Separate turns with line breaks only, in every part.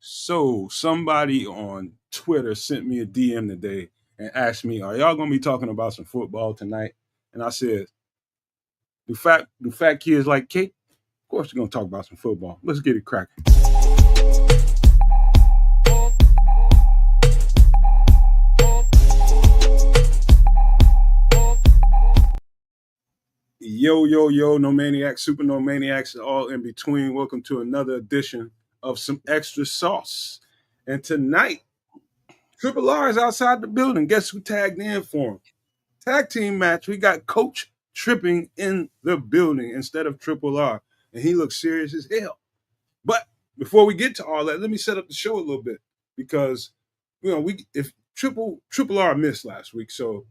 So somebody on Twitter sent me a DM today and asked me, "Are y'all gonna be talking about some football tonight?" And I said, "Do fat kids like cake? Of course we're gonna talk about some football. Let's get it cracking." Yo, yo, yo, no maniacs, super no maniacs, and all in between. Welcome to another edition of some extra sauce. And tonight, Triple R is outside the building. Guess who tagged in for him? Tag team match. We got Coach Tripping in the building instead of Triple R, and he looks serious as hell. But before we get to all that, let me set up the show a little bit because we if Triple R missed last week, so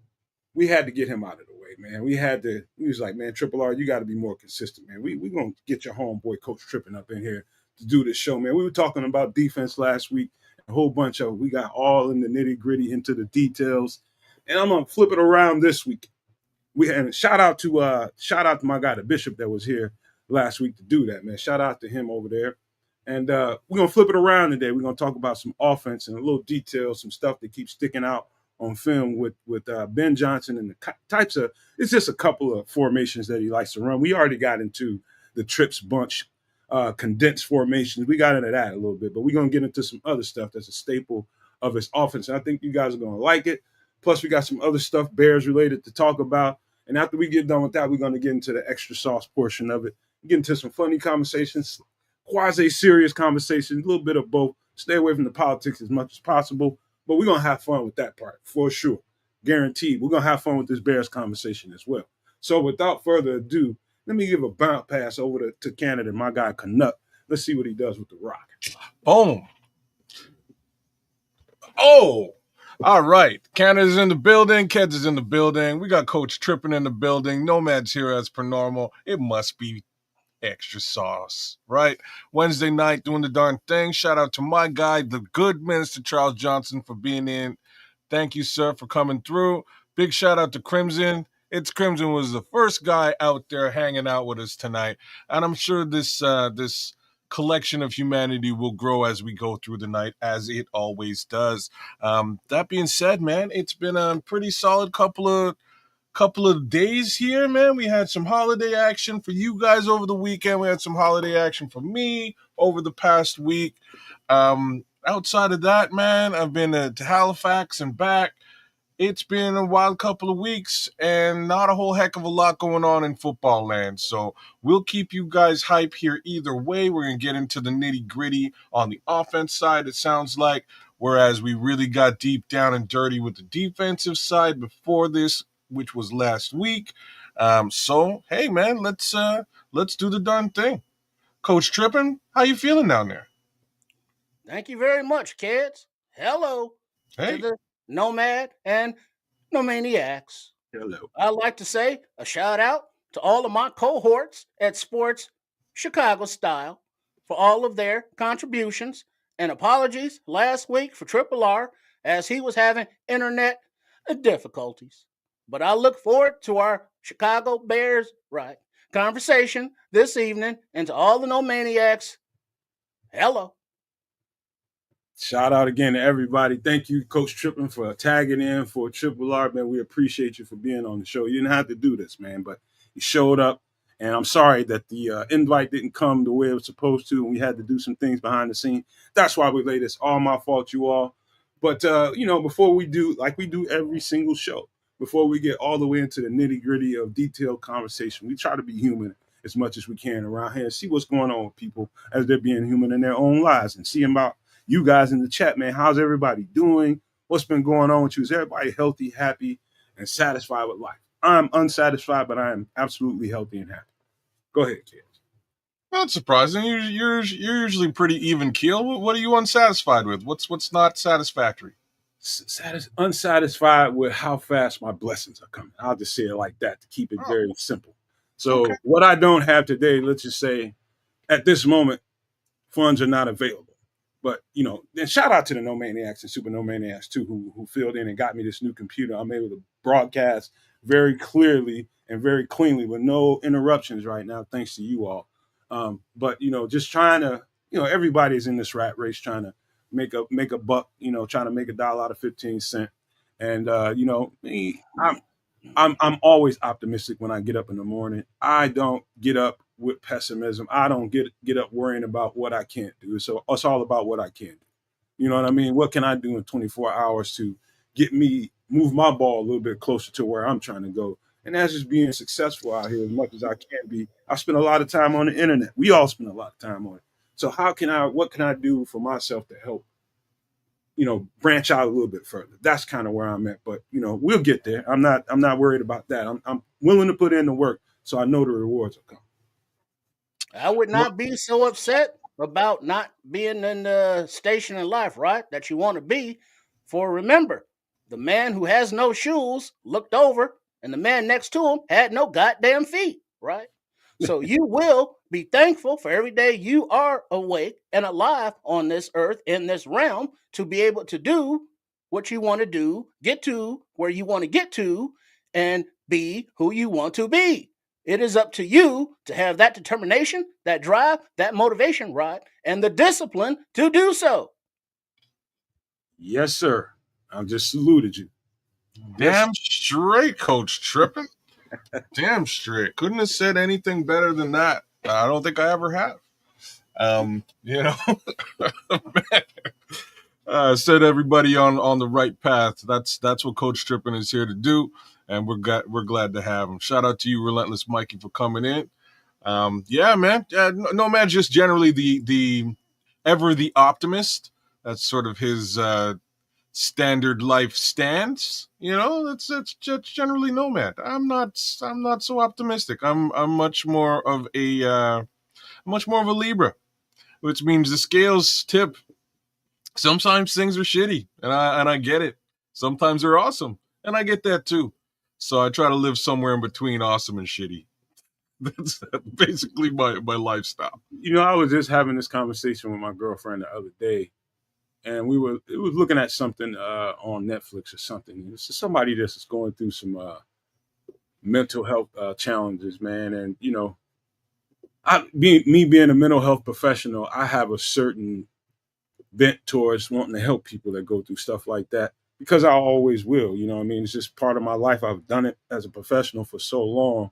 we had to get him out of the way, man. We had to. He was like, man, Triple R, you got to be more consistent, man. We gonna get your homeboy Coach Tripping up in here to do this show, man. We were talking about defense last week, a whole bunch of. We got all in the nitty gritty into the details, and I'm gonna flip it around this week. We had shout out to my guy the Bishop that was here last week to do that, man. Shout out to him over there. And we're gonna flip it around today. We're gonna talk about some offense and a little detail, some stuff that keeps sticking out on film with Ben Johnson and the types of. It's just a couple of formations that he likes to run. We already got into the trips bunch, condensed formations. We got into that a little bit, but we're gonna get into some other stuff that's a staple of his offense. And I think you guys are gonna like it. Plus, we got some other stuff Bears related to talk about. And after we get done with that, we're going to get into the extra sauce portion of it, get into some funny conversations, quasi-serious conversations, a little bit of both. Stay away from the politics as much as possible, but we're going to have fun with that part for sure. Guaranteed. We're going to have fun with this Bears conversation as well. So without further ado, let me give a bounce pass over to Canada, my guy Canuck. Let's see what he does with the rock.
Boom. Oh, all right. Canada's in the building. Keds is in the building. We got Coach Tripping in the building. Nomad's here as per normal. It must be extra sauce, right? Wednesday night doing the darn thing. Shout out to my guy, the good Minister Charles Johnson, for being in. Thank you, sir, for coming through. Big shout out to Crimson. It's Crimson was the first guy out there hanging out with us tonight. And I'm sure this collection of humanity will grow as we go through the night, as it always does. That being said, man, it's been a pretty solid couple of days here, man. We had some holiday action for you guys over the weekend. We had some holiday action for me over the past week. Outside of that, man, I've been to Halifax and back. It's been a wild couple of weeks and not a whole heck of a lot going on in football land. So we'll keep you guys hype here either way. We're going to get into the nitty gritty on the offense side, it sounds like, whereas we really got deep down and dirty with the defensive side before this, which was last week. So, hey, man, let's do the darn thing. Coach Trippin, how you feeling down there?
Thank you very much, kids. Hello
Hey.
to the Nomad and No Maniacs.
Hello.
I'd like to say a shout out to all of my cohorts at Sports Chicago Style for all of their contributions, and apologies last week for Triple R as he was having internet difficulties. But I look forward to our Chicago Bears conversation this evening, and to all the No Maniacs, hello.
Shout out again to everybody. Thank you, Coach Trippin, for tagging in for Triple R, man. We appreciate you for being on the show. You didn't have to do this, man, but you showed up. And I'm sorry that the invite didn't come the way it was supposed to, and we had to do some things behind the scene. That's why we're late. It's all my fault, you all. But, before we do, like we do every single show, before we get all the way into the nitty gritty of detailed conversation, we try to be human as much as we can around here and see what's going on with people as they're being human in their own lives and see about you guys in the chat, man. How's everybody doing? What's been going on with you? Is everybody healthy, happy, and satisfied with life? I'm unsatisfied, but I am absolutely healthy and happy. Go ahead, kids.
Not surprising. You're usually pretty even keel. What are you unsatisfied with? What's not satisfactory?
Unsatisfied with how fast my blessings are coming. I'll just say it like that to keep it very simple. So What I don't have today, let's just say, at this moment, funds are not available. But, then shout out to the No Maniacs and Super No Maniacs, too, who filled in and got me this new computer. I'm able to broadcast very clearly and very cleanly with no interruptions right now, thanks to you all. But, just trying to, everybody's in this rat race trying to make a buck, trying to make $1 out of 15 cents. And me, I'm always optimistic when I get up in the morning. I don't get up with pessimism. I don't get up worrying about what I can't do. So it's all about what I can do. You know what I mean? What can I do in 24 hours to move my ball a little bit closer to where I'm trying to go? And that's just being successful out here as much as I can be. I spend a lot of time on the internet. We all spend a lot of time on it. So what can I do for myself to help, branch out a little bit further? That's kind of where I'm at. But, we'll get there. I'm not worried about that. I'm willing to put in the work so I know the rewards will come.
I would not be so upset about not being in the station in life, right? That you want to be. For remember, the man who has no shoes looked over, and the man next to him had no goddamn feet, right? So you will be thankful for every day you are awake and alive on this earth, in this realm, to be able to do what you want to do, get to where you want to get to, and be who you want to be. It is up to you to have that determination, that drive, that motivation, right, and the discipline to do so.
Yes, sir. I just saluted you.
Damn straight, Coach Trippin. Damn straight. Couldn't have said anything better than that. I don't think I ever have. Set everybody on the right path. That's what Coach Trippin is here to do, and we're glad to have him. Shout out to you, Relentless Mikey, for coming in. Yeah, man. Nomad just generally the ever the optimist. That's sort of his standard life stance. That's generally Nomad. I'm not so optimistic. I'm much more of a Libra, which means the scales tip. Sometimes things are shitty, and I get it. Sometimes they're awesome, and I get that too. So I try to live somewhere in between awesome and shitty. That's basically my lifestyle.
I was just having this conversation with my girlfriend the other day, and it was looking at something on Netflix or something. It's somebody that's going through some mental health challenges, man. And being a mental health professional, I have a certain bent towards wanting to help people that go through stuff like that, because I always will. It's just part of my life. I've done it as a professional for so long.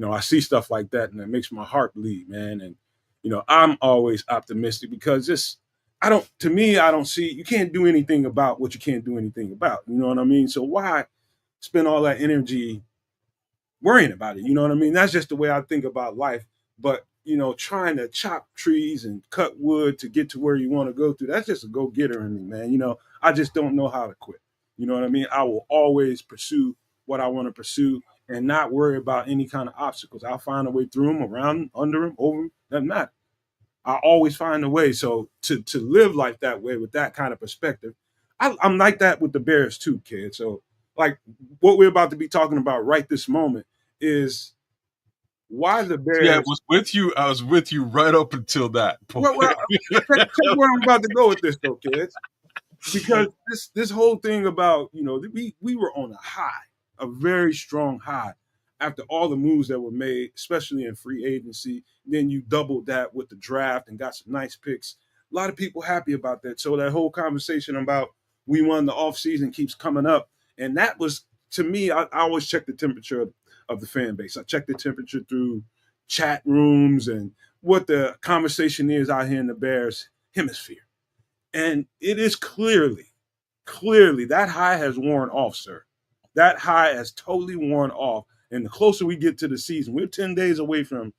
I see stuff like that and it makes my heart bleed, man. And I'm always optimistic because I don't see, you can't do anything about what you can't do anything about. You know what I mean? So why spend all that energy worrying about it? You know what I mean? That's just the way I think about life. But trying to chop trees and cut wood to get to where you want to go to, that's just a go-getter in me, man. I just don't know how to quit. You know what I mean? I will always pursue what I want to pursue and not worry about any kind of obstacles. I'll find a way through them, around them, under them, over them, doesn't matter. I always find a way. So to live like that way with that kind of perspective, I'm like that with the Bears too, kid. So like what we're about to be talking about right this moment is why the Bears.
Yeah, I was with you right up until that point.
Well, check where I'm about to go with this, though, kids. Because this whole thing about we were on a high, a very strong high, after all the moves that were made, especially in free agency. Then you doubled that with the draft and got some nice picks. A lot of people happy about that. So that whole conversation about we won the offseason keeps coming up, and that was, to me, I always check the temperature of the fan base. I check the temperature through chat rooms and what the conversation is out here in the Bears hemisphere. And it is clearly that high has worn off, sir. That high has totally worn off. And the closer we get to the season, we're 10 days away from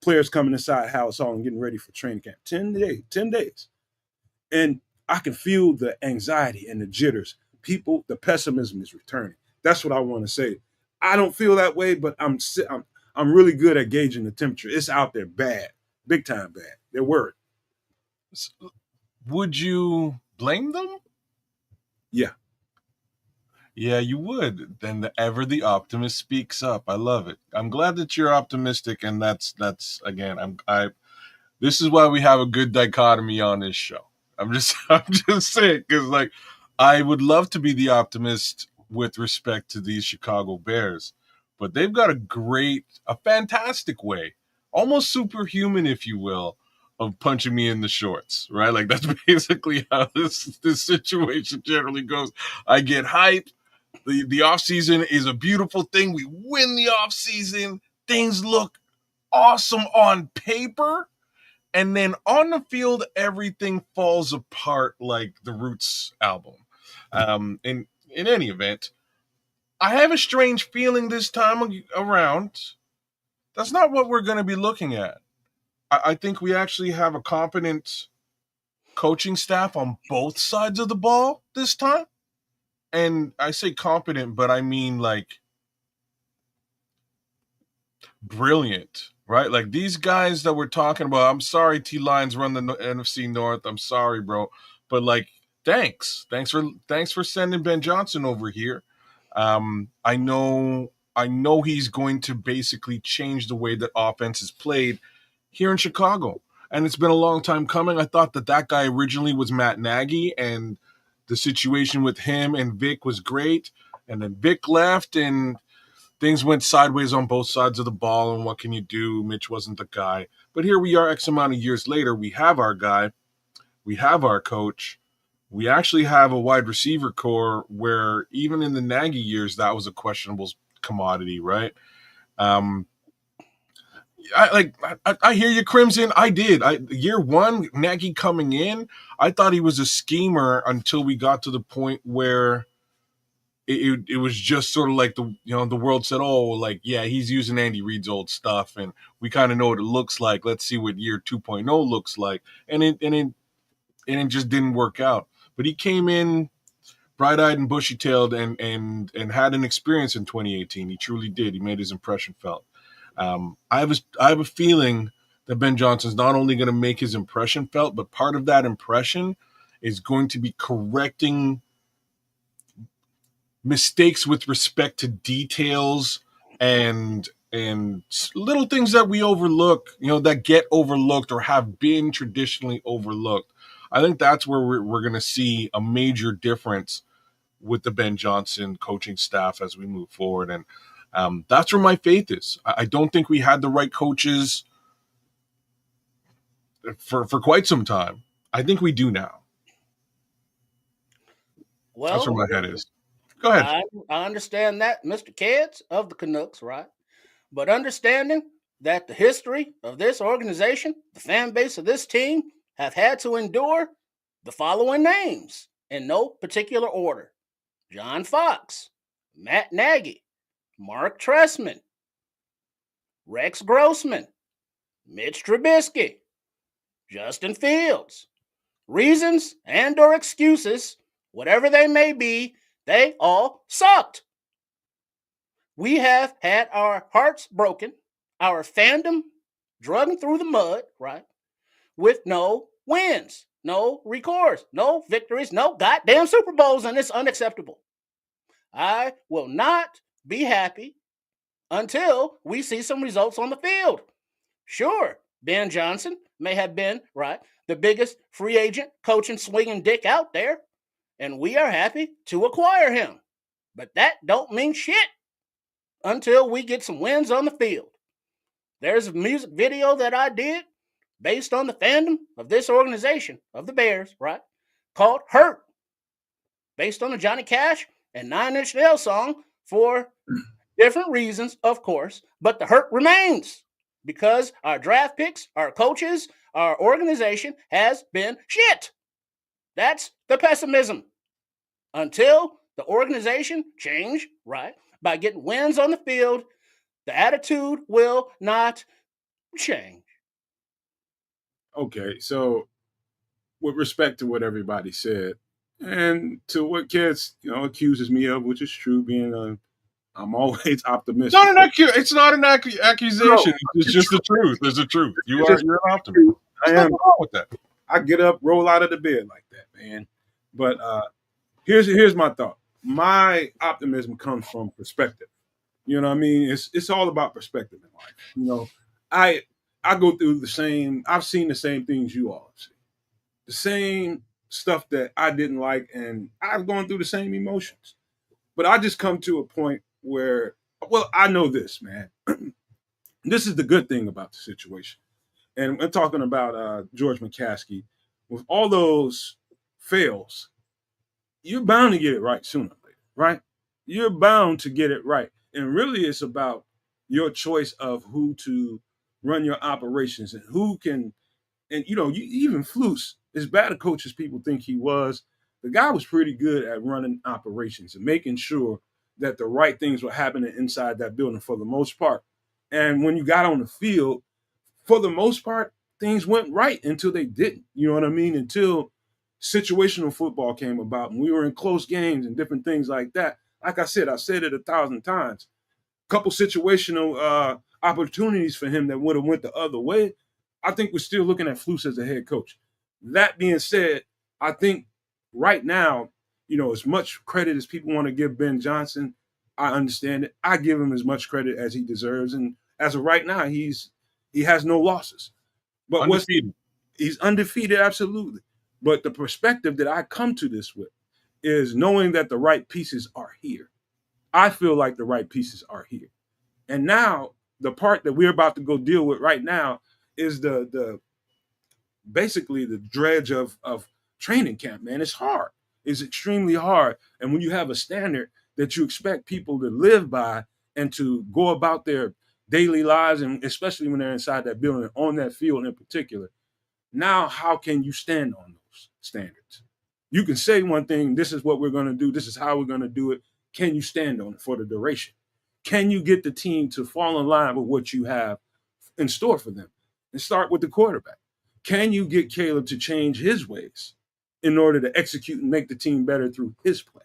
players coming inside House Hall and getting ready for training camp. 10 days. And I can feel the anxiety and the jitters. The pessimism is returning. That's what I want to say. I don't feel that way, but I'm really good at gauging the temperature. It's out there bad, big time bad. They're worried.
Would you blame them?
Yeah.
Yeah, you would. Then the optimist speaks up. I love it. I'm glad that you're optimistic, and that's again. This is why we have a good dichotomy on this show. I'm just saying, because I would love to be the optimist with respect to these Chicago Bears, but they've got a fantastic way, almost superhuman, if you will, of punching me in the shorts, right? Like that's basically how this situation generally goes. I get hype. The off season is a beautiful thing. We win the off season. Things look awesome on paper. And then on the field, everything falls apart like the Roots album. In any event, I have a strange feeling this time around. That's not what we're going to be looking at. I think we actually have a competent coaching staff on both sides of the ball this time. And I say competent, but I mean like brilliant, right? Like these guys that we're talking about. I'm sorry, T Lions run the NFC North. I'm sorry, bro, but like, thanks for sending Ben Johnson over here. I know he's going to basically change the way that offense is played here in Chicago, and it's been a long time coming. I thought that guy originally was Matt Nagy, and the situation with him and Vic was great, and then Vic left, and things went sideways on both sides of the ball, and what can you do? Mitch wasn't the guy. But here we are X amount of years later. We have our guy. We have our coach. We actually have a wide receiver core where even in the Nagy years, that was a questionable commodity, right? I hear you, Crimson. I did. Year one, Nagy coming in, I thought he was a schemer until we got to the point where it was just sort of like the world said, oh, like, yeah, he's using Andy Reid's old stuff, and we kind of know what it looks like. Let's see what year 2.0 looks like, and it just didn't work out. But he came in bright-eyed and bushy-tailed and had an experience in 2018. He truly did. He made his impression felt. I have a feeling that Ben Johnson's not only going to make his impression felt, but part of that impression is going to be correcting mistakes with respect to details and little things that we overlook, that get overlooked or have been traditionally overlooked. I think that's where we're going to see a major difference with the Ben Johnson coaching staff as we move forward. And that's where my faith is. I don't think we had the right coaches for quite some time. I think we do now.
Well,
that's where my head is. Go ahead.
I understand that, Mr. Kids of the Canucks, right? But understanding that the history of this organization, the fan base of this team, have had to endure the following names in no particular order: John Fox, Matt Nagy, Mark Trestman, Rex Grossman, Mitch Trubisky, Justin Fields. Reasons and or excuses, whatever they may be, they all sucked. We have had our hearts broken, our fandom dragged through the mud, right? With no wins, no records, no victories, no goddamn Super Bowls, and it's unacceptable. I will not be happy until we see some results on the field. Sure, Ben Johnson may have been, right, the biggest free agent coaching swinging dick out there, and we are happy to acquire him. But that don't mean shit until we get some wins on the field. There's a music video that I did based on the fandom of this organization, of the Bears, right, called Hurt, based on the Johnny Cash and 9 Inch Nails song for different reasons, of course, but the hurt remains because our draft picks, our coaches, our organization has been shit. That's the pessimism. Until the organization change, right, by getting wins on the field, the attitude will not change.
Okay, so with respect to what everybody said, and to what Kids, accuses me of, which is true, being I'm always optimistic.
It's not an accusation. No, it's just the truth. There's the truth. You're an optimist.
I am. Wrong with that. I get up, roll out of the bed like that, man. But here's my thought. My optimism comes from perspective. You know what I mean? It's all about perspective in life. I go through I've seen the same things you all have seen. The same stuff that I didn't like, and I've gone through the same emotions. But I just come to a point where, I know this, man. This is the good thing about the situation. And we're talking about George McCaskey. With all those fails, you're bound to get it right sooner or later, right? You're bound to get it right. And really, it's about your choice of who to run your operations and who can. And even Flus, as bad a coach as people think he was, the guy was pretty good at running operations and making sure that the right things were happening inside that building for the most part. And when you got on the field, for the most part, things went right until they didn't. You know what I mean? Until situational football came about and we were in close games and different things like that. Like I said it 1,000 times. Couple situational opportunities for him that would have went the other way. I think we're still looking at Flus as a head coach. That being said, I think right now, as much credit as people want to give Ben Johnson, I understand it. I give him as much credit as he deserves. And as of right now, he has no losses. But
Undefeated.
He's undefeated, absolutely. But the perspective that I come to this with is knowing that the right pieces are here. I feel like the right pieces are here. And now the part that we're about to go deal with right now is the basically the dredge of training camp, man. It's hard. It's extremely hard. And when you have a standard that you expect people to live by and to go about their daily lives, and especially when they're inside that building, on that field in particular, now how can you stand on those standards? You can say one thing, this is what we're going to do, this is how we're going to do it. Can you stand on it for the duration? Can you get the team to fall in line with what you have in store for them? And start with the quarterback. Can you get Caleb to change his ways in order to execute and make the team better through his play?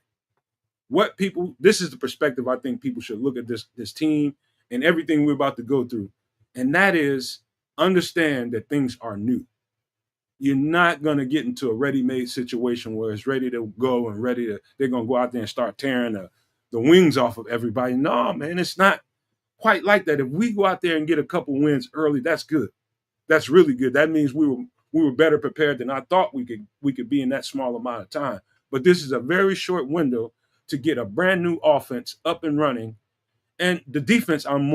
This is the perspective I think people should look at this team and everything we're about to go through. And that is, understand that things are new. You're not going to get into a ready-made situation where it's ready to go and they're going to go out there and start tearing the wings off of everybody. No, man, it's not quite like that. If we go out there and get a couple wins early, that's good. That's really good. That means we were better prepared than I thought we could be in that small amount of time. But this is a very short window to get a brand new offense up and running. And the defense, I'm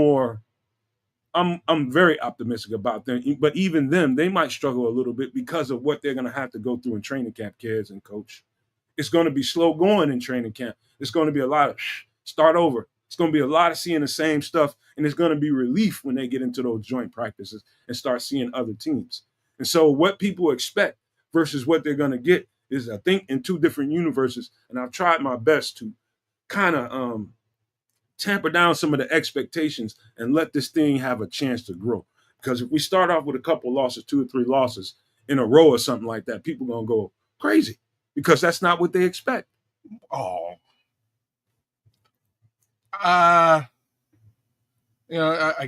very optimistic about them. But even them, they might struggle a little bit because of what they're going to have to go through in training camp, kids and coach. It's going to be slow going in training camp. It's going to be a lot of start over. It's going to be a lot of seeing the same stuff, and it's going to be relief when they get into those joint practices and start seeing other teams. And so what people expect versus what they're going to get is, I think, in two different universes, and I've tried my best to kind of tamper down some of the expectations and let this thing have a chance to grow. Because if we start off with a couple losses, 2 or 3 losses in a row or something like that, people are going to go crazy because that's not what they expect.
Oh, I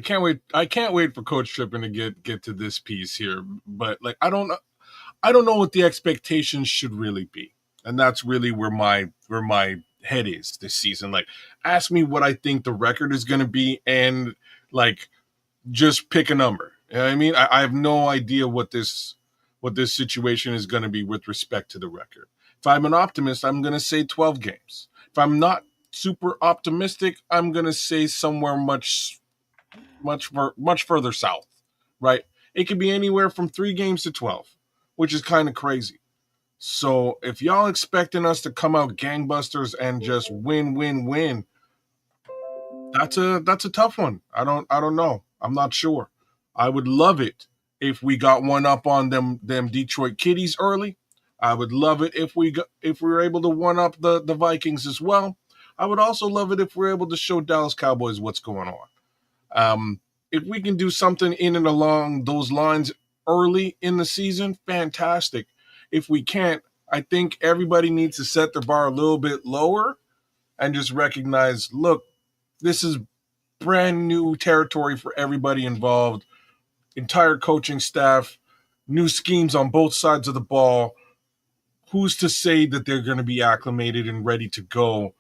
can't wait. I can't wait for Coach Trippin to get to this piece here. But I don't know what the expectations should really be, and that's really where my head is this season. Ask me what I think the record is going to be, and just pick a number. You know what I mean? I have no idea what this situation is going to be with respect to the record. If I'm an optimist, I'm going to say 12 games. If I'm not super optimistic, I'm going to say somewhere much further south, right? It could be anywhere from 3 games to 12, which is kind of crazy. So if y'all expecting us to come out gangbusters and just win, that's a tough one. I don't know. I'm not sure. I would love it if we got one up on them Detroit Kitties early. I would love it if we were able to one up the Vikings as well. I would also love it if we're able to show Dallas Cowboys what's going on. If we can do something in and along those lines early in the season, fantastic. If we can't, I think everybody needs to set their bar a little bit lower and just recognize, look, this is brand new territory for everybody involved, entire coaching staff, new schemes on both sides of the ball. Who's to say that they're going to be acclimated and ready to go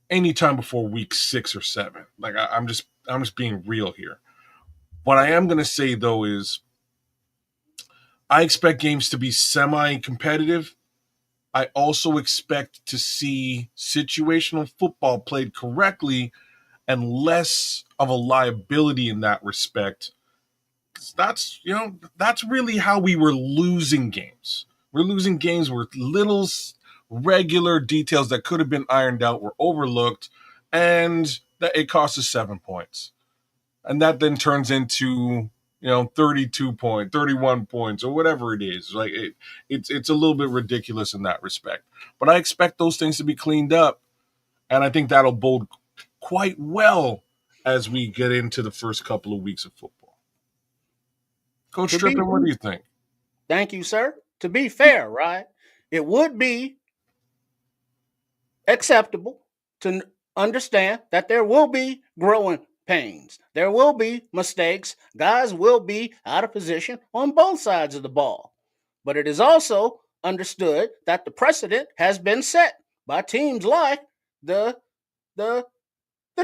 anytime before week 6 or 7? I'm just being real here. What I am going to say, though, is I expect games to be semi-competitive. I also expect to see situational football played correctly and less of a liability in that respect. that's really how we were losing games. We're losing games where little regular details that could have been ironed out were overlooked, and that it cost us 7 points. And that then turns into 32 points, 31 points, or whatever it is. Like it's a little bit ridiculous in that respect. But I expect those things to be cleaned up, and I think that'll bode quite well as we get into the first couple of weeks of football. Coach Strippin, what do you think?
Thank you, sir. To be fair, right, it would be acceptable to understand that there will be growing pains. There will be mistakes. Guys will be out of position on both sides of the ball. But it is also understood that the precedent has been set by teams like the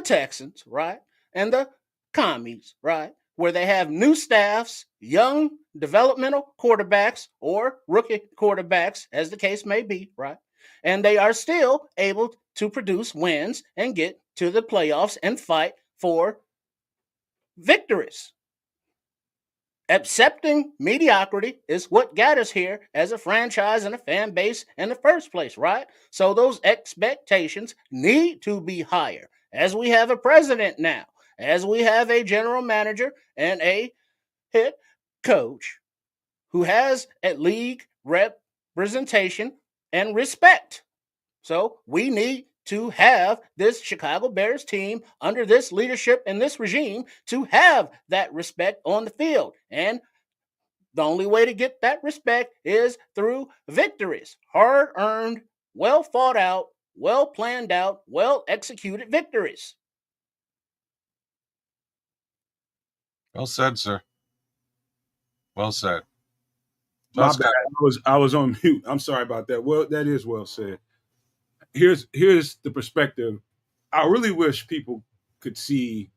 Texans, right? And the Commies, right? Where they have new staffs, young developmental quarterbacks or rookie quarterbacks, as the case may be, right? And they are still able to produce wins and get to the playoffs and fight for victories. Accepting mediocrity is what got us here as a franchise and a fan base in the first place, right? So those expectations need to be higher. As we have a president now, as we have a general manager and a head coach who has a league representation and respect. So we need to have this Chicago Bears team under this leadership and this regime to have that respect on the field. And the only way to get that respect is through victories, hard-earned, well thought out, well planned out, well executed victories.
Well said, sir. Well said.
My bad. I was on mute. I'm sorry about that. Well, that is well said. Here's the perspective. I really wish people could see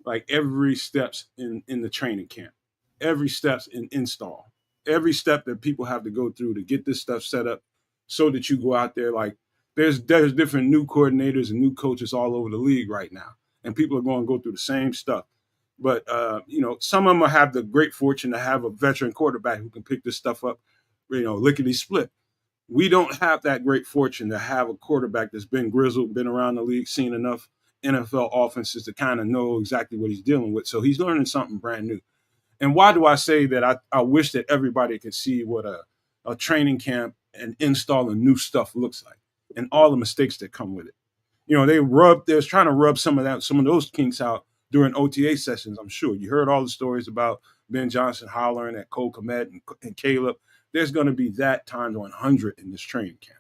like every steps in the training camp, every steps in install, every step that people have to go through to get this stuff set up so that you go out there. Like there's different new coordinators and new coaches all over the league right now, and people are going to go through the same stuff. But some of them have the great fortune to have a veteran quarterback who can pick this stuff up, lickety split. We don't have that great fortune to have a quarterback that's been grizzled, been around the league, seen enough NFL offenses to kind of know exactly what he's dealing with. So he's learning something brand new. And why do I say that? I wish that everybody could see what a training camp and installing new stuff looks like and all the mistakes that come with it. They was trying to rub some of those kinks out during OTA sessions, I'm sure. You heard all the stories about Ben Johnson hollering at Cole Kmet and Caleb. There's going to be that times 100 in this training camp.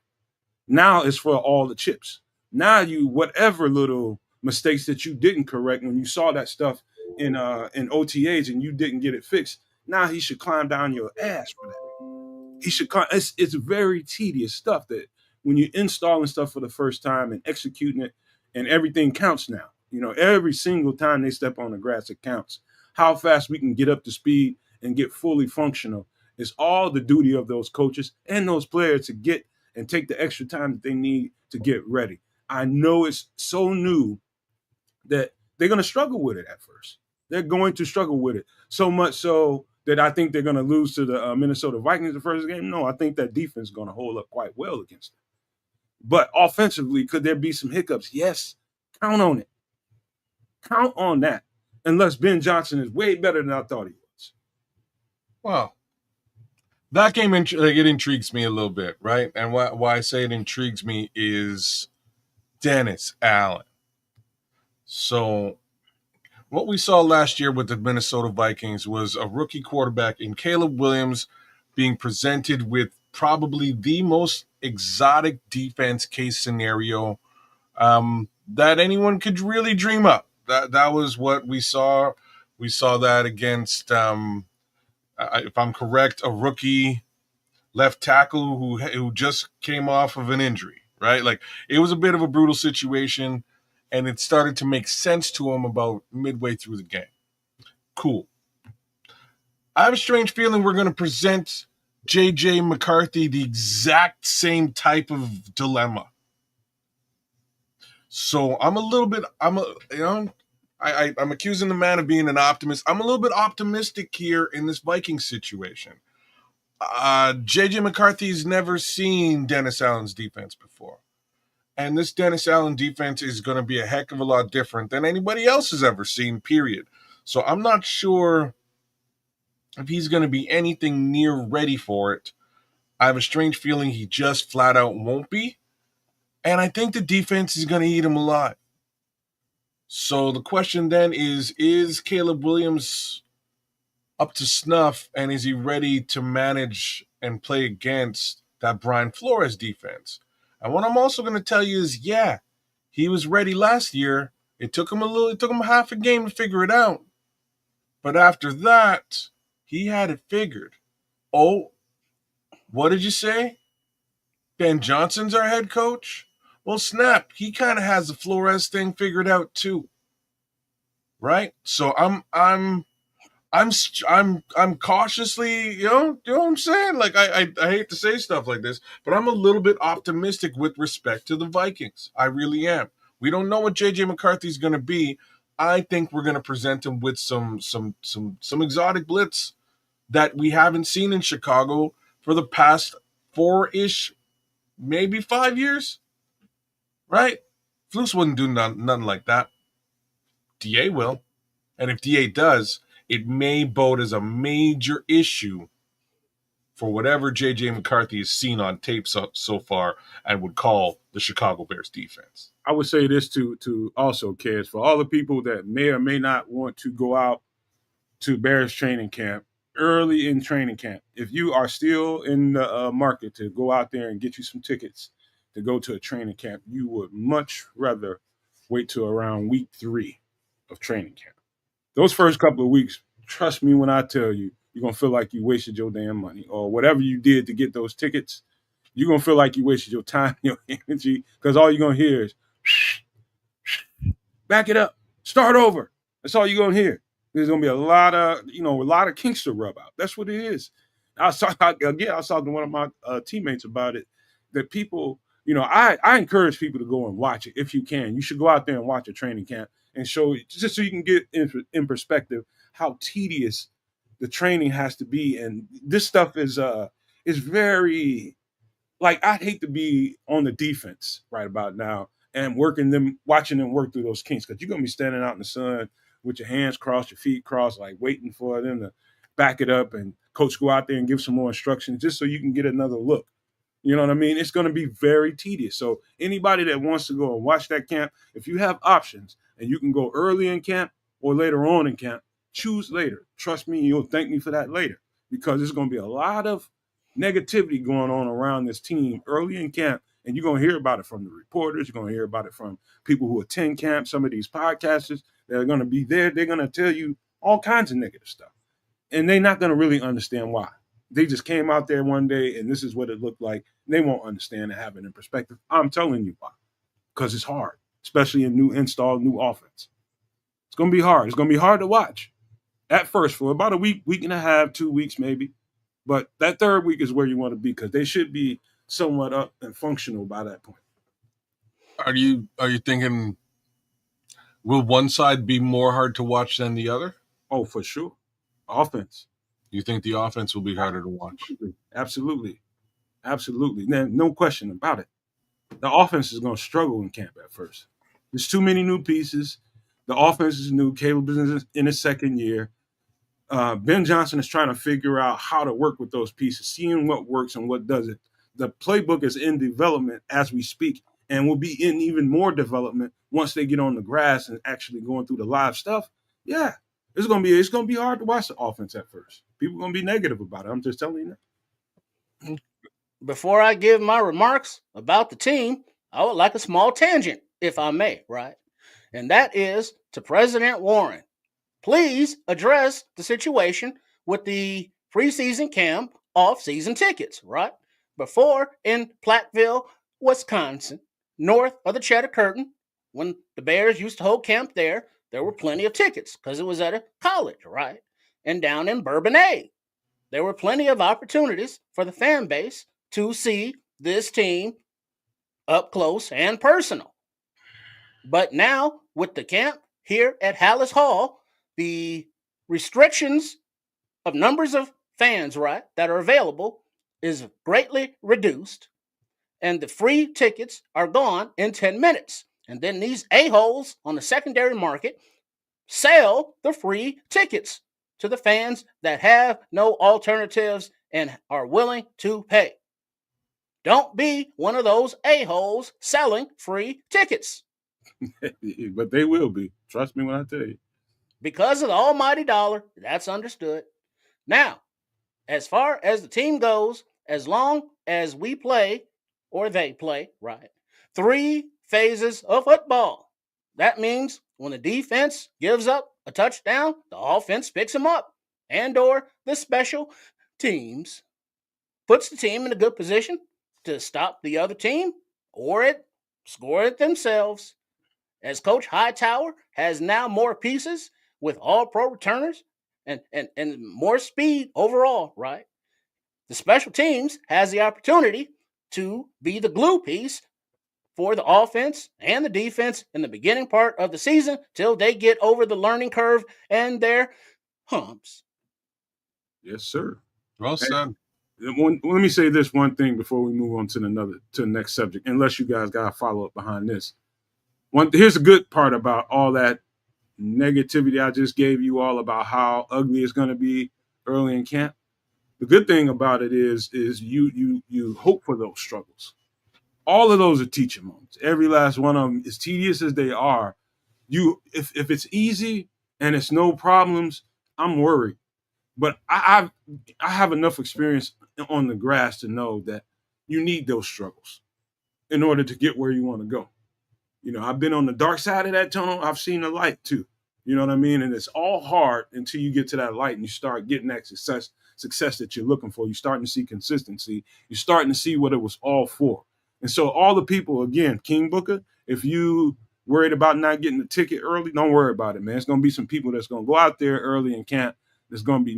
Now it's for all the chips. Now whatever little mistakes that you didn't correct when you saw that stuff in OTAs and you didn't get it fixed, now he should climb down your ass for that. He should climb. It's very tedious stuff that when you're installing stuff for the first time and executing it, and everything counts now. Every single time they step on the grass, it counts. How fast we can get up to speed and get fully functional is all the duty of those coaches and those players to get and take the extra time that they need to get ready. I know it's so new that they're going to struggle with it at first. They're going to struggle with it so much so that I think they're going to lose to the Minnesota Vikings the first game. No, I think that defense is going to hold up quite well against them. But offensively, could there be some hiccups? Yes. Count on it. Count on that. Unless Ben Johnson is way better than I thought he was.
Wow. That game, it intrigues me a little bit, right? And why I say it intrigues me is Dennis Allen. So what we saw last year with the Minnesota Vikings was a rookie quarterback in Caleb Williams being presented with probably the most exotic defense case scenario that anyone could really dream up. That was what we saw. We saw that against, if I'm correct, a rookie left tackle who just came off of an injury, right? Like it was a bit of a brutal situation, and it started to make sense to him about midway through the game. Cool. I have a strange feeling we're going to present J.J. McCarthy the exact same type of dilemma. So I'm I'm accusing the man of being an optimist. I'm a little bit optimistic here in this Vikings situation. JJ McCarthy's never seen Dennis Allen's defense before. And this Dennis Allen defense is going to be a heck of a lot different than anybody else has ever seen, period. So I'm not sure if he's going to be anything near ready for it. I have a strange feeling he just flat out won't be. And I think the defense is going to eat him alive. So the question then is Caleb Williams up to snuff, and is he ready to manage and play against that Brian Flores defense? And what I'm also going to tell you is, yeah, he was ready last year. It took him half a game to figure it out. But after that, he had it figured. Oh, what did you say? Ben Johnson's our head coach? Well, snap, he kind of has the Flores thing figured out too. Right? So I'm cautiously, you know what I'm saying? Like I hate to say stuff like this, but I'm a little bit optimistic with respect to the Vikings. I really am. We don't know what JJ McCarthy's going to be. I think we're going to present him with some exotic blitz that we haven't seen in Chicago for the past 4-ish, maybe 5 years. Right? Flus wouldn't do nothing like that. DA will. And if DA does, it may bode as a major issue for whatever J.J. McCarthy has seen on tape so far and would call the Chicago Bears defense.
I would say this to also, kids, for all the people that may or may not want to go out to Bears training camp, early in training camp, if you are still in the market to go out there and get you some tickets to go to a training camp, you would much rather wait till around week 3 of training camp. Those first couple of weeks, trust me when I tell you, you're going to feel like you wasted your damn money, or whatever you did to get those tickets. You're going to feel like you wasted your time, your energy, because all you're going to hear is, back it up, start over. That's all you're going to hear. There's going to be a lot of kinks to rub out. That's what it is. I was talking to one of my teammates about it, that people, I encourage people to go and watch it if you can. You should go out there and watch a training camp and show it, just so you can get in perspective how tedious the training has to be. And this stuff is very, like, I'd hate to be on the defense right about now and watching them work through those kinks, because you're going to be standing out in the sun with your hands crossed, your feet crossed, like waiting for them to back it up and coach go out there and give some more instructions just so you can get another look. You know what I mean? It's going to be very tedious. So anybody that wants to go and watch that camp, if you have options and you can go early in camp or later on in camp, choose later. Trust me, you'll thank me for that later, because there's going to be a lot of negativity going on around this team early in camp, and you're going to hear about it from the reporters. You're going to hear about it from people who attend camp. Some of these podcasters that are going to be there, they're going to tell you all kinds of negative stuff, and they're not going to really understand why. They just came out there one day and this is what it looked like. They won't understand and have it in perspective. I'm telling you why. Because it's hard, especially in new offense. It's going to be hard. It's going to be hard to watch at first for about a week and a half, 2 weeks maybe. But that third week is where you want to be, because they should be somewhat up and functional by that point.
Are you thinking, will one side be more hard to watch than the other?
Oh, for sure. Offense.
You think the offense will be harder to watch?
Absolutely. No question about it. The offense is going to struggle in camp at first. There's too many new pieces. The offense is new. Caleb is in his second year. Ben Johnson is trying to figure out how to work with those pieces, seeing what works and what doesn't. The playbook is in development as we speak, and will be in even more development once they get on the grass and actually going through the live stuff. Yeah, it's gonna be hard to watch the offense at first. People are gonna be negative about it. I'm just telling you that.
Before I give my remarks about the team, I would like a small tangent, if I may, right? And that is to President Warren. Please address the situation with the preseason camp off-season tickets, right? Before, in Platteville, Wisconsin, north of the Cheddar Curtain, when the Bears used to hold camp there were plenty of tickets because it was at a college, right? And down in Bourbonnais, there were plenty of opportunities for the fan base to see this team up close and personal. But now, with the camp here at Hallis Hall, the restrictions of numbers of fans, right, that are available is greatly reduced, and the free tickets are gone in 10 minutes. And then these a-holes on the secondary market sell the free tickets to the fans that have no alternatives and are willing to pay. Don't be one of those a-holes selling free tickets.
But they will be. Trust me when I tell you.
Because of the almighty dollar, that's understood. Now, as far as the team goes, as long as we play, or they play, right, 3 phases of football. That means when the defense gives up a touchdown, the offense picks them up, and or the special teams puts the team in a good position to stop the other team or score it themselves. As Coach Hightower has now more pieces with all pro returners and more speed overall, right? The special teams has the opportunity to be the glue piece for the offense and the defense in the beginning part of the season till they get over the learning curve and their humps.
Yes, sir.
Well said.
Let me say this one thing before we move on to the next subject, unless you guys got a follow up behind this. Here's the good part about all that negativity I just gave you all about how ugly it's going to be early in camp. The good thing about it is you hope for those struggles. All of those are teaching moments. Every last one of them, as tedious as they are, if it's easy and it's no problems, I'm worried. But I have enough experience on the grass to know that you need those struggles in order to get where you want to go. I've been on the dark side of that tunnel. I've seen the light too. You know what I mean? And it's all hard until you get to that light and you start getting that success that you're looking for. You're starting to see consistency. You're starting to see what it was all for. And so all the people, again, King Booker, if you worried about not getting the ticket early, don't worry about it, man. It's going to be some people that's going to go out there early in camp. That's going to be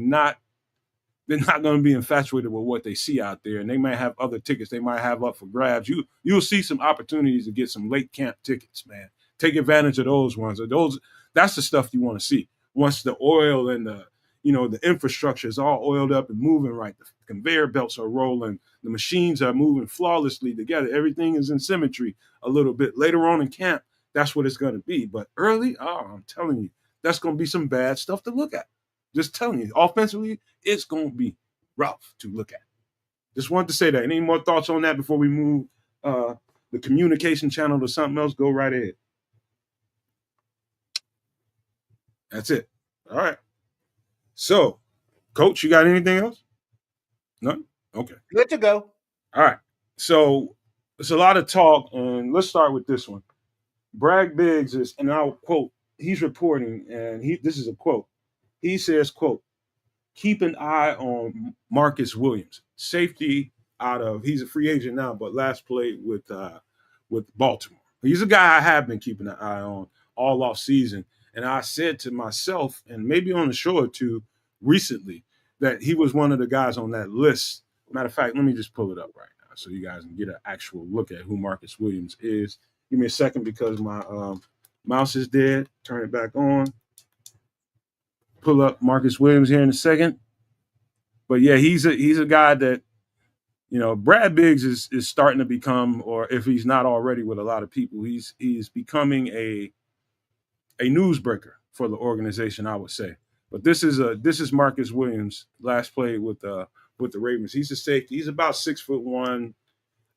they're not going to be infatuated with what they see out there, and they might have other tickets they might have up for grabs. You'll see some opportunities to get some late camp tickets, man. Take advantage of those ones. That's the stuff you want to see. Once the oil and the infrastructure is all oiled up and moving right, the conveyor belts are rolling, the machines are moving flawlessly together. Everything is in symmetry a little bit. Later on in camp, that's what it's going to be. But early, I'm telling you, that's going to be some bad stuff to look at. Just telling you, offensively, it's going to be rough to look at. Just wanted to say that. Any more thoughts on that before we move the communication channel to something else? Go right ahead. That's it. All right. So, Coach, you got anything else? No? Okay.
Good to go.
All right. So, it's a lot of talk, and let's start with this one. Bragg Biggs is, and I'll quote, he's reporting, and this is a quote. He says, quote, keep an eye on Marcus Williams, safety he's a free agent now, but last played with Baltimore. He's a guy I have been keeping an eye on all off season. And I said to myself, and maybe on the show or two recently, that he was one of the guys on that list. Matter of fact, let me just pull it up right now so you guys can get an actual look at who Marcus Williams is. Give me a second because my mouse is dead. Turn it back on. Pull up Marcus Williams here in a second. But yeah, he's a guy that, Brad Biggs is starting to become, or if he's not already with a lot of people, he's becoming a newsbreaker for the organization, I would say. But this is Marcus Williams, last played with the Ravens. He's a safety. He's about 6'1".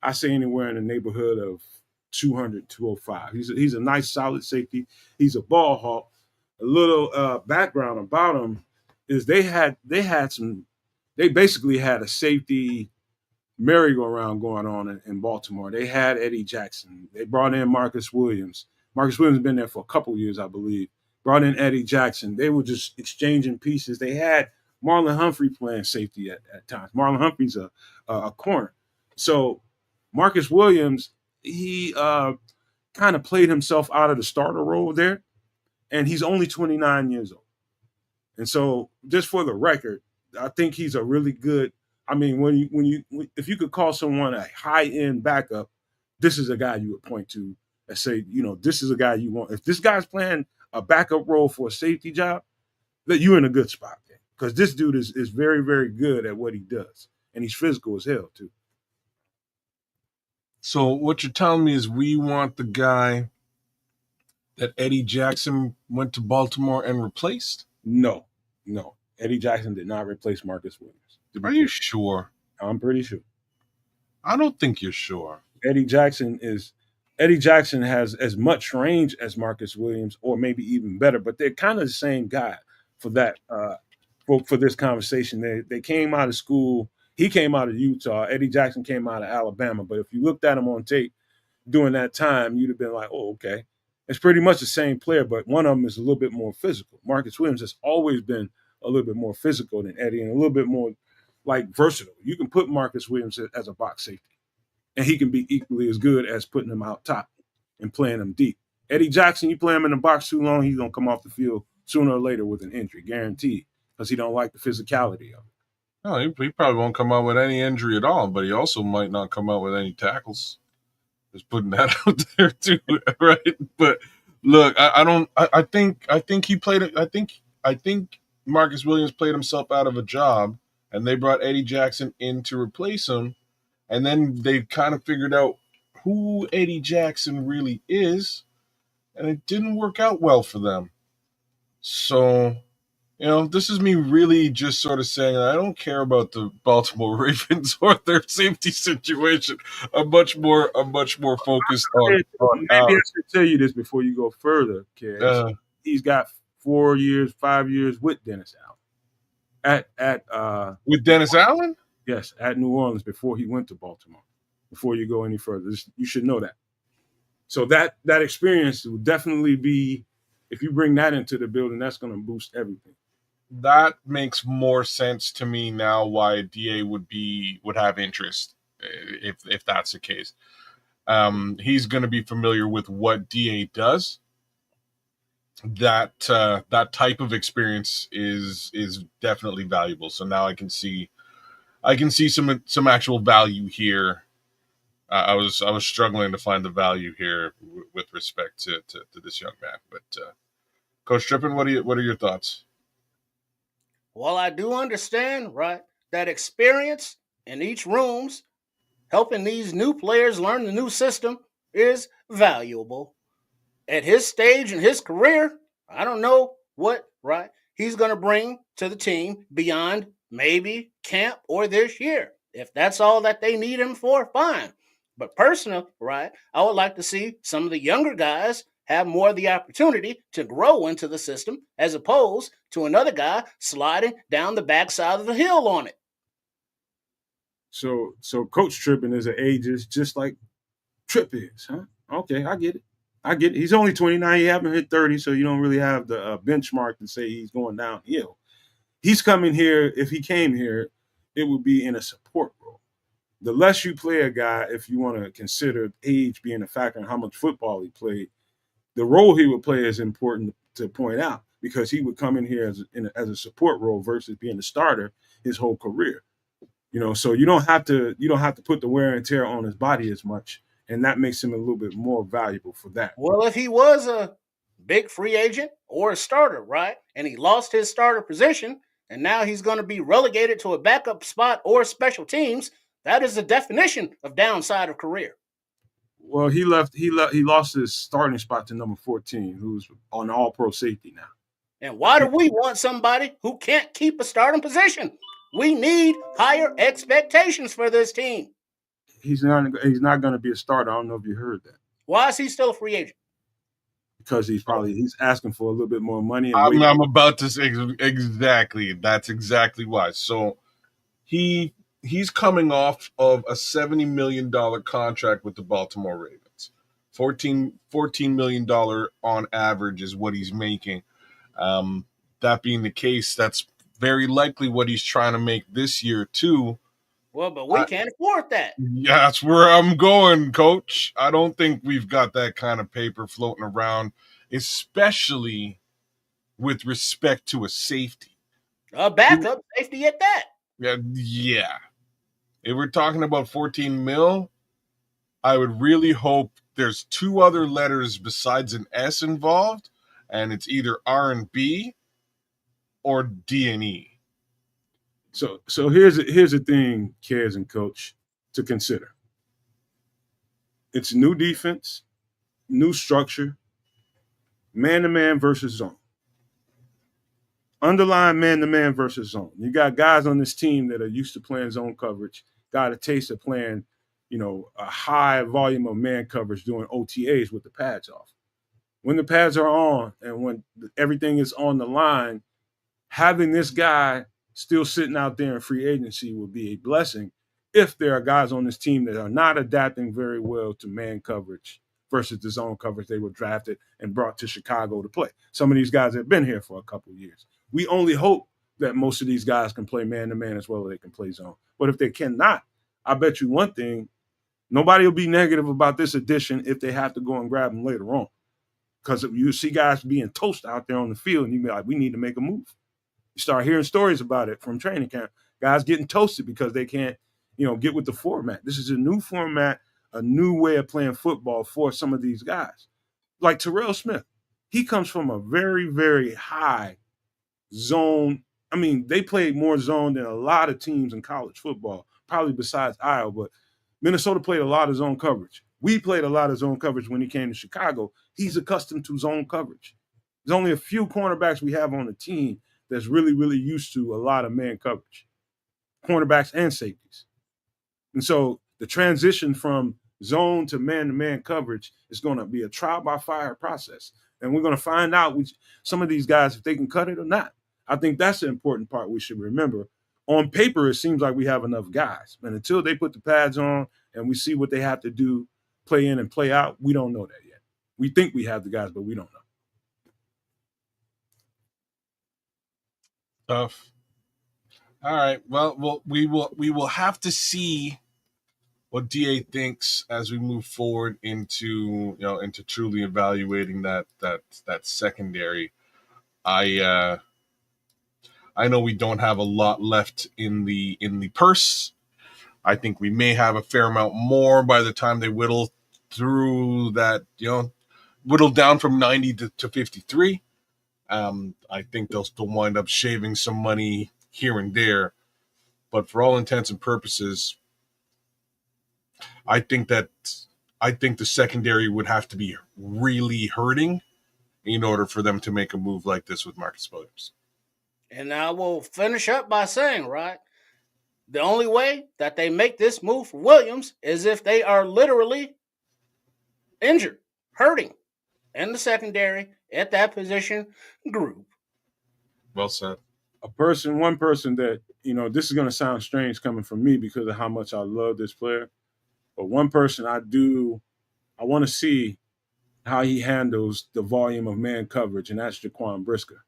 I say anywhere in the neighborhood of 200, 205. He's a nice, solid safety. He's a ball hawk. A little background about them is they basically had a safety merry-go-round going on in Baltimore. They had Eddie Jackson. They brought in Marcus Williams. Marcus Williams has been there for a couple years, I believe. Brought in Eddie Jackson. They were just exchanging pieces. They had Marlon Humphrey playing safety at times. Marlon Humphrey's a corner. So Marcus Williams, he kind of played himself out of the starter role there. And he's only 29 years old. And so, just for the record, I think he's a really good. I mean, if you could call someone a high-end backup, this is a guy you would point to and say, this is a guy you want. If this guy's playing a backup role for a safety job, that you're in a good spot there. Because this dude is very, very good at what he does. And he's physical as hell, too.
So what you're telling me is we want the guy that Eddie Jackson went to Baltimore and replaced?
No. Eddie Jackson did not replace Marcus Williams.
Are you sure?
I'm pretty sure.
I don't think you're sure.
Eddie Jackson has as much range as Marcus Williams, or maybe even better, but they're kind of the same guy for that for this conversation. They came out of school. He came out of Utah. Eddie Jackson came out of Alabama. But if you looked at him on tape during that time, you'd have been like, oh, okay. It's pretty much the same player, but one of them is a little bit more physical. Marcus Williams has always been a little bit more physical than Eddie, and a little bit more like versatile. You can put Marcus Williams as a box safety, and he can be equally as good as putting him out top and playing him deep. Eddie Jackson, you play him in the box too long, he's going to come off the field sooner or later with an injury, guaranteed, because he don't like the physicality of it.
No, he probably won't come out with any injury at all, but he also might not come out with any tackles. Just putting that out there too, right? But look, I think he played it. I think Marcus Williams played himself out of a job, and they brought Eddie Jackson in to replace him, and then they kind of figured out who Eddie Jackson really is, and it didn't work out well for them. So, this is me really just sort of saying I don't care about the Baltimore Ravens or their safety situation. I'm much more focused on
maybe I should tell you this before you go further, Kaz. He's got 5 years with Dennis Allen.
With Dennis Allen?
Yes, at New Orleans before he went to Baltimore. Before you go any further, you should know that. So that experience will definitely be, if you bring that into the building, that's going to boost everything.
That makes more sense to me now why DA would have interest if that's the case. He's going to be familiar with what DA does. That type of experience is definitely valuable. So now I can see some actual value here. I was struggling to find the value here with respect to this young man. But Coach Trippin, what are your thoughts?
Well, I do understand, right, that experience in each rooms, helping these new players learn the new system is valuable. At his stage in his career, I don't know what, right, he's going to bring to the team beyond maybe camp or this year. If that's all that they need him for, fine. But personally, right, I would like to see some of the younger guys have more of the opportunity to grow into the system as opposed to another guy sliding down the backside of the hill on it.
So Coach Trippin is an ageist just like Tripp is, huh? Okay, I get it. He's only 29. He haven't hit 30, so you don't really have the benchmark to say he's going downhill. He's coming here. If he came here, it would be in a support role. The less you play a guy, if you want to consider age being a factor in how much football he played, the role he would play is important to point out because he would come in here as a support role versus being a starter his whole career. So you don't have to put the wear and tear on his body as much, and that makes him a little bit more valuable for that.
Well, if he was a big free agent or a starter, right, and he lost his starter position, and now he's going to be relegated to a backup spot or special teams, that is the definition of downside of career.
Well, he lost his starting spot to number 14, who's on all-pro safety now.
And why do we want somebody who can't keep a starting position? We need higher expectations for this team.
He's not going to be a starter. I don't know if you heard that.
Why is he still a free agent?
Because he's asking for a little bit more money.
I'm about to say exactly. That's exactly why. So he's coming off of a $70 million contract with the Baltimore Ravens. $14 million on average is what he's making. That being the case, that's very likely what he's trying to make this year too.
Well, but we can't afford that.
Yeah, that's where I'm going, Coach. I don't think we've got that kind of paper floating around, especially with respect to a safety.
A backup safety at that.
Yeah. If we're talking about 14 mil, I would really hope there's two other letters besides an S involved, and it's either R&B or D&E.
So here's the thing, Kez and Coach, to consider. It's new defense, new structure, man-to-man versus zone. Underlying man-to-man versus zone. You got guys on this team that are used to playing zone coverage, got a taste of playing, a high volume of man coverage doing OTAs with the pads off. When the pads are on and when everything is on the line, having this guy still sitting out there in free agency would be a blessing if there are guys on this team that are not adapting very well to man coverage versus the zone coverage they were drafted and brought to Chicago to play. Some of these guys have been here for a couple of years. We only hope that most of these guys can play man-to-man as well as they can play zone. But if they cannot, I bet you one thing, nobody will be negative about this addition if they have to go and grab them later on. Because you see guys being toast out there on the field, and you be like, we need to make a move. You start hearing stories about it from training camp. Guys getting toasted because they can't, get with the format. This is a new format, a new way of playing football for some of these guys. Like Terrell Smith. He comes from a very, very high zone. I mean, they played more zone than a lot of teams in college football, probably besides Iowa, but Minnesota played a lot of zone coverage. We played a lot of zone coverage when he came to Chicago. He's accustomed to zone coverage. There's only a few cornerbacks we have on the team that's really, really used to a lot of man coverage, cornerbacks and safeties. And so the transition from zone to man-to-man coverage is going to be a trial-by-fire process. And we're going to find out some of these guys, if they can cut it or not. I think that's the important part we should remember. On paper, it seems like we have enough guys. And until they put the pads on and we see what they have to do, play in and play out, we don't know that yet. We think we have the guys, but we don't know.
Tough. All right. Well, we will have to see what DA thinks as we move forward into truly evaluating that secondary. I know we don't have a lot left in the purse. I think we may have a fair amount more by the time they whittle through that, whittle down from 90 to 53. I think they'll still wind up shaving some money here and there. But for all intents and purposes, I think the secondary would have to be really hurting in order for them to make a move like this with Marcus Williams.
And I will finish up by saying, right, the only way that they make this move for Williams is if they are literally injured, hurting in the secondary at that position group.
Well said.
One person that, this is going to sound strange coming from me because of how much I love this player. But one person I want to see how he handles the volume of man coverage, and that's Jaquan Brisker.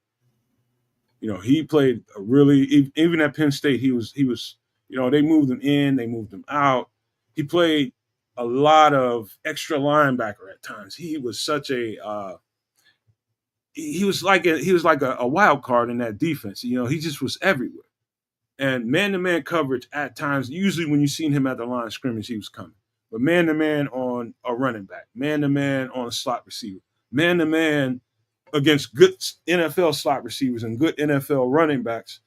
He played even at Penn State, he was, they moved him in, they moved him out. He played a lot of extra linebacker at times. He was such he was like a wild card in that defense. He just was everywhere. And man-to-man coverage at times, usually when you seen him at the line of scrimmage, he was coming. But man-to-man on a running back, man-to-man on a slot receiver, man-to-man against good NFL slot receivers and good NFL running backs,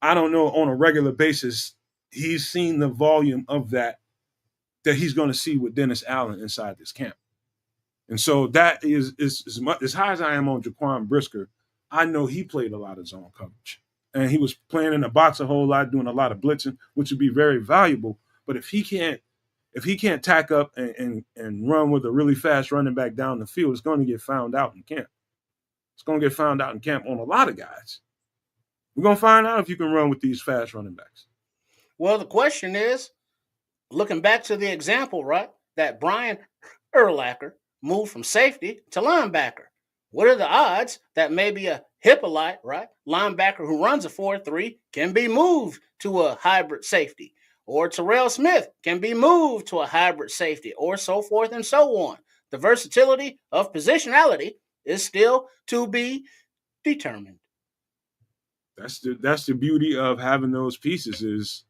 I don't know, on a regular basis, he's seen the volume of that he's going to see with Dennis Allen inside this camp. And so that is as high as I am on Jaquan Brisker, I know he played a lot of zone coverage. And he was playing in the box a whole lot, doing a lot of blitzing, which would be very valuable. But if he can't tack up and run with a really fast running back down the field, it's going to get found out in camp. It's going to get found out in camp on a lot of guys. We're going to find out if you can run with these fast running backs.
Well, the question is, looking back to the example, right, that Brian Urlacher moved from safety to linebacker. What are the odds that maybe a Hippolyte, right, linebacker who runs a 4-3 can be moved to a hybrid safety? Or Terrell Smith can be moved to a hybrid safety, or so forth and so on. The versatility of positionality is still to be determined.
That's the beauty of having those pieces is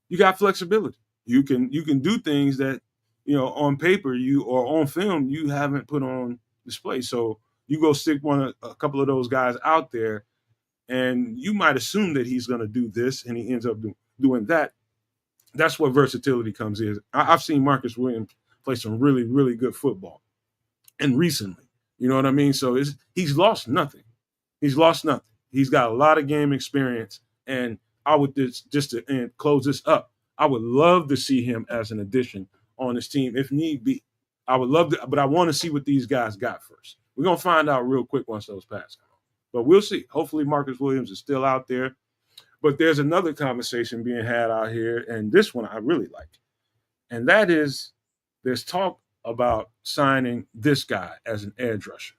you got flexibility. You can do things that, on paper or on film you haven't put on display. So You go stick a couple of those guys out there, and you might assume that he's going to do this, and he ends up doing that. That's what versatility comes in. I've seen Marcus Williams play some really, really good football, and recently, you know what I mean. So he's lost nothing. He's lost nothing. He's got a lot of game experience, and I would just to close this up. I would love to see him as an addition on this team if need be. I would love to, but I want to see what these guys got first. We're gonna find out real quick once those pass come on. But we'll see. Hopefully, Marcus Williams is still out there. But there's another conversation being had out here, and this one I really like, and that is there's talk about signing this guy as an edge rusher.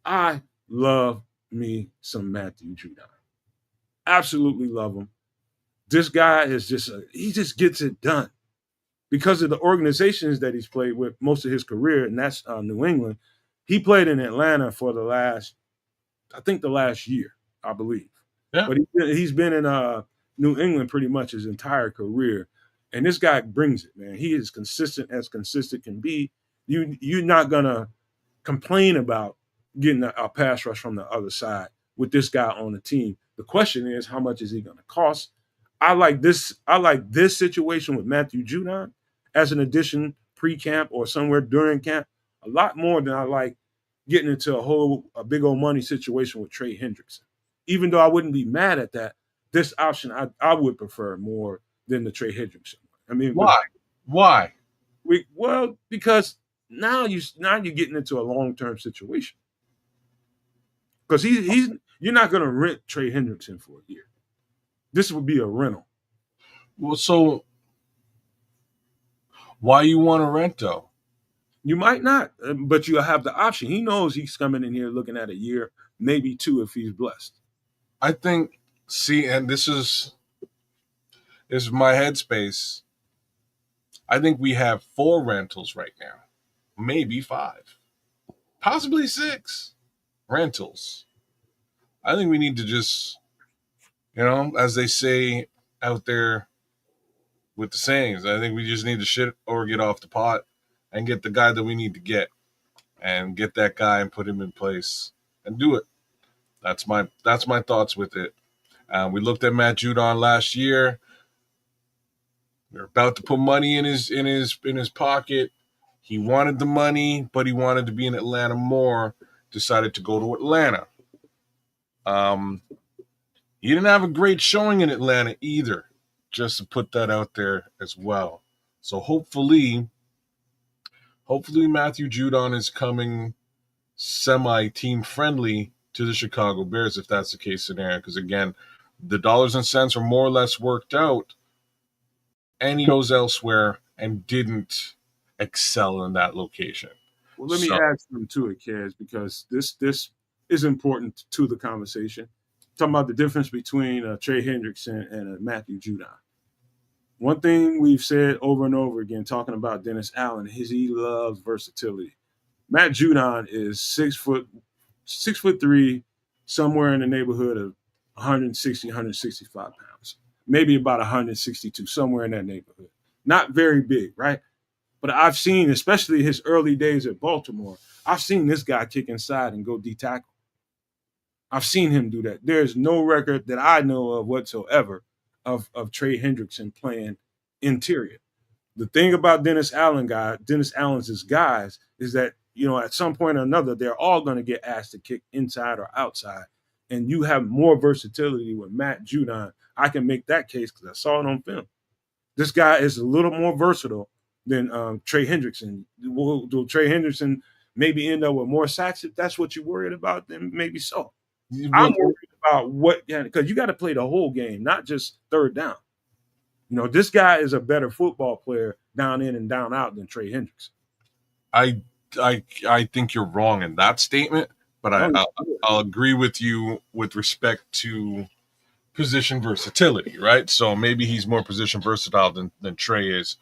I love me some Matthew Judon. Absolutely love him. This guy is he just gets it done because of the organizations that he's played with most of his career, and that's New England. He played in Atlanta for the last year, I believe.
Yeah.
But he's been in New England pretty much his entire career, and this guy brings it, man. He is consistent as consistent can be. You're not gonna complain about getting a pass rush from the other side with this guy on the team. The question is, how much is he going to cost? I like this situation with Matthew Judon as an addition pre-camp or somewhere during camp a lot more than I like getting into a big old money situation with Trey Hendrickson. Even though I wouldn't be mad at that, this option I would prefer more than the Trey Hendrickson. I mean,
why?
Because now you're getting into a long-term situation. Because you're not going to rent Trey Hendrickson for a year. This would be a rental.
Well, so why you want to rent though?
You might not, but you have the option. He knows he's coming in here looking at a year, maybe two if he's blessed.
I think. See, and this is my headspace. I think we have 4 rentals right now, maybe 5, possibly 6 rentals. I think we need to just, as they say out there with the sayings, I think we just need to shit or get off the pot and get the guy that we need to get and get that guy and put him in place and do it. That's my thoughts with it. We looked at Matt Judon last year. We were about to put money in his pocket. He wanted the money, but he wanted to be in Atlanta more. Decided to go to Atlanta. He didn't have a great showing in Atlanta either, just to put that out there as well. So hopefully Matthew Judon is coming semi-team friendly to the Chicago Bears if that's the case scenario. Because again, the dollars and cents are more or less worked out, and he goes elsewhere and didn't excel in that location.
Well, let me add something to it, Kaz, because this is important to the conversation. Talking about the difference between Trey Hendrickson and Matthew Judon. One thing we've said over and over again, talking about Dennis Allen, is he loves versatility. Matt Judon is 6'3", somewhere in the neighborhood of 160, 165 pounds, maybe about 162, somewhere in that neighborhood. Not very big, right? But I've seen, especially his early days at Baltimore, I've seen this guy kick inside and go D-tackle. I've seen him do that. There's no record that I know of whatsoever of Trey Hendrickson playing interior. The thing about Dennis Allen's guys is that, at some point or another, they're all going to get asked to kick inside or outside. And you have more versatility with Matt Judon. I can make that case because I saw it on film. This guy is a little more versatile than Trey Hendrickson. Will Trey Hendrickson maybe end up with more sacks if that's what you're worried about? Then maybe so. I'm worried about because you got to play the whole game, not just third down. This guy is a better football player down in and down out than Trey Hendrickson.
I think you're wrong in that statement, but I'll agree with you with respect to position versatility, right? So maybe he's more position versatile than Trey is.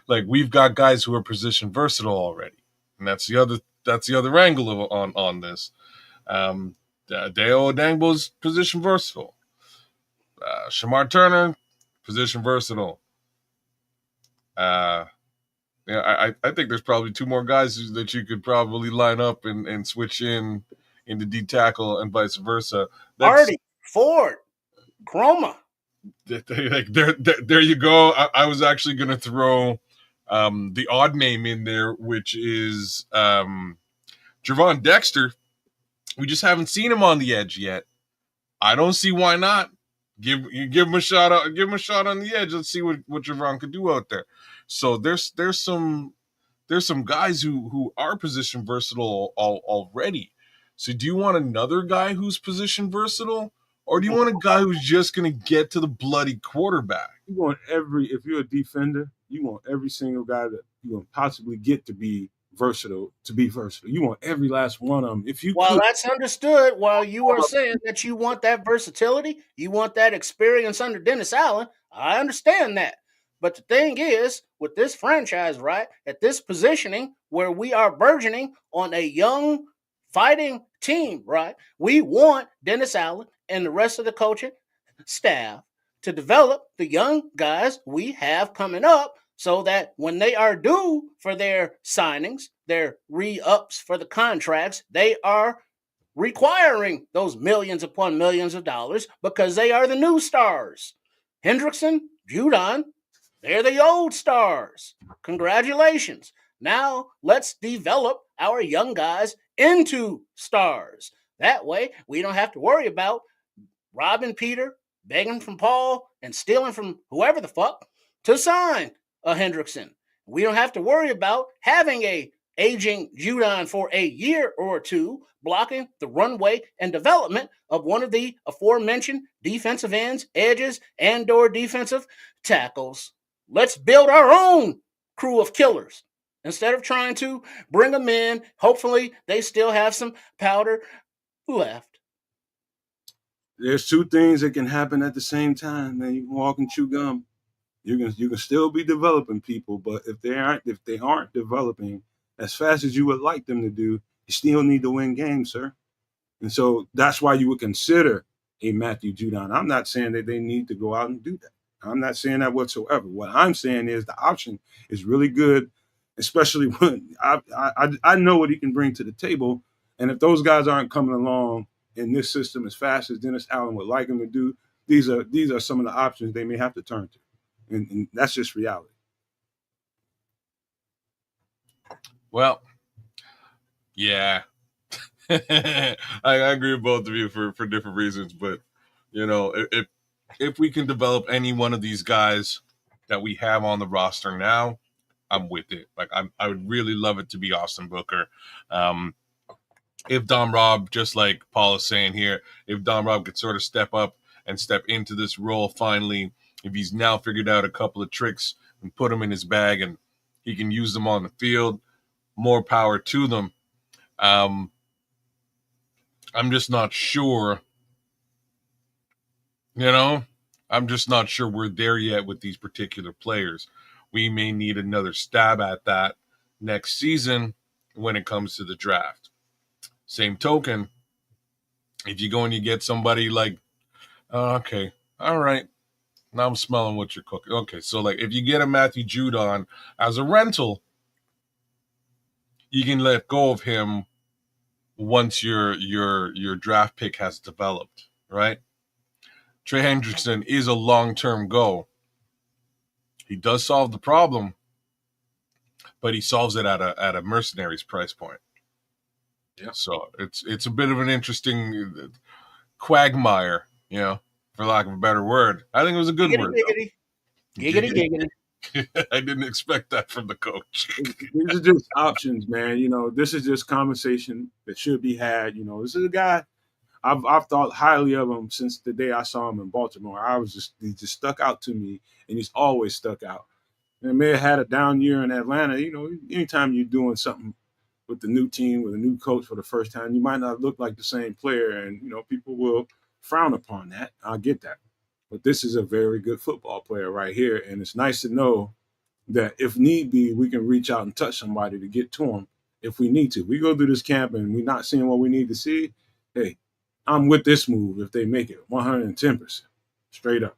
We've got guys who are position versatile already, and that's the other angle on this. Deo Odangbo's position versatile. Shamar Turner, position versatile. I think there's probably two more guys that you could probably line up and switch into D tackle and vice versa. That's
Hardy, Ford, Chroma.
like there you go. I was actually going to throw the odd name in there, which is Javon Dexter. We just haven't seen him on the edge yet. I don't see why not. Give him a shot. Give him a shot on the edge. Let's see what Javon could do out there. So there's some guys who are position versatile already. So do you want another guy who's position versatile, or do you want a guy who's just going to get to the bloody quarterback?
You want if you're a defender, you want every single guy that you can possibly get to be versatile. You want every last one of them. If you
While
could,
that's understood, while you are saying that you want that versatility, you want that experience under Dennis Allen, I understand that. But the thing is, with this franchise, right, at this positioning where we are burgeoning on a young fighting team, right, we want Dennis Allen and the rest of the coaching staff to develop the young guys we have coming up so that when they are due for their signings, their re-ups for the contracts, they are requiring those millions upon millions of dollars because they are the new stars. Hendrickson, Judon, they're the old stars. Congratulations. Now let's develop our young guys into stars. That way, we don't have to worry about robbing Peter, begging from Paul, and stealing from whoever the fuck to sign a Hendrickson. We don't have to worry about having a aging Judon for a year or two, blocking the runway and development of one of the aforementioned defensive ends, edges, and/or defensive tackles. Let's build our own crew of killers instead of trying to bring them in. Hopefully, they still have some powder left.
there's two things that can happen at the same time. Man, you can walk and chew gum. You can still be developing people, but if they aren't developing as fast as you would like them to do, you still need to win games, sir. And so that's why you would consider a Matthew Judon. I'm not saying that they need to go out and do that. I'm not saying that whatsoever. What I'm saying is the option is really good, especially when I know what he can bring to the table. And if those guys aren't coming along in this system as fast as Dennis Allen would like them to do, these are some of the options they may have to turn to. And that's just reality.
Well, yeah. I agree with both of you for different reasons, but if we can develop any one of these guys that we have on the roster now, I'm with it. Like I would really love it to be Austin Booker. If Dom Rob, just like Paul is saying here, if Dom Rob could sort of step up and step into this role finally, if he's now figured out a couple of tricks and put them in his bag and he can use them on the field, more power to them. I'm just not sure, I'm just not sure we're there yet with these particular players. We may need another stab at that next season when it comes to the draft. Same token, if you go and you get somebody like, okay, all right, now I'm smelling what you're cooking. Okay, so like if you get a Matthew Judon as a rental, you can let go of him once your draft pick has developed, right? Trey Hendrickson is a long-term go. He does solve the problem, but he solves it at a mercenaries price point.
Yeah.
So it's a bit of an interesting quagmire, for lack of a better word. I think it was a good word.
Giggity.
I didn't expect that from the coach.
These are just options, man. This is just conversation that should be had. This is a guy I've thought highly of him since the day I saw him in Baltimore. He just stuck out to me, and he's always stuck out. And may have had a down year in Atlanta. Anytime you're doing something with the new team, with a new coach for the first time, you might not look like the same player, and people will frown upon that. I get that, but this is a very good football player right here, and it's nice to know that if need be, we can reach out and touch somebody to get to him if we need to. We go through this camp and we're not seeing what we need to see. Hey, I'm with this move if they make it 110%, straight up.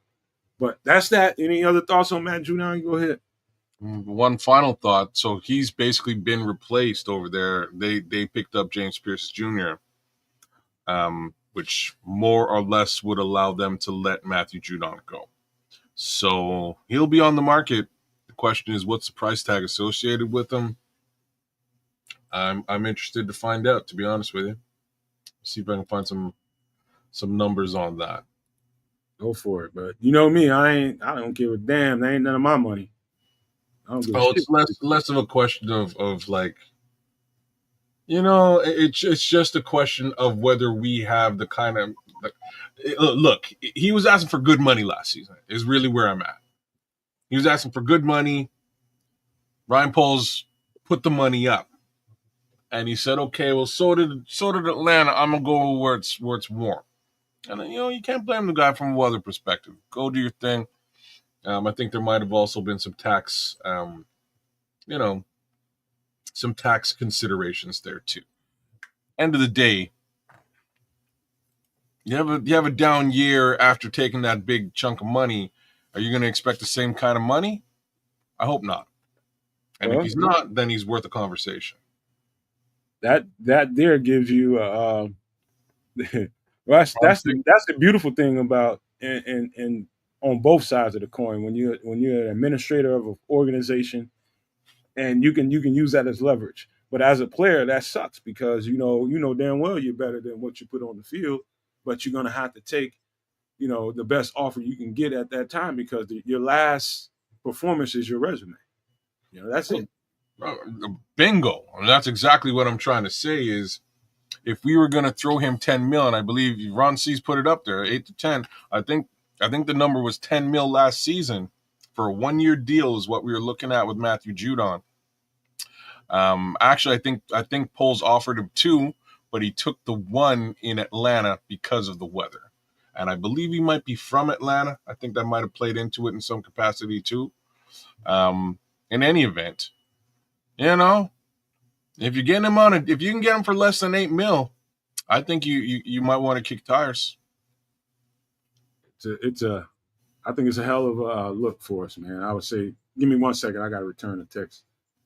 But that's that. Any other thoughts on Matt Judon? Go ahead.
One final thought. So he's basically been replaced over there. They picked up James Pierce Jr., which more or less would allow them to let Matthew Judon go. So he'll be on the market. The question is, what's the price tag associated with him? I'm interested to find out, to be honest with you. See if I can find some numbers on that.
Go for it. But you know me, I don't give a damn. That ain't none of my money. I don't give a shit.
It's less of a question of like, it's just a question of whether we have the kind of look. He was asking for good money last season. Is really where I'm at. He was asking for good money. Ryan Poles put the money up, and he said, "Okay, well, so did Atlanta. I'm gonna go where it's warm." And then, you can't blame the guy from a weather perspective. Go do your thing. I think there might have also been some tax, some tax considerations there too. End of the day, you have a down year after taking that big chunk of money. Are you going to expect the same kind of money? I hope not. And if he's not, then he's worth a conversation.
That there gives you that's the beautiful thing about and on both sides of the coin when you're an administrator of an organization and you can use that as leverage. But as a player, that sucks because you know damn well you're better than what you put on the field, but you're gonna have to take the best offer you can get at that time because your last performance is your resume. That's it.
Bingo. And that's exactly what I'm trying to say is if we were going to throw him 10 mil, and I believe Ron C's put it up there, 8 to 10, I think the number was 10 mil last season for a 1-year deal is what we were looking at with Matthew Judon. Actually, I think Poles offered him 2, but he took the 1 in Atlanta because of the weather. And I believe he might be from Atlanta. I think that might have played into it in some capacity too. In any event, if you're getting him if you can get him for less than 8 mil, I think you might want to kick tires.
I think it's a hell of a look for us, man. I would say, give me 1 second. I got to return the text.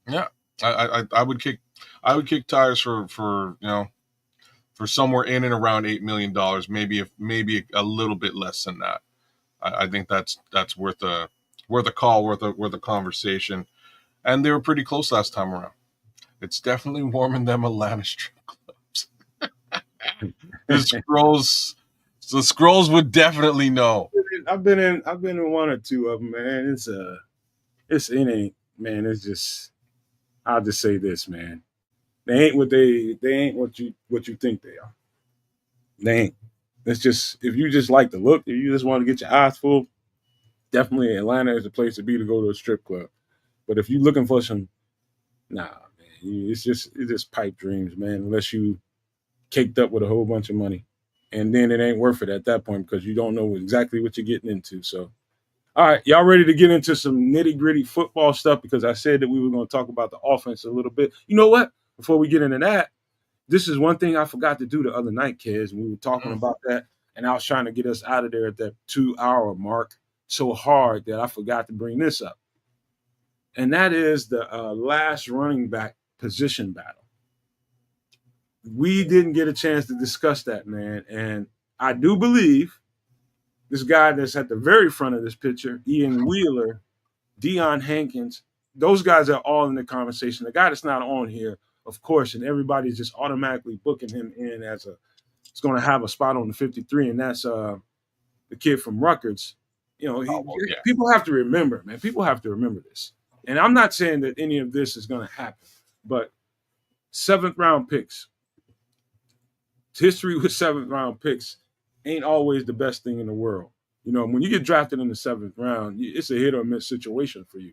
Yeah, I would kick tires for somewhere in and around $8 million, maybe a little bit less than that. I think that's worth a call, worth a conversation. And they were pretty close last time around. It's definitely warming them Atlanta strip clubs. The Scrolls would definitely know.
I've been in 1 or 2 of them, man. It ain't, man. It's just, I'll just say this, man. They ain't what you think they are. They ain't. It's just, if you just like the look, if you just want to get your eyes full, definitely Atlanta is the place to be to go to a strip club. But if you're looking for some, nah, man, it's just pipe dreams, man. Unless you caked up with a whole bunch of money, and then it ain't worth it at that point because you don't know exactly what you're getting into. So, all right, y'all ready to get into some nitty gritty football stuff? Because I said that we were going to talk about the offense a little bit. You know what? Before we get into that, this is one thing I forgot to do the other night, kids. We were talking about that, and I was trying to get us out of there at that 2-hour mark so hard that I forgot to bring this up. And that is the last running back position battle. We didn't get a chance to discuss that, man. And I do believe this guy that's at the very front of this picture, Ian Wheeler, Deion Hankins, those guys are all in the conversation. The guy that's not on here, of course, and everybody's just automatically booking him in as it's going to have a spot on the 53, and that's the kid from Rutgers. People have to remember, man. People have to remember this. And I'm not saying that any of this is going to happen, but 7th round picks, history with 7th round picks ain't always the best thing in the world. When you get drafted in the 7th round, it's a hit or miss situation for you.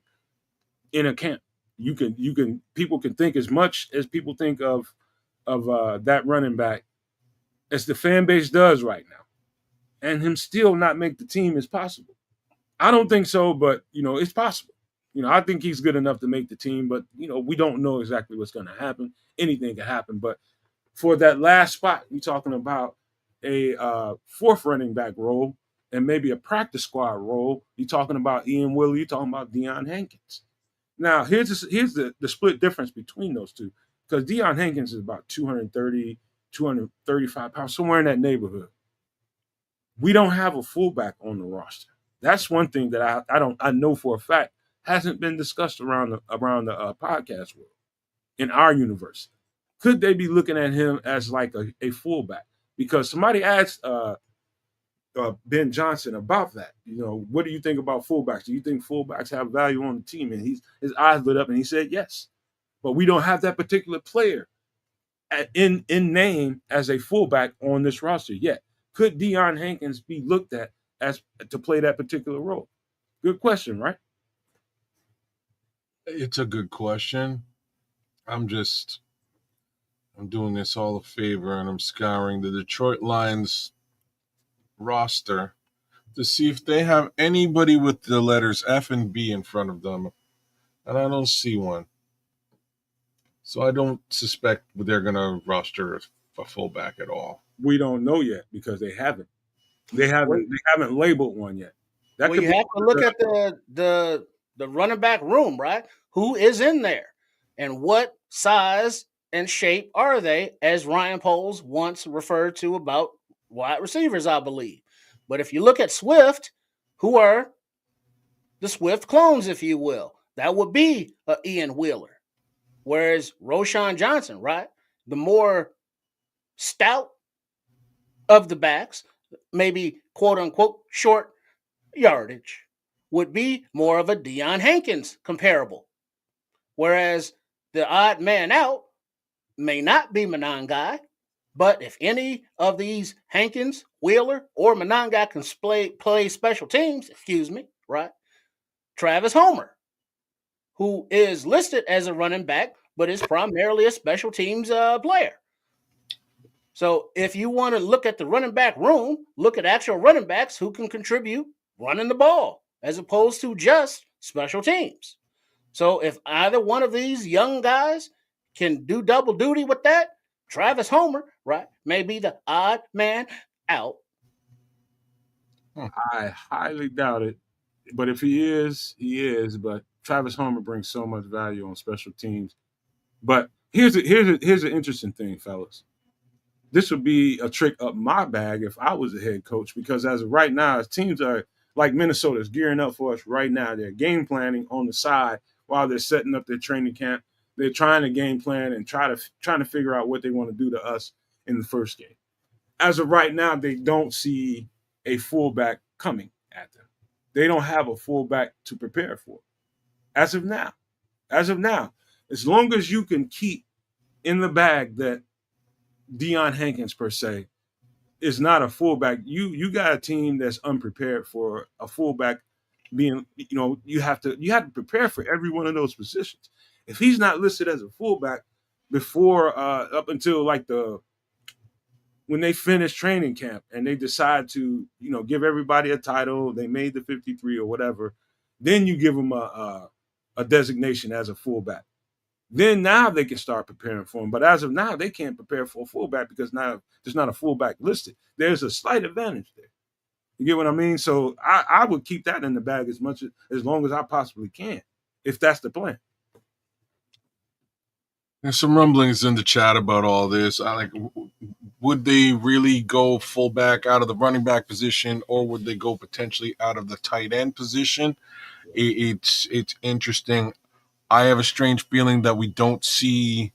In a camp, people can think as much as people think of that running back as the fan base does right now, and him still not make the team is possible. I don't think so, but it's possible. I think he's good enough to make the team, but we don't know exactly what's going to happen. Anything can happen, but for that last spot, you're talking about a 4th running back role and maybe a practice squad role. You're talking about Ian Wheeler. You're talking about Deion Hankins. Now, here's the split difference between those two. Because Deion Hankins is about 230, 235 pounds, somewhere in that neighborhood. We don't have a fullback on the roster. That's one thing that I know for a fact hasn't been discussed around the podcast world in our universe. Could they be looking at him as like a fullback? Because somebody asked Ben Johnson about that. What do you think about fullbacks? Do you think fullbacks have value on the team? And his eyes lit up and he said yes. But we don't have that particular player in name as a fullback on this roster yet. Could Deion Hankins be looked at as to play that particular role? Good question, right?
It's a good question. I'm doing this all a favor, and I'm scouring the Detroit Lions roster to see if they have anybody with the letters F and B in front of them, and I don't see one. So I don't suspect they're going to roster a fullback at all.
We don't know yet because they haven't. They haven't labeled one yet.
You have to look at the running back room, right? Who is in there, and what size and shape are they? As Ryan Poles once referred to about wide receivers, I believe. But if you look at Swift, who are the Swift clones, if you will, that would be Ian Wheeler. Whereas Roschon Johnson, right, the more stout of the backs, maybe quote unquote short yardage, would be more of a Deion Hankins comparable. Whereas the odd man out may not be Monangai, but if any of these Hankins, Wheeler, or Monangai can play special teams, right, Travis Homer, who is listed as a running back, but is primarily a special teams player. So if you want to look at the running back room, look at actual running backs who can contribute running the ball as opposed to just special teams. So if either one of these young guys can do double duty with that, Travis Homer, right, may be the odd man out.
I highly doubt it. But if he is, he is. But Travis Homer brings so much value on special teams. But here's an interesting thing, fellas. This would be a trick up my bag if I was a head coach, because as of right now, teams are like Minnesota is gearing up for us right now. They're game planning on the side while they're setting up their training camp. They're trying to game plan and trying to figure out what they want to do to us in the first game. As of right now, they don't see a fullback coming at them. They don't have a fullback to prepare for. As of now, as long as you can keep in the bag that Deion Hankins per se is not a fullback, you got a team that's unprepared for a fullback being. You have to prepare for every one of those positions. If he's not listed as a fullback before up until like when they finish training camp and they decide to give everybody a title, they made the 53 or whatever, then you give them a designation as a fullback. Then now they can start preparing for him. But as of now, they can't prepare for a fullback because now there's not a fullback listed. There's a slight advantage there. You get what I mean? So I would keep that in the bag as long as I possibly can, if that's the plan.
There's some rumblings in the chat about all this. Would they really go fullback out of the running back position, or would they go potentially out of the tight end position? It's interesting. I have a strange feeling that we don't see,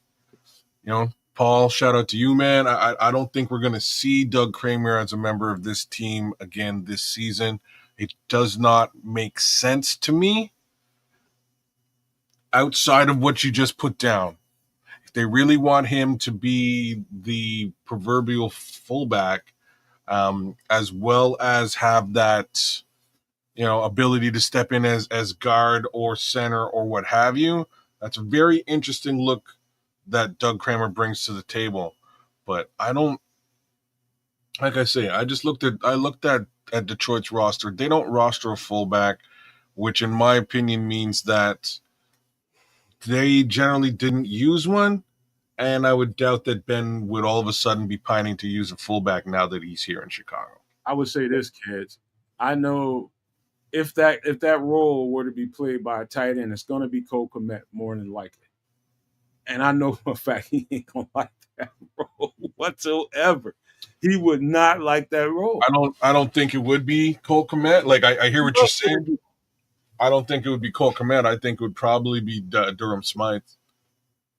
Paul, shout out to you, man. I don't think we're going to see Doug Kramer as a member of this team again this season. It does not make sense to me outside of what you just put down. If they really want him to be the proverbial fullback, as well as have that, ability to step in as guard or center or what have you, that's a very interesting look that Doug Kramer brings to the table. But I don't, like I say, I looked at Detroit's roster. They don't roster a fullback, which in my opinion means that they generally didn't use one. And I would doubt that Ben would all of a sudden be pining to use a fullback now that he's here in Chicago.
I would say this, kids. I know if that role were to be played by a tight end, it's going to be Cole Kmet more than likely. And I know for a fact he ain't gonna like that role whatsoever. He would not like that role.
I don't think it would be Cole Kmet. Like I hear what you're saying. I don't think it would be Cole Kmet. I think it would probably be Durham Smythe.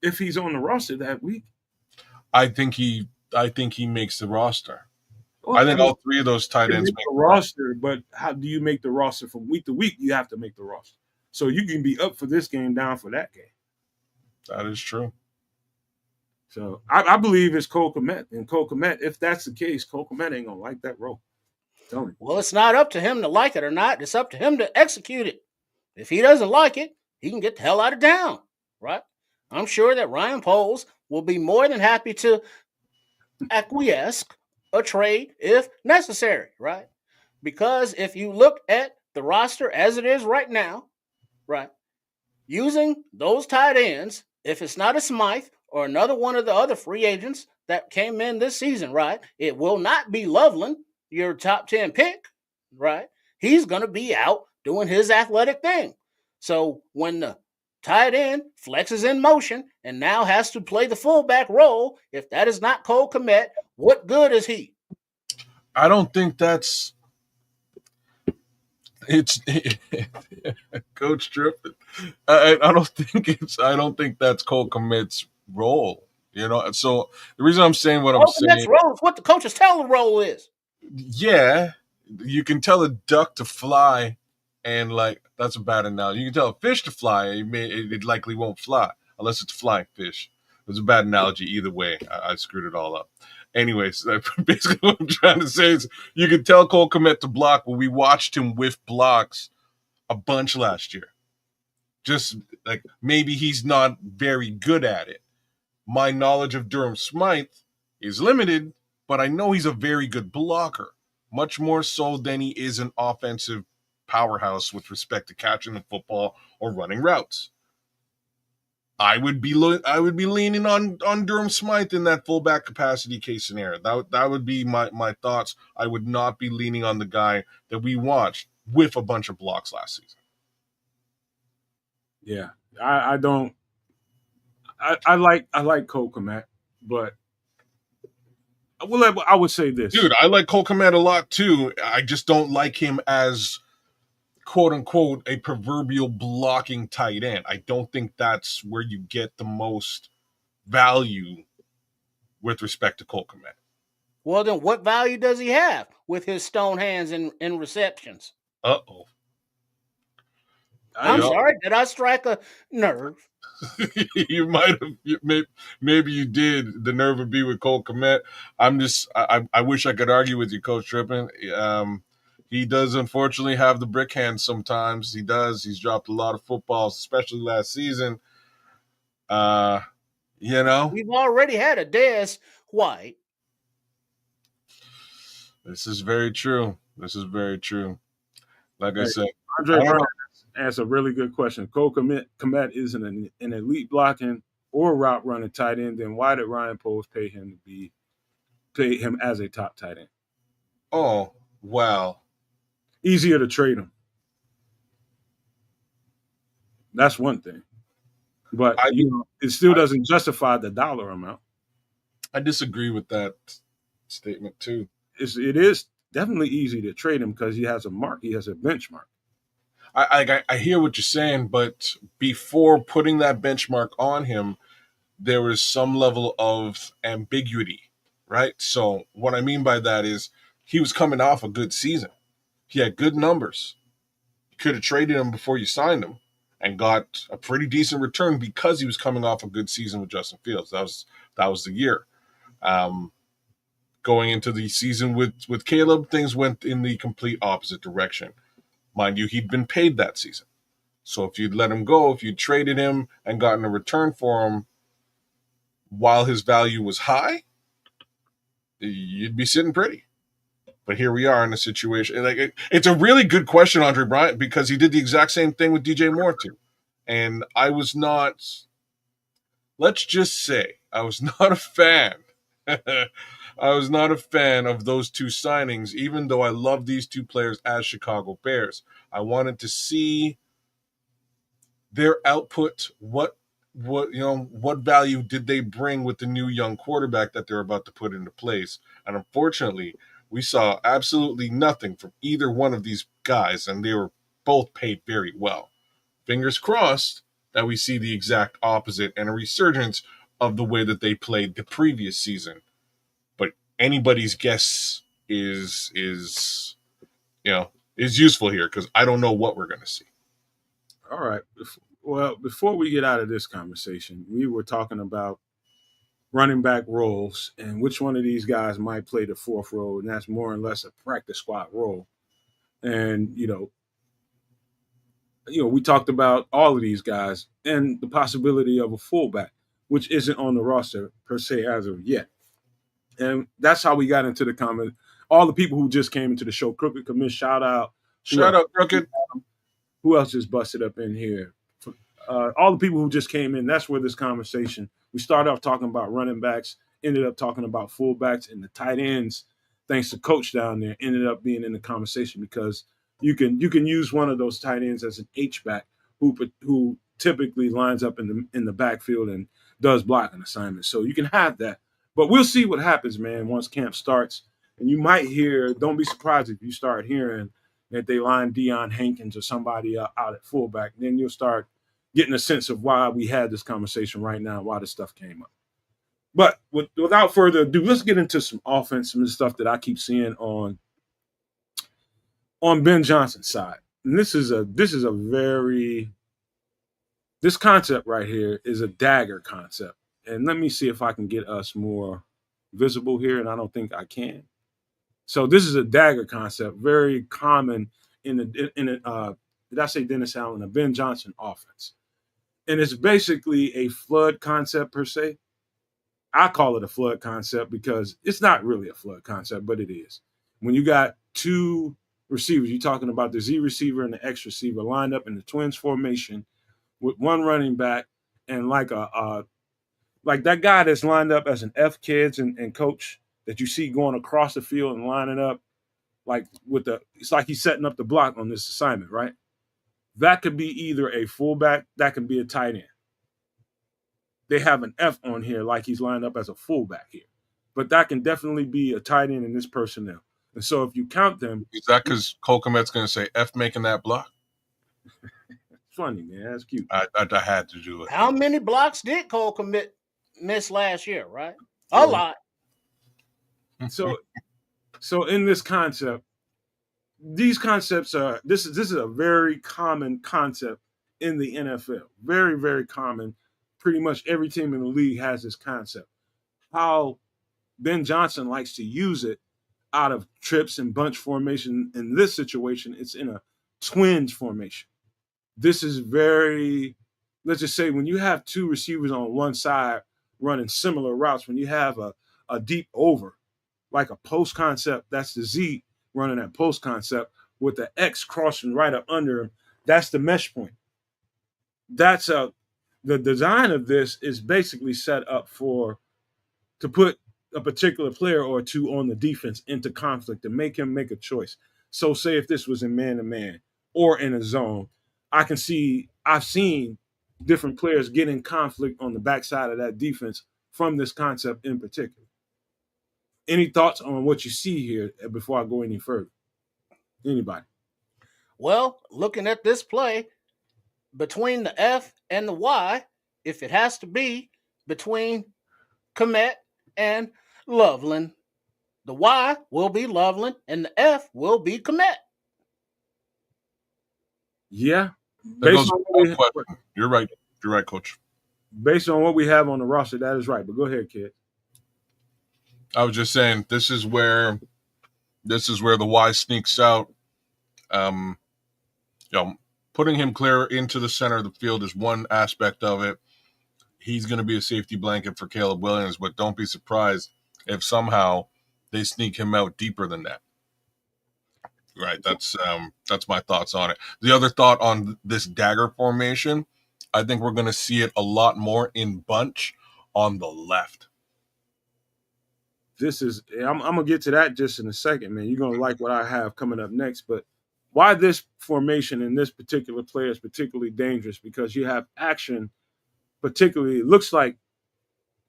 If he's on the roster that week.
I think he makes the roster.
Well,
I think all three of those tight ends
make the roster, but how do you make the roster from week to week? You have to make the roster. So you can be up for this game, down for that game.
That is true.
So I believe it's Cole Kmet. And Cole Kmet, if that's the case, Cole Kmet ain't gonna like that role. Tell me.
Well, it's not up to him to like it or not. It's up to him to execute it. If he doesn't like it, he can get the hell out of town, right? I'm sure that Ryan Poles will be more than happy to acquiesce a trade if necessary, right? Because if you look at the roster as it is right now, right, using those tight ends, if it's not a Smythe or another one of the other free agents that came in this season, right, it will not be Loveland, your top 10 pick, right? He's going to be out doing his athletic thing. So when the tight end flexes in motion and now has to play the fullback role, if that is not Cole Kmet, what good is he?
I don't think that's it's Coach Trippin. I don't think that's Cole Kmet's role. You know, so the reason I'm saying what I'm saying,
role is what the coaches tell the role is.
Yeah, you can tell a duck to fly, and like that's a bad analogy. You can tell a fish to fly, it likely won't fly unless it's a flying fish. It was a bad analogy either way. I screwed it all up. Anyways, basically what I'm trying to say is you can tell Cole Kmet to block, but we watched him whiff blocks a bunch last year. Just like maybe he's not very good at it. My knowledge of Durham Smythe is limited, but I know he's a very good blocker, much more so than he is an offensive powerhouse with respect to catching the football or running routes. I would be leaning on Durham Smythe in that fullback capacity case scenario. That would be my thoughts. I would not be leaning on the guy that we watched with a bunch of blocks last season.
Yeah, I don't. I like Cole Kmet, but I would say this,
dude. I like Cole Kmet a lot too. I just don't like him as quote unquote a proverbial blocking tight end. I don't think that's where you get the most value with respect to Cole Kmet.
Well, then what value does he have with his stone hands in receptions?
Uh-oh.
I'm sorry, did I strike a nerve?
You might have, maybe you did. The nerve would be with Cole Kmet. I wish I could argue with you, Coach Trippin. He does unfortunately have the brick hand sometimes. He does. He's dropped a lot of footballs, especially last season. You know,
we've already had a Dez White.
This is very true. Like I said,
Andre Brown asked a really good question. Cole Kmet isn't an elite blocking or route running tight end. Then why did Ryan Poles pay him as a top tight end?
Oh, wow.
Easier to trade him. That's one thing. But it still doesn't justify the dollar amount.
I disagree with that statement too.
It is definitely easy to trade him because he has a mark. He has a benchmark.
I hear what you're saying, but before putting that benchmark on him, there was some level of ambiguity, right? So what I mean by that is he was coming off a good season. He had good numbers. You could have traded him before you signed him and got a pretty decent return because he was coming off a good season with Justin Fields. That was the year. Going into the season with Caleb, things went in the complete opposite direction. Mind you, he'd been paid that season. So if you'd let him go, if you'd traded him and gotten a return for him while his value was high, you'd be sitting pretty. But here we are in a situation. Like it's a really good question, Andre Bryant, because he did the exact same thing with DJ Moore too. And I was not, let's just say, I was not a fan I was not a fan of those two signings, even though I love these two players as Chicago Bears. I wanted to see their output. What value did they bring with the new young quarterback that they're about to put into place? And unfortunately, we saw absolutely nothing from either one of these guys, and they were both paid very well. Fingers crossed that we see the exact opposite and a resurgence of the way that they played the previous season. But anybody's guess is useful here because I don't know what we're going to see.
All right. Well, before we get out of this conversation, we were talking about running back roles and which one of these guys might play the fourth role, and that's more or less a practice squad role. And we talked about all of these guys and the possibility of a fullback, which isn't on the roster per se as of yet. And that's how we got into the comment. All the people who just came into the show, Crooked Commit, shout out.
Shout out, Crooked.
Who else just busted up in here? All the people who just came in, that's where this conversation, we started off talking about running backs, ended up talking about fullbacks, and the tight ends, thanks to Coach down there, ended up being in the conversation because you can use one of those tight ends as an H-back who typically lines up in the backfield and does blocking assignments. So you can have that. But we'll see what happens, man, once camp starts. And you might hear, don't be surprised if you start hearing that they line Deion Hankins or somebody out at fullback. Then you'll start getting a sense of why we had this conversation right now, why this stuff came up. But without further ado, let's get into some offense, some of the stuff that I keep seeing on Ben Johnson's side. And this concept right here is a dagger concept. And let me see if I can get us more visible here, and I don't think I can. So this is a dagger concept, very common in did I say Dennis Allen, a Ben Johnson offense. And it's basically a flood concept per se. I call it a flood concept because it's not really a flood concept, but it is. When you got two receivers, you're talking about the Z receiver and the X receiver lined up in the twins formation with one running back and like that guy that's lined up as an F kids and coach that you see going across the field and lining up like it's like he's setting up the block on this assignment, right? That could be either a fullback, that can be a tight end. They have an F on here like he's lined up as a fullback here. But that can definitely be a tight end in this personnel. And so if you count them.
Is that because Cole Kmet's going to say F making that block?
Funny, man. That's cute.
I had to do it.
How many blocks did Cole Kmet miss last year, right? A lot.
So in this concept, these concepts are this is a very common concept in the NFL. Very, very common. Pretty much every team in the league has this concept. How Ben Johnson likes to use it out of trips and bunch formation. In this situation, it's in a twins formation. This is very, let's just say when you have two receivers on one side running similar routes, when you have a deep over, like a post concept, that's the Z running that post concept with the X crossing right up under him, that's the mesh point. That's the design of this is basically set up to put a particular player or two on the defense into conflict and make him make a choice. So say if this was in man-to-man or in a zone, I've seen different players get in conflict on the backside of that defense from this concept in particular. Any thoughts on what you see here before I go any further? Anybody?
Well, looking at this play, between the F and the Y, if it has to be between Kmet and Loveland, the Y will be Loveland and the F will be Kmet.
Yeah.
You're right. You're right, Coach.
Based on what we have on the roster, that is right. But go ahead, kid.
I was just saying this is where the Y sneaks out. Putting him clear into the center of the field is one aspect of it. He's going to be a safety blanket for Caleb Williams, but don't be surprised if somehow they sneak him out deeper than that. Right, that's my thoughts on it. The other thought on this dagger formation, I think we're going to see it a lot more in bunch on the left.
I'm gonna get to that just in a second, man. You're gonna like what I have coming up next, but why this formation in this particular player is particularly dangerous because you have action, particularly it looks like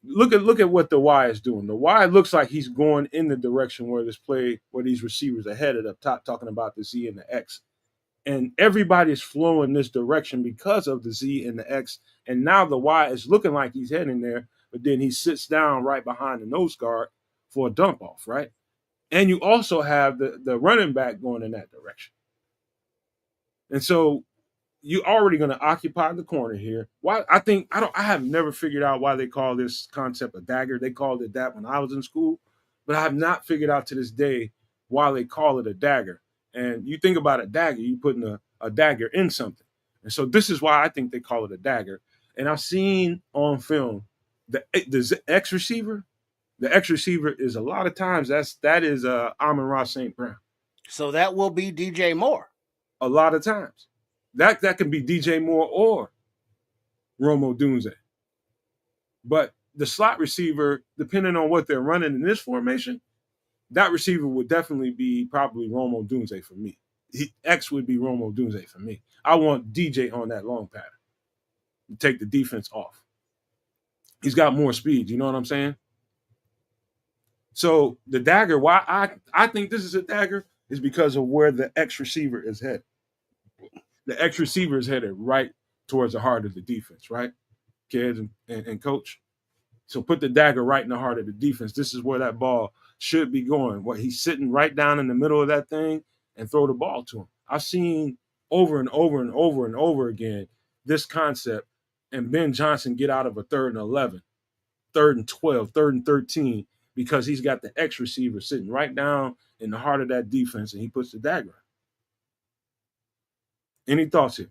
look at what the Y is doing. The Y looks like he's going in the direction where these receivers are headed up top, talking about the Z and the X. And everybody's flowing this direction because of the Z and the X. And now the Y is looking like he's heading there, but then he sits down right behind the nose guard for a dump off, right? And you also have the running back going in that direction. And so you're already going to occupy the corner here. Why? I have never figured out why they call this concept a dagger. They called it that when I was in school, but I have not figured out to this day why they call it a dagger. And you think about a dagger, you putting a dagger in something. And so this is why I think they call it a dagger. And I've seen on film the X receiver. The X receiver is a lot of times that is Amon-Ra St. Brown.
So that will be DJ Moore.
A lot of times. That can be DJ Moore or Romo Dunze. But the slot receiver, depending on what they're running in this formation, that receiver would definitely be probably Romo Dunze for me. X would be Romo Dunze for me. I want DJ on that long pattern to take the defense off. He's got more speed. You know what I'm saying? So the dagger, why I think this is a dagger is because of where the X receiver is headed. The X receiver is headed right towards the heart of the defense, right? Kids and coach. So put the dagger right in the heart of the defense. This is where that ball should be going. What he's sitting right down in the middle of that thing and throw the ball to him. I've seen over and over and over and over again this concept and Ben Johnson get out of a 3rd and 11, 3rd and 12, 3rd and 13 because he's got the X receiver sitting right down in the heart of that defense and he puts the dagger. Any thoughts here?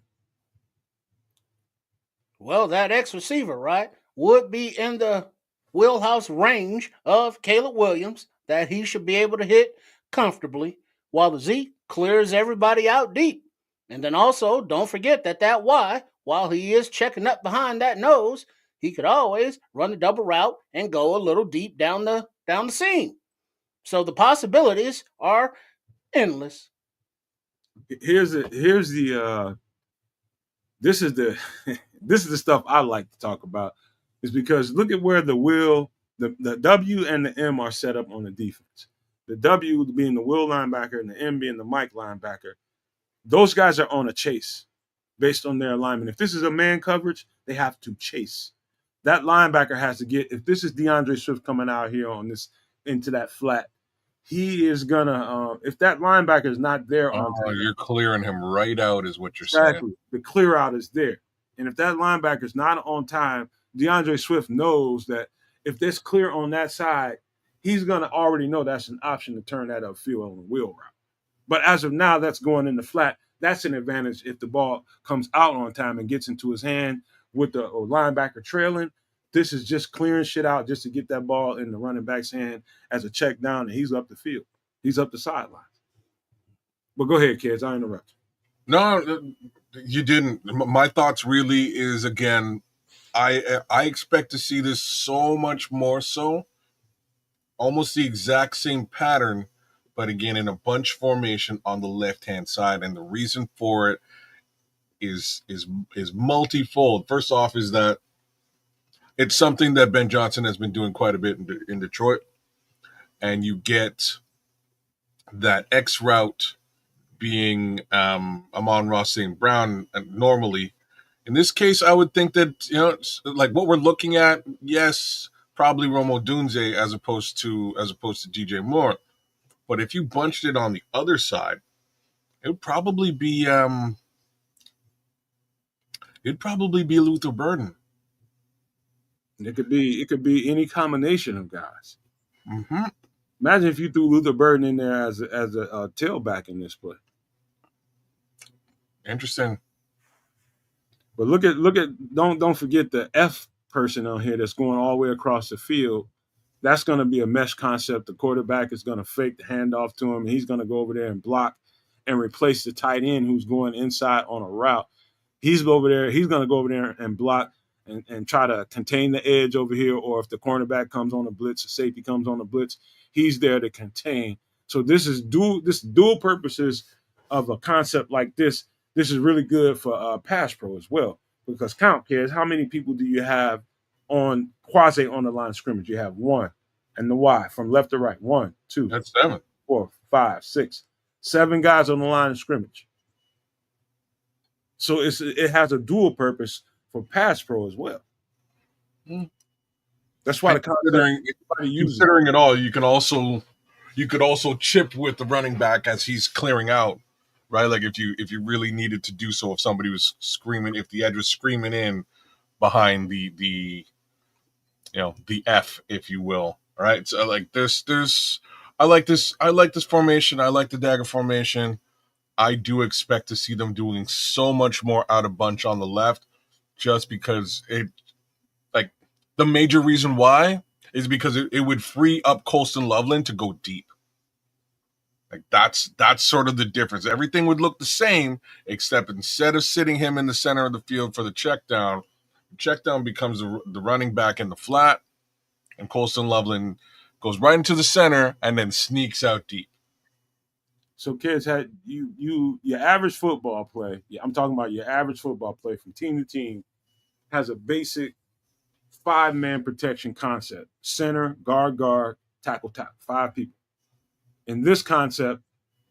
Well, that X receiver, right, would be in the wheelhouse range of Caleb Williams that he should be able to hit comfortably while the Z clears everybody out deep. And then also, don't forget that Y, while he is checking up behind that nose, he could always run a double route and go a little deep down the seam. So the possibilities are endless.
This is the stuff I like to talk about, is because look at where the W and the M are set up on the defense. The W being the will linebacker and the M being the Mike linebacker. Those guys are on a chase based on their alignment. If this is a man coverage, they have to chase. That linebacker has to get, if this is DeAndre Swift coming out here on this into that flat, he is gonna if that linebacker is not there on time,
you're clearing him right out is what you're
exactly
saying.
the clear out is there. And if that linebacker is not on time, DeAndre Swift knows that if there's clear on that side, he's gonna already know that's an option to turn that upfield on the wheel route. But as of now, that's going in the flat. That's an advantage if the ball comes out on time and gets into his hand with the linebacker trailing. This is just clearing shit out just to get that ball in the running back's hand as a check down, and he's up the field. He's up the sideline. But go ahead, kids. I interrupt.
No, you didn't. My thoughts really is, again, I expect to see this so much more so. Almost the exact same pattern, but again, in a bunch formation on the left-hand side. And the reason for it is multifold. First off is that it's something that Ben Johnson has been doing quite a bit in Detroit. And you get that X route being Amon-Ra St. Brown normally. In this case, I would think that, like what we're looking at, yes, probably Romo Dunze as opposed to DJ Moore. But if you bunched it on the other side, it would probably be Luther Burden.
It could be any combination of guys.
Mm-hmm.
Imagine if you threw Luther Burden in there as a tailback in this play.
Interesting.
But look at don't forget the F person on here that's going all the way across the field. That's going to be a mesh concept. The quarterback is going to fake the handoff to him, and he's going to go over there and block and replace the tight end who's going inside on a route. He's going to go over there and block and try to contain the edge over here, or if the cornerback comes on a blitz, the safety comes on a blitz, he's there to contain. So this dual purposes of a concept like this. This is really good for pass pro as well, because count, kids, how many people do you have on quasi on the line of scrimmage? You have one, and the Y from left to right. 1, 2,
That's 7.
4, 5, 6, 7 guys on the line of scrimmage. So it has a dual purpose for pass pro as well. That's why
considering it all, you could also chip with the running back as he's clearing out, right? Like if you really needed to do so, if somebody was screaming, if the edge was screaming in behind the F, if you will. All right. So like I like this formation. I like the dagger formation. I do expect to see them doing so much more out of bunch on the left, just because the major reason why is because it would free up Colston Loveland to go deep. Like that's sort of the difference. Everything would look the same, except instead of sitting him in the center of the field for the check down becomes the running back in the flat, and Colston Loveland goes right into the center and then sneaks out deep.
So kids, had your average football play. Yeah, I'm talking about your average football play from team to team has a basic 5-man protection concept: center, guard, tackle, 5 people. In this concept,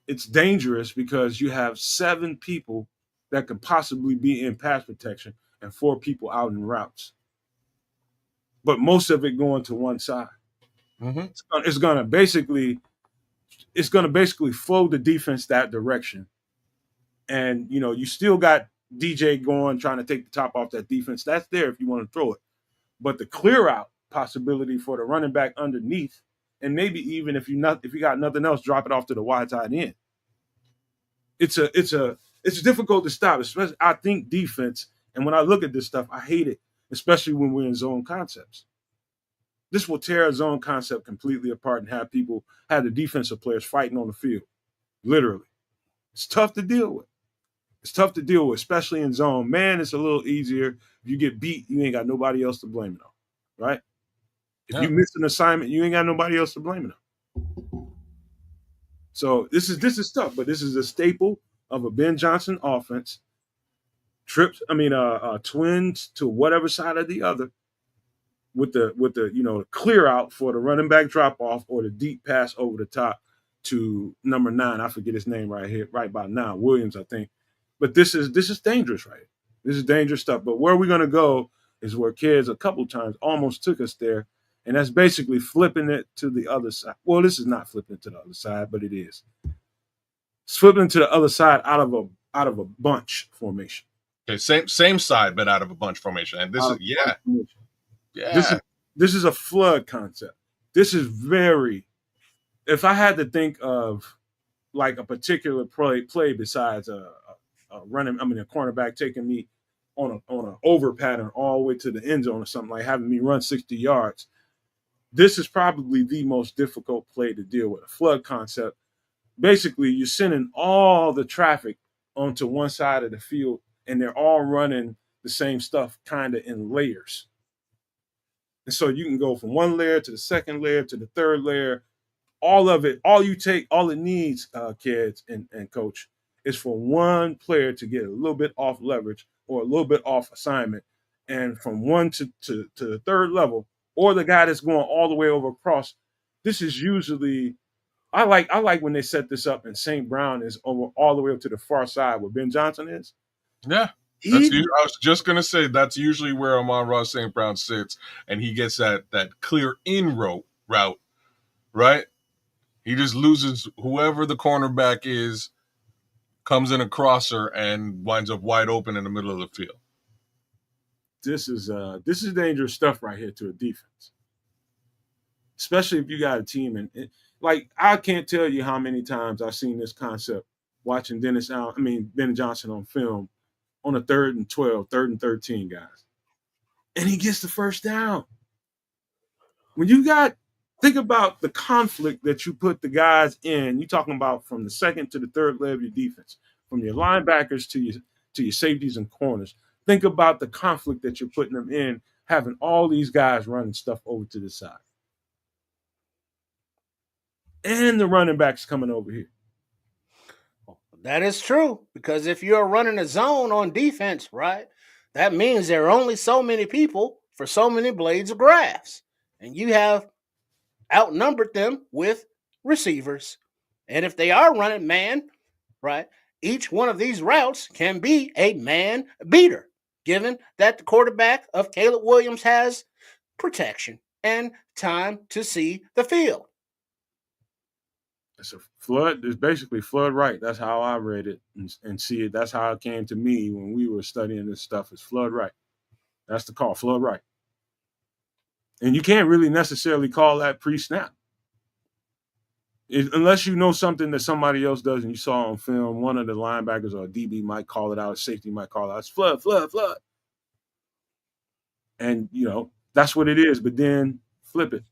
it's dangerous because you have 7 people that could possibly be in pass protection and 4 people out in routes. But most of it going to one side.
Mm-hmm.
It's gonna basically flow the defense that direction. And you still got DJ going, trying to take the top off that defense. That's there if you want to throw it. But the clear out possibility for the running back underneath, and maybe even if you got nothing else, drop it off to the wide side end. It's difficult to stop, especially I think defense. And when I look at this stuff, I hate it, especially when we're in zone concepts. This will tear a zone concept completely apart and have the defensive players fighting on the field. Literally. It's tough to deal with. Especially in zone. Man, it's a little easier. If you get beat, you ain't got nobody else to blame it on, right? If you miss an assignment, you ain't got nobody else to blame it on. So this is tough, but this is a staple of a Ben Johnson offense. Twins to whatever side or the other, with the clear out for the running back drop off or the deep pass over the top to number 9. I forget his name right about now, Williams, I think. But this is dangerous, right? This is dangerous stuff. But where we're gonna go is where kids a couple times almost took us there, and that's basically flipping it to the other side. Well, this is not flipping it to the other side, but it is. It's flipping to the other side out of a bunch formation.
Okay, same side, but out of a bunch formation. And this
This is a flood concept. This is very. If I had to think of like a particular play besides a cornerback taking me on an over pattern all the way to the end zone or something, like having me run 60 yards, this is probably the most difficult play to deal with. A flood concept. Basically, you're sending all the traffic onto one side of the field, and they're all running the same stuff kind of in layers. And so you can go from one layer to the second layer to the third layer. All of it, all it needs, kids and coach, is for one player to get a little bit off leverage or a little bit off assignment. And from one to the third level, or the guy that's going all the way over across, this is usually, I like when they set this up and St. Brown is over all the way up to the far side where Ben Johnson is.
Yeah. I was just going to say that's usually where Amon-Ra St. Brown sits, and he gets that clear in route, right? He just loses whoever the cornerback is, comes in a crosser, and winds up wide open in the middle of the field.
This is dangerous stuff right here to a defense, especially if you got a team. And like, I can't tell you how many times I've seen this concept watching Ben Johnson on film on a 3rd and 12, 3rd and 13, guys. And he gets the first down. Think about the conflict that you put the guys in. You're talking about from the second to the third leg of your defense, from your linebackers to your safeties and corners. Think about the conflict that you're putting them in, having all these guys running stuff over to the side. And the running backs coming over here.
That is true, because if you're running a zone on defense, right, that means there are only so many people for so many blades of grass. And you have outnumbered them with receivers. And if they are running man, right, each one of these routes can be a man beater, given that the quarterback of Caleb Williams has protection and time to see the field.
It's a flood. It's basically flood right. That's how I read it and see it. That's how it came to me when we were studying this stuff. It's flood right. That's the call, flood right. And you can't really necessarily call that pre-snap. Unless you know something that somebody else does and you saw on film, one of the linebackers or a DB might call it out, a safety might call it out. It's flood, flood, flood. And, that's what it is. But then flip it.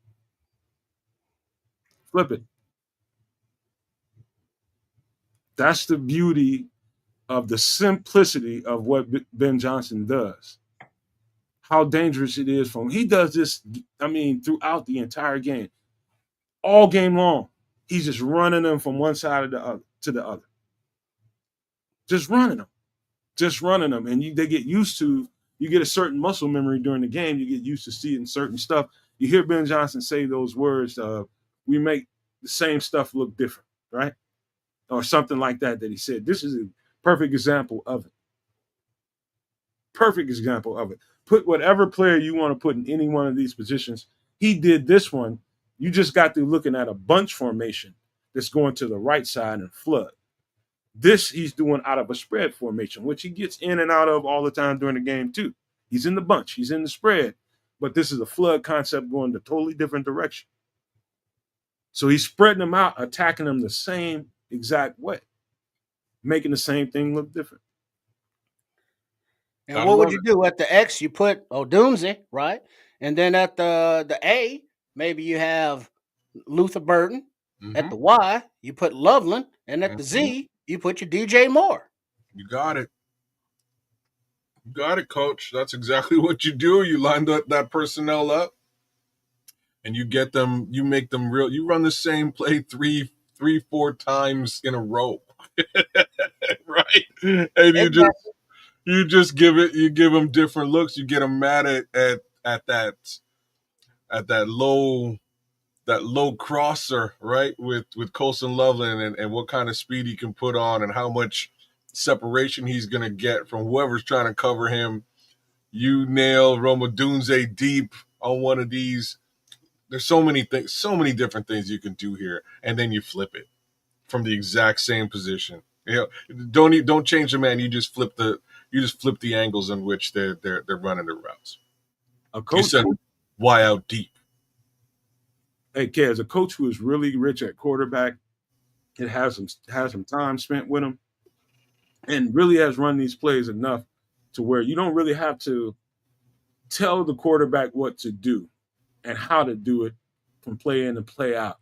Flip it. That's the beauty of the simplicity of what Ben Johnson does. How dangerous it is for him. He does this, throughout the entire game. All game long. He's just running them from one side of the other to the other. Just running them. Just running them. And they get used to, you get a certain muscle memory during the game. You get used to seeing certain stuff. You hear Ben Johnson say those words, we make the same stuff look different, right? Or something like that he said. This is a perfect example of it. Perfect example of it. Put whatever player you want to put in any one of these positions. He did this one. You just got through looking at a bunch formation that's going to the right side and flood. This he's doing out of a spread formation, which he gets in and out of all the time during the game too. He's in the bunch. He's in the spread. But this is a flood concept going a totally different direction. So he's spreading them out, attacking them the same exact way, making the same thing look different.
And what would you do at the X? You put Odunze, right? And then at the A, maybe you have Luther Burton. Mm-hmm. At the Y, you put Loveland. And at the Z, you put your DJ Moore.
You got it. You got it, Coach. That's exactly what you do. You line that personnel up and you get them, you make them real. You run the same play three, 4 times in a row. Right? And exactly. You just give them different looks. You get them mad at that low crosser, right? With Colson Loveland and what kind of speed he can put on and how much separation he's going to get from whoever's trying to cover him. You nail Rome Odunze deep on one of these. There's so many things, so many different things you can do here. And then you flip it from the exact same position. Don't change the man. You just flip the angles in which they're running their routes.
A coach,
you said why out deep.
Hey, Kez, a coach who is really rich at quarterback, it has some time spent with him, and really has run these plays enough to where you don't really have to tell the quarterback what to do and how to do it from play in and play out.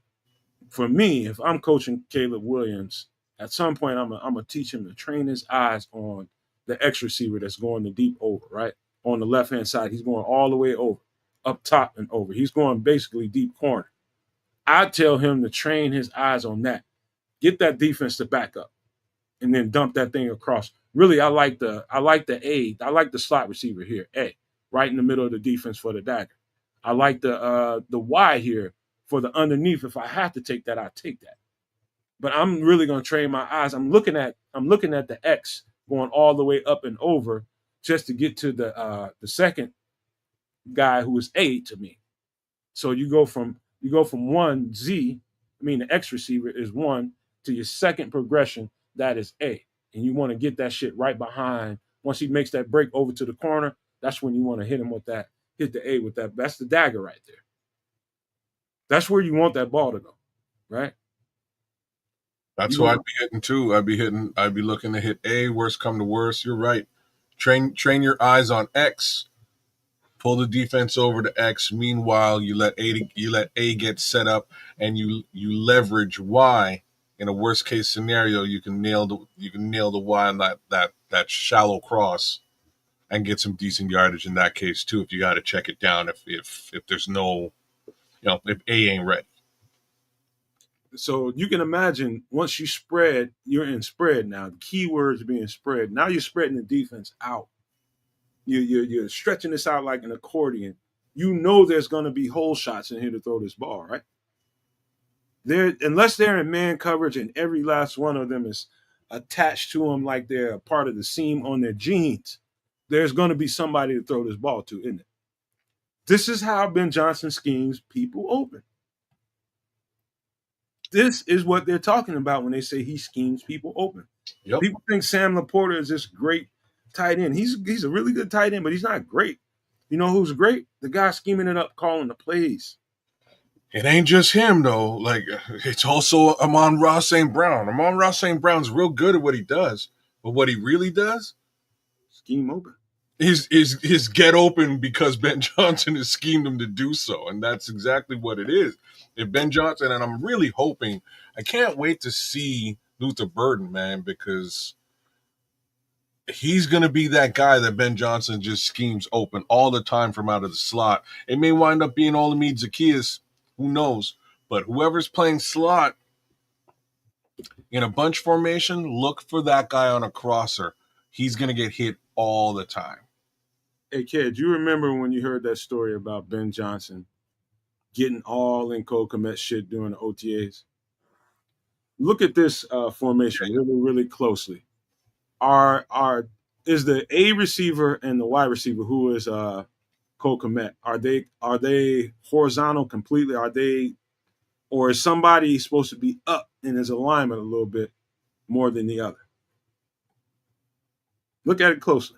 For me, if I'm coaching Caleb Williams, at some point I'm gonna teach him to train his eyes on the X receiver that's going the deep over, right? On the left-hand side, he's going all the way over, up top and over. He's going basically deep corner. I tell him to train his eyes on that. Get that defense to back up and then dump that thing across. Really, I like the A. I like the slot receiver here, A, right in the middle of the defense for the dagger. I like the Y here for the underneath. If I have to take that, I take that. But I'm really going to train my eyes. I'm looking at the X going all the way up and over just to get to the second guy who is A to me. So you go from one Z, the X receiver is 1 to your second progression, that is A. And you want to get that shit right behind. Once he makes that break over to the corner, that's when you want to hit him with that, hit the A with that. That's the dagger right there. That's where you want that ball to go, right?
That's what I'd be hitting too. I'd be looking to hit A, worst come to worst. You're right. Train your eyes on X. Pull the defense over to X. Meanwhile, you let A get set up, and you leverage Y. In a worst case scenario, you can nail the Y on that shallow cross and get some decent yardage in that case too. If you got to check it down, if there's no, if A ain't ready.
So you can imagine once you spread, you're in spread now. The key words being spread. Now you're spreading the defense out. You're stretching this out like an accordion. You know there's going to be hole shots in here to throw this ball, right? Unless they're in man coverage and every last one of them is attached to them like they're a part of the seam on their jeans, there's going to be somebody to throw this ball to, isn't it? This is how Ben Johnson schemes people open. This is what they're talking about when they say he schemes people open.
Yep.
People think Sam Laporta is this great tight end. He's a really good tight end, but he's not great. You know who's great? The guy scheming it up, calling the plays.
It ain't just him though. Like, it's also Amon-Ra St. Brown. Amon-Ra St. Brown's real good at what he does, but what he really does,
scheme open.
Is get open because Ben Johnson has schemed him to do so, and that's exactly what it is. If Ben Johnson, and I'm really hoping, I can't wait to see Luther Burden, man, because he's going to be that guy that Ben Johnson just schemes open all the time from out of the slot. It may wind up being Olamide Zaccheaus, who knows? But whoever's playing slot in a bunch formation, look for that guy on a crosser. He's going to get hit all the time.
Hey, kid, you remember when you heard that story about Ben Johnson getting all in Cole Kmet shit during the OTAs? Look at this formation really, really closely. Is the A receiver and the Y receiver, who is Cole Kmet, are they horizontal completely? Or is somebody supposed to be up in his alignment a little bit more than the other? Look at it closely.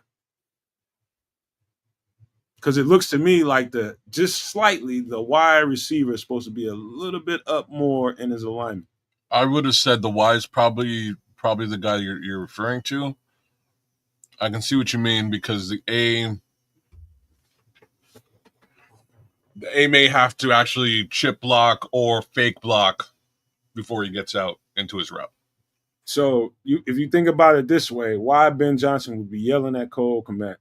Because it looks to me like just slightly the wide receiver is supposed to be a little bit up more in his alignment.
I would have said the Y is probably the guy you're referring to. I can see what you mean because the A may have to actually chip block or fake block before he gets out into his route.
So if you think about it this way, why Ben Johnson would be yelling at Cole Kmet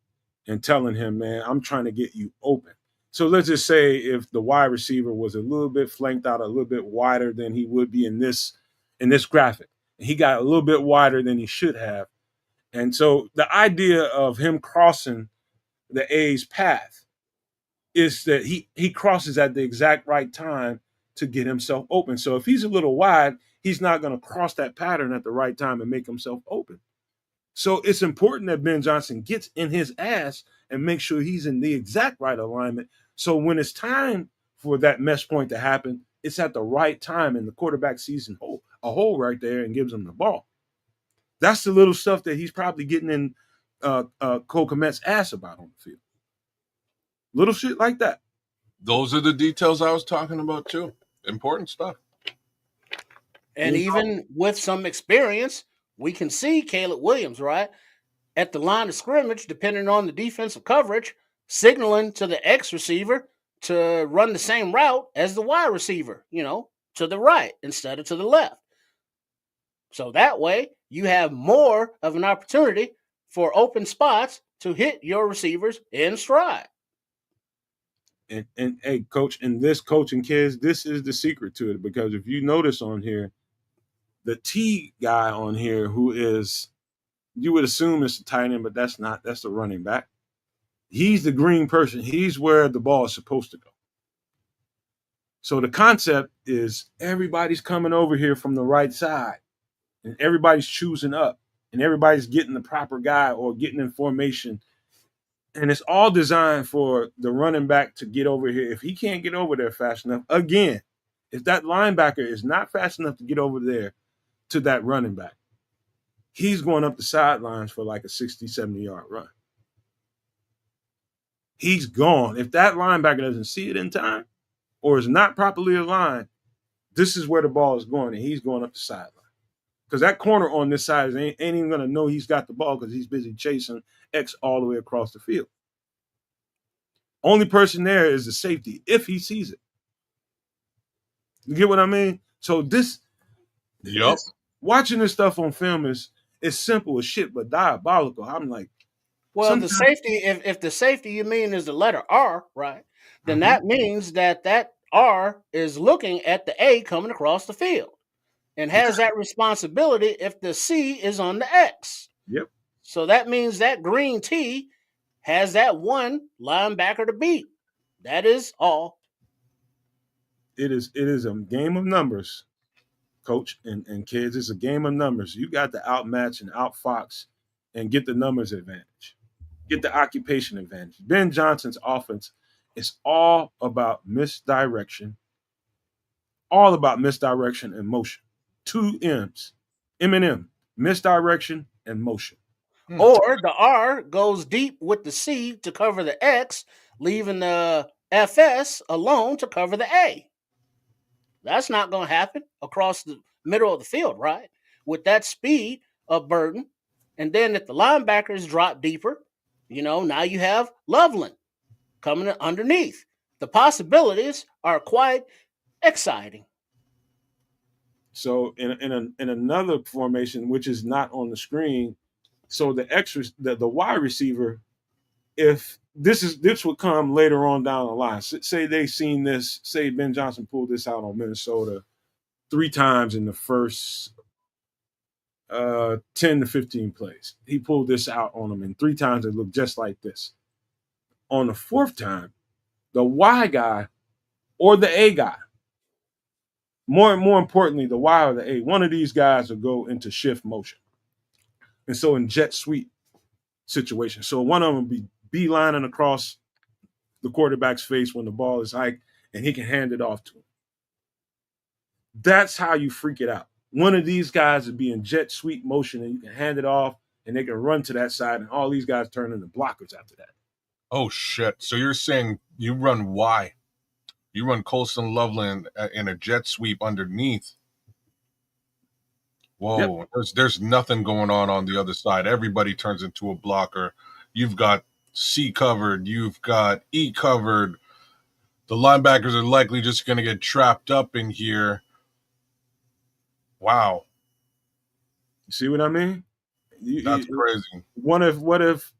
and telling him, man, I'm trying to get you open. So let's just say if the wide receiver was a little bit flanked out, a little bit wider than he would be in this graphic. He got a little bit wider than he should have. And so the idea of him crossing the A's path is that he crosses at the exact right time to get himself open. So if he's a little wide, he's not going to cross that pattern at the right time and make himself open. So it's important that Ben Johnson gets in his ass and make sure he's in the exact right alignment. So when it's time for that mesh point to happen, it's at the right time and the quarterback sees a hole right there and gives him the ball. That's the little stuff that he's probably getting in Cole Kmet's ass about on the field. Little shit like that.
Those are the details I was talking about too. Important stuff.
And even with some experience, we can see Caleb Williams, right, at the line of scrimmage, depending on the defensive coverage, signaling to the X receiver to run the same route as the Y receiver, to the right instead of to the left. So that way, you have more of an opportunity for open spots to hit your receivers in stride.
And hey, coach, in this coaching, kids, this is the secret to it. Because if you notice on here, the T guy on here, who is, you would assume it's the tight end, but that's not. That's the running back. He's the green person. He's where the ball is supposed to go. So the concept is everybody's coming over here from the right side, and everybody's choosing up, and everybody's getting the proper guy or getting in formation. And it's all designed for the running back to get over here. If he can't get over there fast enough, again, if that linebacker is not fast enough to get over there to that running back, he's going up the sidelines for like a 60, 70-yard run. He's gone. If that linebacker doesn't see it in time or is not properly aligned, this is where the ball is going, and he's going up the sideline. Because that corner on this side ain't even going to know he's got the ball because he's busy chasing X all the way across the field. Only person there is the safety if he sees it. You get what I mean? So watching this stuff on film is simple as shit, but diabolical. I'm like,
Well, the
Sometimes,
safety, if the safety you mean is the letter R, right, then
mhm,
that means that R is looking at the A coming across the field and has
exactly.
that responsibility if the C is on the X.
Yep.
So that means that green T has that one linebacker to beat. That is all.
It is a game of numbers, coach and kids. It's a game of numbers. You got to outmatch and outfox and get the numbers advantage. Get the occupation advantage. Ben Johnson's offense is all about misdirection and motion. Two M's, M&M, misdirection and motion.
Hmm.
Or the R goes deep with the C to cover the X, leaving the FS alone to cover the A. That's not going to happen across the middle of the field, right? With that speed of Burton. And then if the linebackers drop deeper, now you have Loveland coming underneath. The possibilities are quite exciting.
So in another formation, which is not on the screen, so the wide receiver, if this would come later on down the line. Say they seen this, say Ben Johnson pulled this out on Minnesota 3 times in the first 10 to 15 plays. He pulled this out on them, and 3 times it looked just like this. On the fourth time, the Y guy or the A guy, more importantly, the Y or the A, one of these guys will go into shift motion. And so in jet sweep situation, so one of them will be beelining across the quarterback's face when the ball is hiked, and he can hand it off to him. That's how you freak it out. One of these guys would be in jet sweep motion, and you can hand it off, and they can run to that side, and all these guys turn into blockers after that.
Oh shit! So you're saying you run Y? You run Colston Loveland in a jet sweep underneath.
Yep.
Whoa! There's nothing going on the other side. Everybody turns into a blocker. You've got C covered. You've got E covered. The linebackers are likely just going to get trapped up in here. Wow,
You see what I mean?
that's crazy.
What if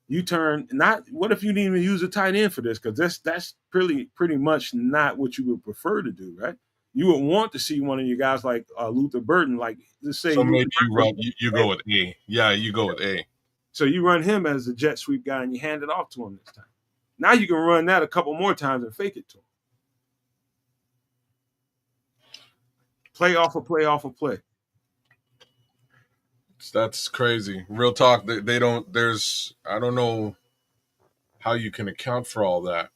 you turn not? What if you didn't even use a tight end for this? Because that's pretty much not what you would prefer to do, right? You would want to see one of your guys like Luther Burton, like let's say
So
Luther
maybe you
Burton.
run. You go with A. Yeah, you go with A.
So you run him as the jet sweep guy, and you hand it off to him this time. Now you can run that a couple more times and fake it to him. Play off of play off of play.
That's crazy. Real talk. They don't. There's. I don't know how you can account for all that.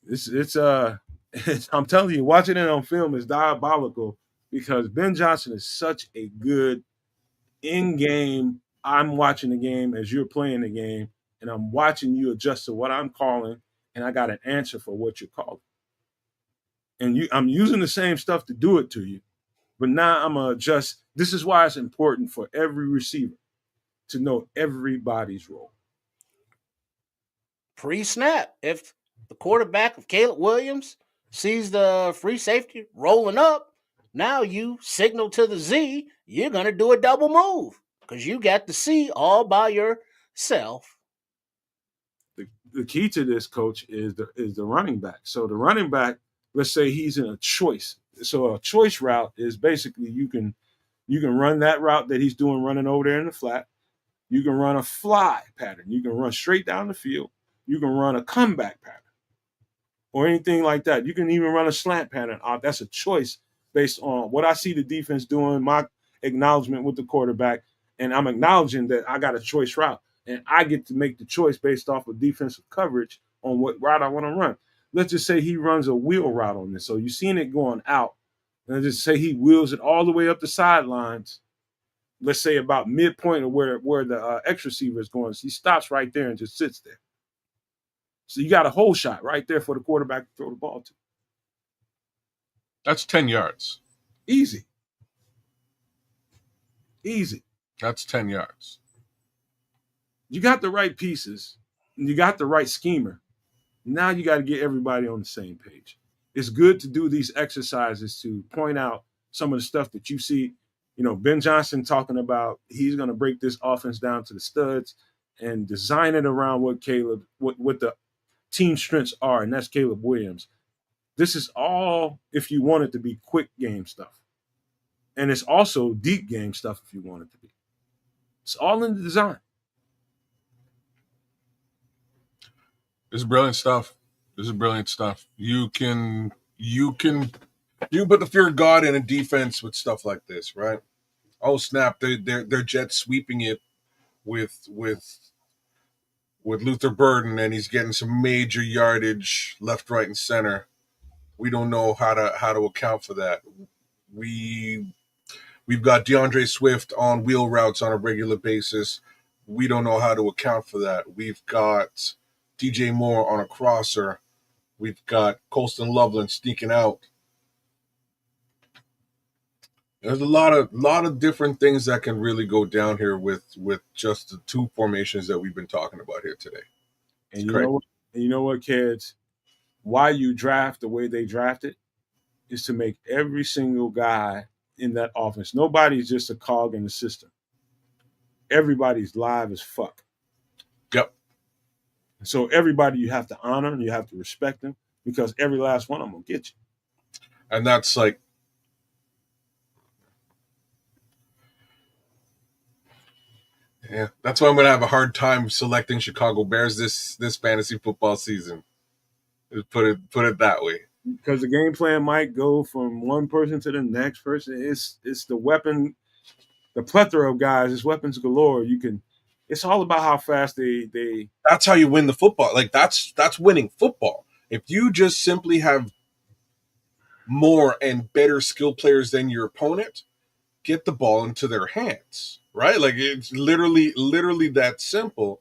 It's I'm telling you, watching it on film is diabolical because Ben Johnson is such a good in-game. I'm watching the game as you're playing the game, and I'm watching you adjust to what I'm calling, and I got an answer for what you're calling. And I'm using the same stuff to do it to you, but now I'm gonna adjust. This is why it's important for every receiver to know everybody's role.
Pre-snap, if the quarterback of Caleb Williams sees the free safety rolling up, now you signal to the Z, you're going to do a double move because you got the C all by yourself.
The key to this, coach, is the running back. So the running back, let's say he's in a choice. So a choice route is basically you can run that route that he's doing running over there in the flat. You can run a fly pattern. You can run straight down the field. You can run a comeback pattern or anything like that. You can even run a slant pattern. That's a choice based on what I see the defense doing, my acknowledgement with the quarterback, and I'm acknowledging that I got a choice route. And I get to make the choice based off of defensive coverage on what route I want to run. Let's just say he runs a wheel route on this. So you're seeing it going out. And let's just say he wheels it all the way up the sidelines. Let's say about midpoint of where the X receiver is going. So he stops right there and just sits there. So you got a hole shot right there for the quarterback to throw the ball to.
That's 10 yards.
Easy. Easy.
That's 10 yards.
You got the right pieces, and you got the right schemer. Now you got to get everybody on the same page. It's good to do these exercises to point out some of the stuff that you see. Ben Johnson talking about he's going to break this offense down to the studs and design it around what the team strengths are, and that's Caleb Williams. This is all if you want it to be quick game stuff. And it's also deep game stuff if you want it to be. It's all in the design.
This is brilliant stuff. You can put the fear of God in a defense with stuff like this, right? Oh snap! They're jet sweeping it with Luther Burden, and he's getting some major yardage left, right, and center. We don't know how to account for that. We've got DeAndre Swift on wheel routes on a regular basis. We don't know how to account for that. We've got DJ Moore on a crosser. We've got Colston Loveland sneaking out. There's a lot of different things that can really go down here with just the two formations that we've been talking about here today.
And you know what, kids? Why you draft the way they drafted is to make every single guy in that offense. Nobody's just a cog in the system. Everybody's live as fuck.
Yep.
So everybody you have to honor and you have to respect them because every last one of them will get you.
And that's like, yeah, that's why I'm going to have a hard time selecting Chicago Bears this fantasy football season. Put it that way.
Because the game plan might go from one person to the next person. It's the weapon, the plethora of guys. It's weapons galore. It's all about how fast they.
That's how you win the football. Like that's winning football. If you just simply have more and better skill players than your opponent, get the ball into their hands, right? Like it's literally that simple.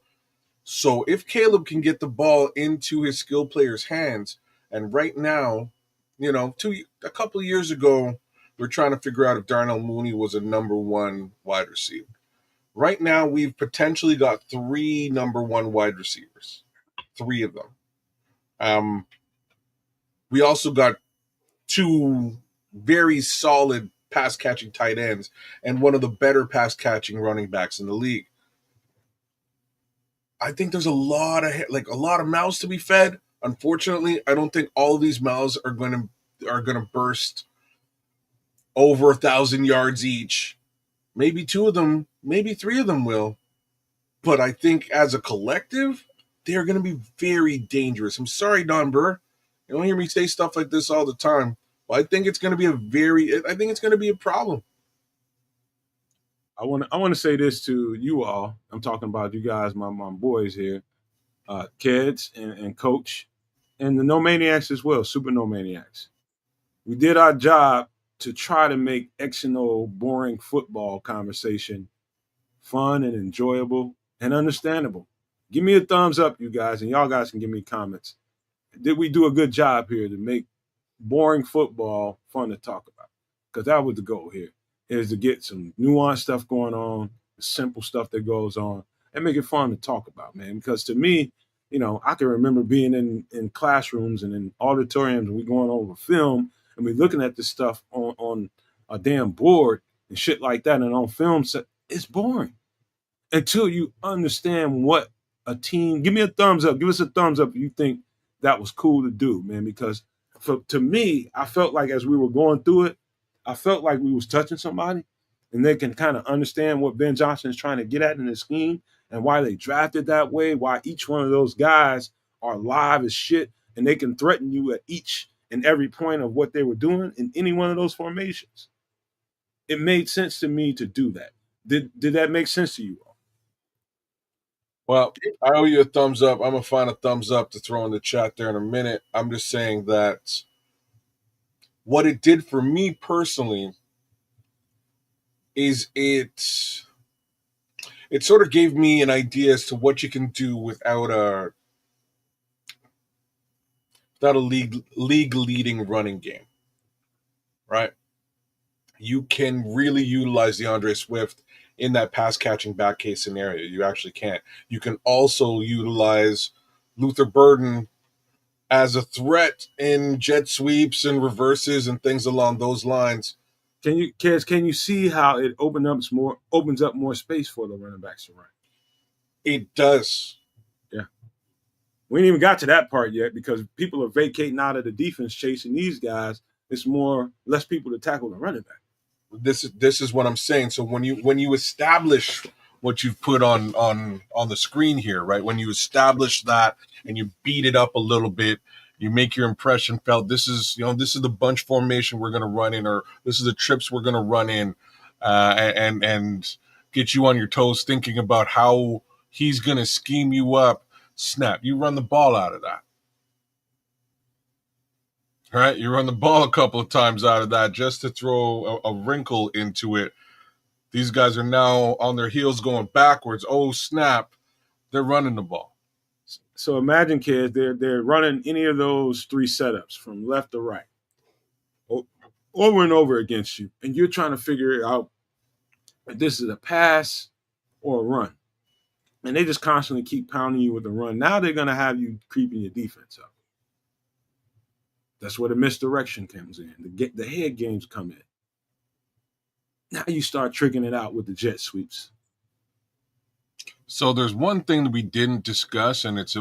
So if Caleb can get the ball into his skill players' hands, and right now, a couple of years ago, we're trying to figure out if Darnell Mooney was a number one wide receiver. Right now, we've potentially got 3 number one wide receivers, 3 of them. We also got 2 very solid pass catching tight ends and one of the better pass catching running backs in the league. I think there's a lot of mouths to be fed. Unfortunately, I don't think all of these mouths are going to burst over 1,000 yards each. Maybe 2 of them, maybe 3 of them will. But I think as a collective, they are going to be very dangerous. I'm sorry, Don Burr. You don't hear me say stuff like this all the time. But I think it's going to be a problem.
I want to say this to you all. I'm talking about you guys, my boys here, kids and coach, and the No Maniacs as well, Super No Maniacs. We did our job to try to make X and O boring football conversation fun and enjoyable and understandable. Give me a thumbs up, you guys, and y'all guys can give me comments. Did we do a good job here to make boring football fun to talk about? Because that was the goal here, is to get some nuanced stuff going on, simple stuff that goes on, and make it fun to talk about, man. Because to me, I can remember being in classrooms and in auditoriums and we going over film and we looking at this stuff on a damn board and shit like that and on film set. It's boring until you understand what a team. Give me a thumbs up. Give us a thumbs up if you think that was cool to do, man. Because to me, I felt like as we were going through it, I felt like we was touching somebody and they can kind of understand what Ben Johnson is trying to get at in his scheme and why they drafted that way, why each one of those guys are live as shit and they can threaten you at each and every point of what they were doing in any one of those formations. It made sense to me to do that. Did that make sense to you all?
Well, I owe you a thumbs up. I'm going to find a thumbs up to throw in the chat there in a minute. I'm just saying that what it did for me personally is it sort of gave me an idea as to what you can do without a league leading running game, right? You can really utilize DeAndre Swift in that pass catching back case scenario. You actually can. You can also utilize Luther Burden as a threat in jet sweeps and reverses and things along those lines.
Can you see how it opens up more space for the running backs to run?
It does.
Yeah. We ain't even got to that part yet because people are vacating out of the defense chasing these guys. It's less people to tackle the running back.
This is what I'm saying. So when you establish what you've put on the screen here, right? When you establish that and you beat it up a little bit, you make your impression felt. This is the bunch formation we're going to run in, or this is the trips we're going to run in, and get you on your toes thinking about how he's going to scheme you up. Snap, you run the ball out of that. Right, you run the ball a couple of times out of that just to throw a wrinkle into it. These guys are now on their heels going backwards. Oh, snap. They're running the ball.
So imagine, kids, they're running any of those three setups from left to right over and over against you, and you're trying to figure out if this is a pass or a run. And they just constantly keep pounding you with the run. Now they're going to have you creeping your defense up. That's where the misdirection comes in. The head games come in. Now you start tricking it out with the jet sweeps.
So there's one thing that we didn't discuss, and it's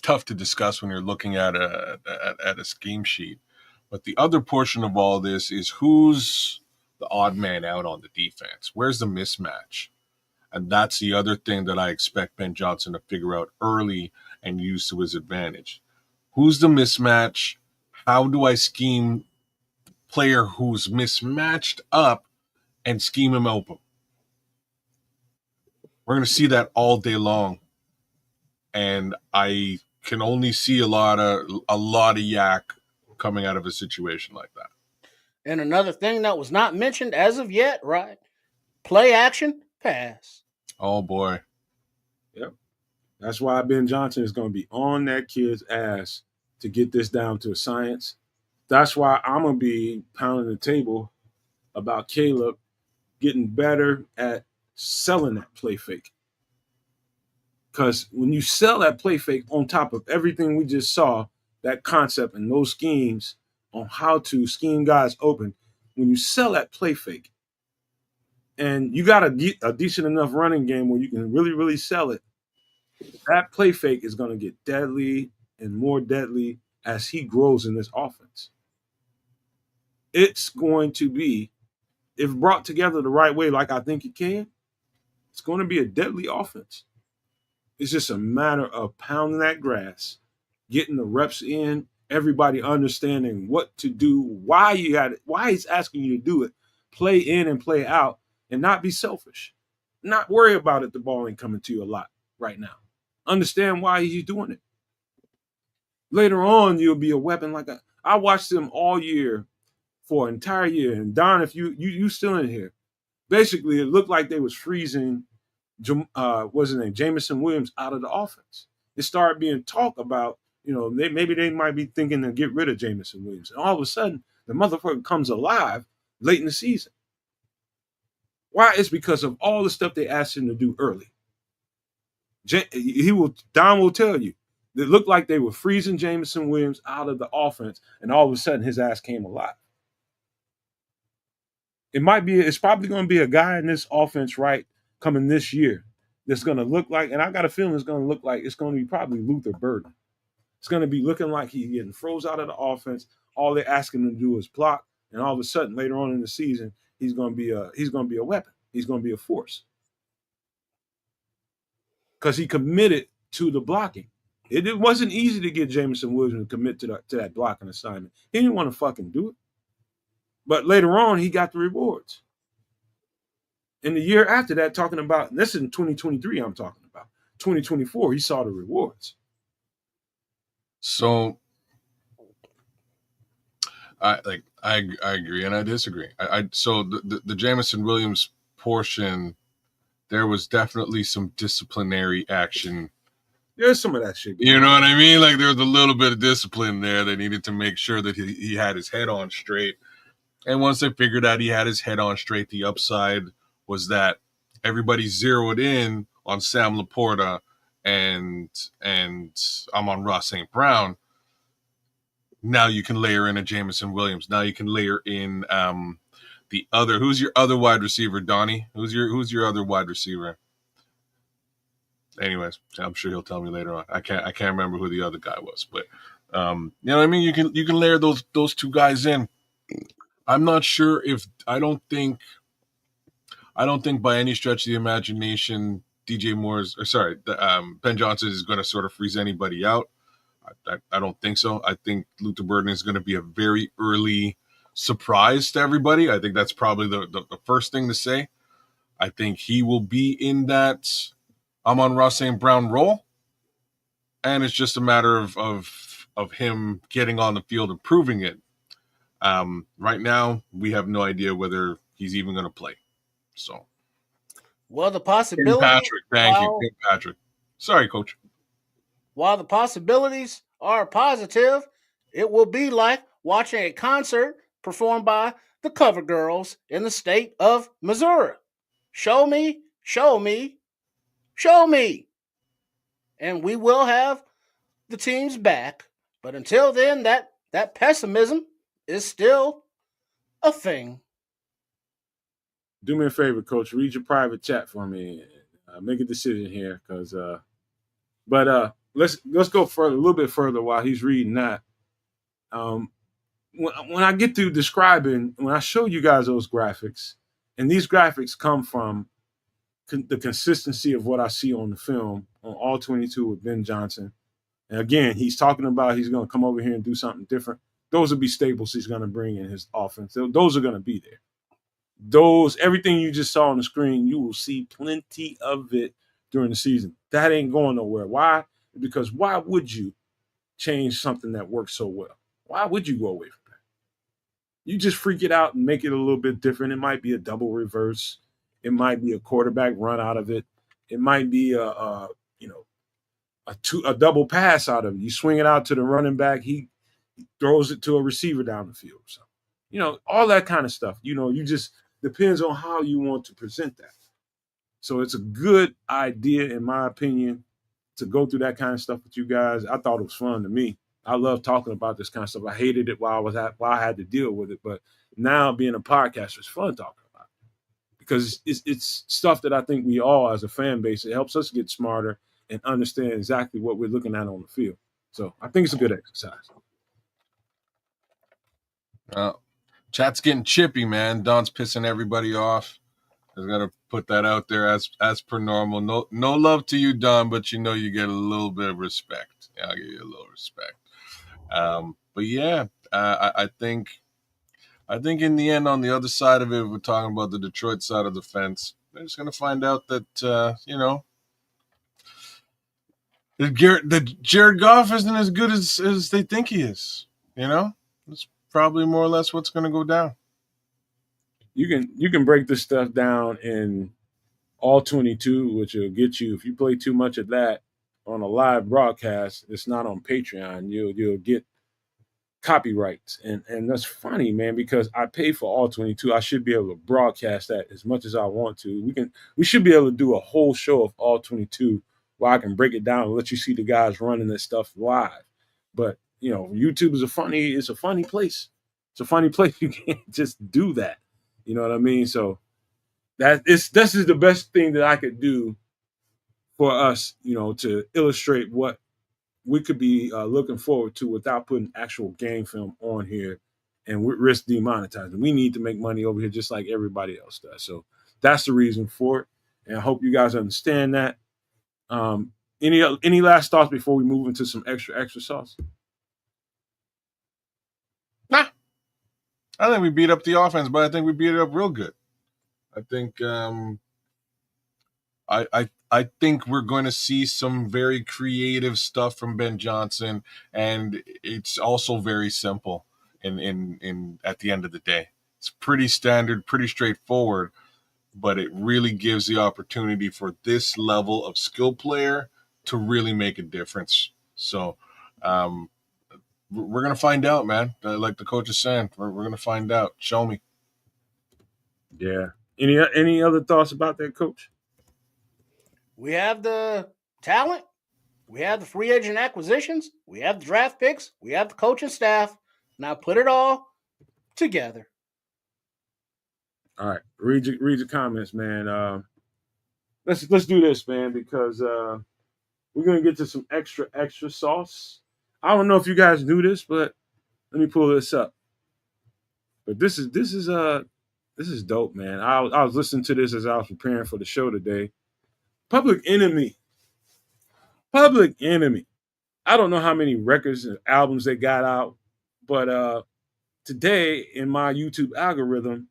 tough to discuss when you're looking at a scheme sheet. But the other portion of all this is who's the odd man out on the defense. Where's the mismatch? And that's the other thing that I expect Ben Johnson to figure out early and use to his advantage. Who's the mismatch? How do I scheme player who's mismatched up and scheme him open? We're going to see that all day long. And I can only see a lot of yak coming out of a situation like that.
And another thing that was not mentioned as of yet, right? Play action, pass.
Oh, boy.
Yep. That's why Ben Johnson is going to be on that kid's ass to get this down to a science. That's why I'm going to be pounding the table about Caleb getting better at selling that play fake. Because when you sell that play fake on top of everything we just saw, that concept and those schemes on how to scheme guys open, when you sell that play fake and you got a decent enough running game where you can really, really sell it, that play fake is going to get deadly and more deadly as he grows in this offense. It's going to be, if brought together the right way, like I think it can, it's going to be a deadly offense. It's just a matter of pounding that grass, getting the reps in, everybody understanding what to do, why he's asking you to do it, play in and play out, and not be selfish. Not worry about it, the ball ain't coming to you a lot right now. Understand why he's doing it. Later on, you'll be a weapon I watched him all year for an entire year. And Don, if you still in here, basically it looked like they was freezing what's his name, Jamison Williams out of the offense. It started being talk about, maybe they might be thinking to get rid of Jamison Williams. And all of a sudden, the motherfucker comes alive late in the season. Why? It's because of all the stuff they asked him to do early. Don will tell you, it looked like they were freezing Jamison Williams out of the offense, and all of a sudden his ass came alive. It's probably going to be a guy in this offense, right, coming this year that's going to look like, and I got a feeling it's going to be probably Luther Burden. It's going to be looking like he's getting froze out of the offense. All they're asking him to do is block, and all of a sudden later on in the season, he's going to be a weapon. He's going to be a force because he committed to the blocking. It wasn't easy to get Jamison Williams to commit to that blocking assignment. He didn't want to fucking do it, but later on he got the rewards. In the year after that, talking about, this is in 2023, I'm talking about 2024, he saw the rewards.
So I agree and I disagree. So the Jamison Williams portion, there was definitely some disciplinary action.
There's some of that shit.
You know what I mean? Like there was a little bit of discipline there. They needed to make sure that he had his head on straight. And once they figured out he had his head on straight, the upside was that everybody zeroed in on Sam Laporta and Amon-Ra St. Brown. Now you can layer in a Jameson Williams. Now you can layer in the other. Who's your other wide receiver, Donnie? Who's your other wide receiver? Anyways, I'm sure he'll tell me later on. I can't remember who the other guy was, but you know what I mean. You can layer those two guys in. I'm not sure if I don't think by any stretch of the imagination DJ Moore's or sorry Ben Johnson is going to sort of freeze anybody out. I don't think so. I think Luther Burden is going to be a very early surprise to everybody. I think that's probably the first thing to say. I think he will be in that Amon-Ra St. Brown role, and it's just a matter of him getting on the field and proving it. Right now, we have no idea whether he's even going to play. So,
well, the possibility.
Tim Patrick, thank you, Tim Patrick. Sorry, Coach.
While the possibilities are positive, it will be like watching a concert performed by the Cover Girls in the state of Missouri. Show me, show me, show me. And we will have the teams back. But until then, that pessimism is still a thing.
Do me a favor, Coach. Read your private chat for me. Make a decision here, because. But let's go further, a little bit further while he's reading that. When I get through describing, when I show you guys those graphics, and these graphics come from the consistency of what I see on the film on all 22 with Ben Johnson. And again, he's talking about he's going to come over here and do something different. Those will be staples he's going to bring in his offense. Those are going to be there. Everything you just saw on the screen, you will see plenty of it during the season. That ain't going nowhere. Why? Because why would you change something that works so well? Why would you go away from that? You just freak it out and make it a little bit different. It might be a double reverse. It might be a quarterback run out of it. It might be a double pass out of it. You swing it out to the running back. He throws it to a receiver down the field. So, all that kind of stuff. You just depends on how you want to present that. So it's a good idea, in my opinion, to go through that kind of stuff with you guys. I thought it was fun to me. I love talking about this kind of stuff. I hated it while I had to deal with it, but now being a podcaster, it's fun talking about it because it's stuff that I think we all, as a fan base, it helps us get smarter and understand exactly what we're looking at on the field. So I think it's a good exercise.
Chat's getting chippy, man. Don's pissing everybody off. I got to put that out there as per normal. No love to you, Don, but you get a little bit of respect. Yeah, I'll give you a little respect. But yeah, I think in the end, on the other side of it, we're talking about the Detroit side of the fence. They're just going to find out that that Jared Goff isn't as good as they think he is. That's probably more or less what's going to go down.
You can break this stuff down in all 22, which will get you, if you play too much of that on a live broadcast, it's not on Patreon, you'll get copyrights. And that's funny, man, because I pay for all 22. I should be able to broadcast that as much as I want to. We should be able to do a whole show of all 22 where I can break it down and let you see the guys running this stuff live. But YouTube is a funny place. It's a funny place. You can't just do that. You know what I mean? So this is the best thing that I could do for us, to illustrate what we could be looking forward to without putting actual game film on here and risk demonetizing. We need to make money over here just like everybody else does. So that's the reason for it. And I hope you guys understand that. Any last thoughts before we move into some extra sauce?
Nah. I think we beat up the offense, but I think we beat it up real good. I think I think we're going to see some very creative stuff from Ben Johnson, and it's also very simple in at the end of the day. It's pretty standard, pretty straightforward, but it really gives the opportunity for this level of skill player to really make a difference. So we're going to find out, man. Like the coach is saying, we're going to find out. Show me.
Yeah. Any other thoughts about that, Coach?
We have the talent. We have the free agent acquisitions. We have the draft picks. We have the coaching staff. Now put it all together.
All right, read your comments, man. Let's do this, man, because we're gonna get to some extra sauce. I don't know if you guys knew this, but let me pull this up. But this is dope, man. I was listening to this as I was preparing for the show today. Public Enemy, Public Enemy. I don't know how many records and albums they got out, but today in my YouTube algorithm,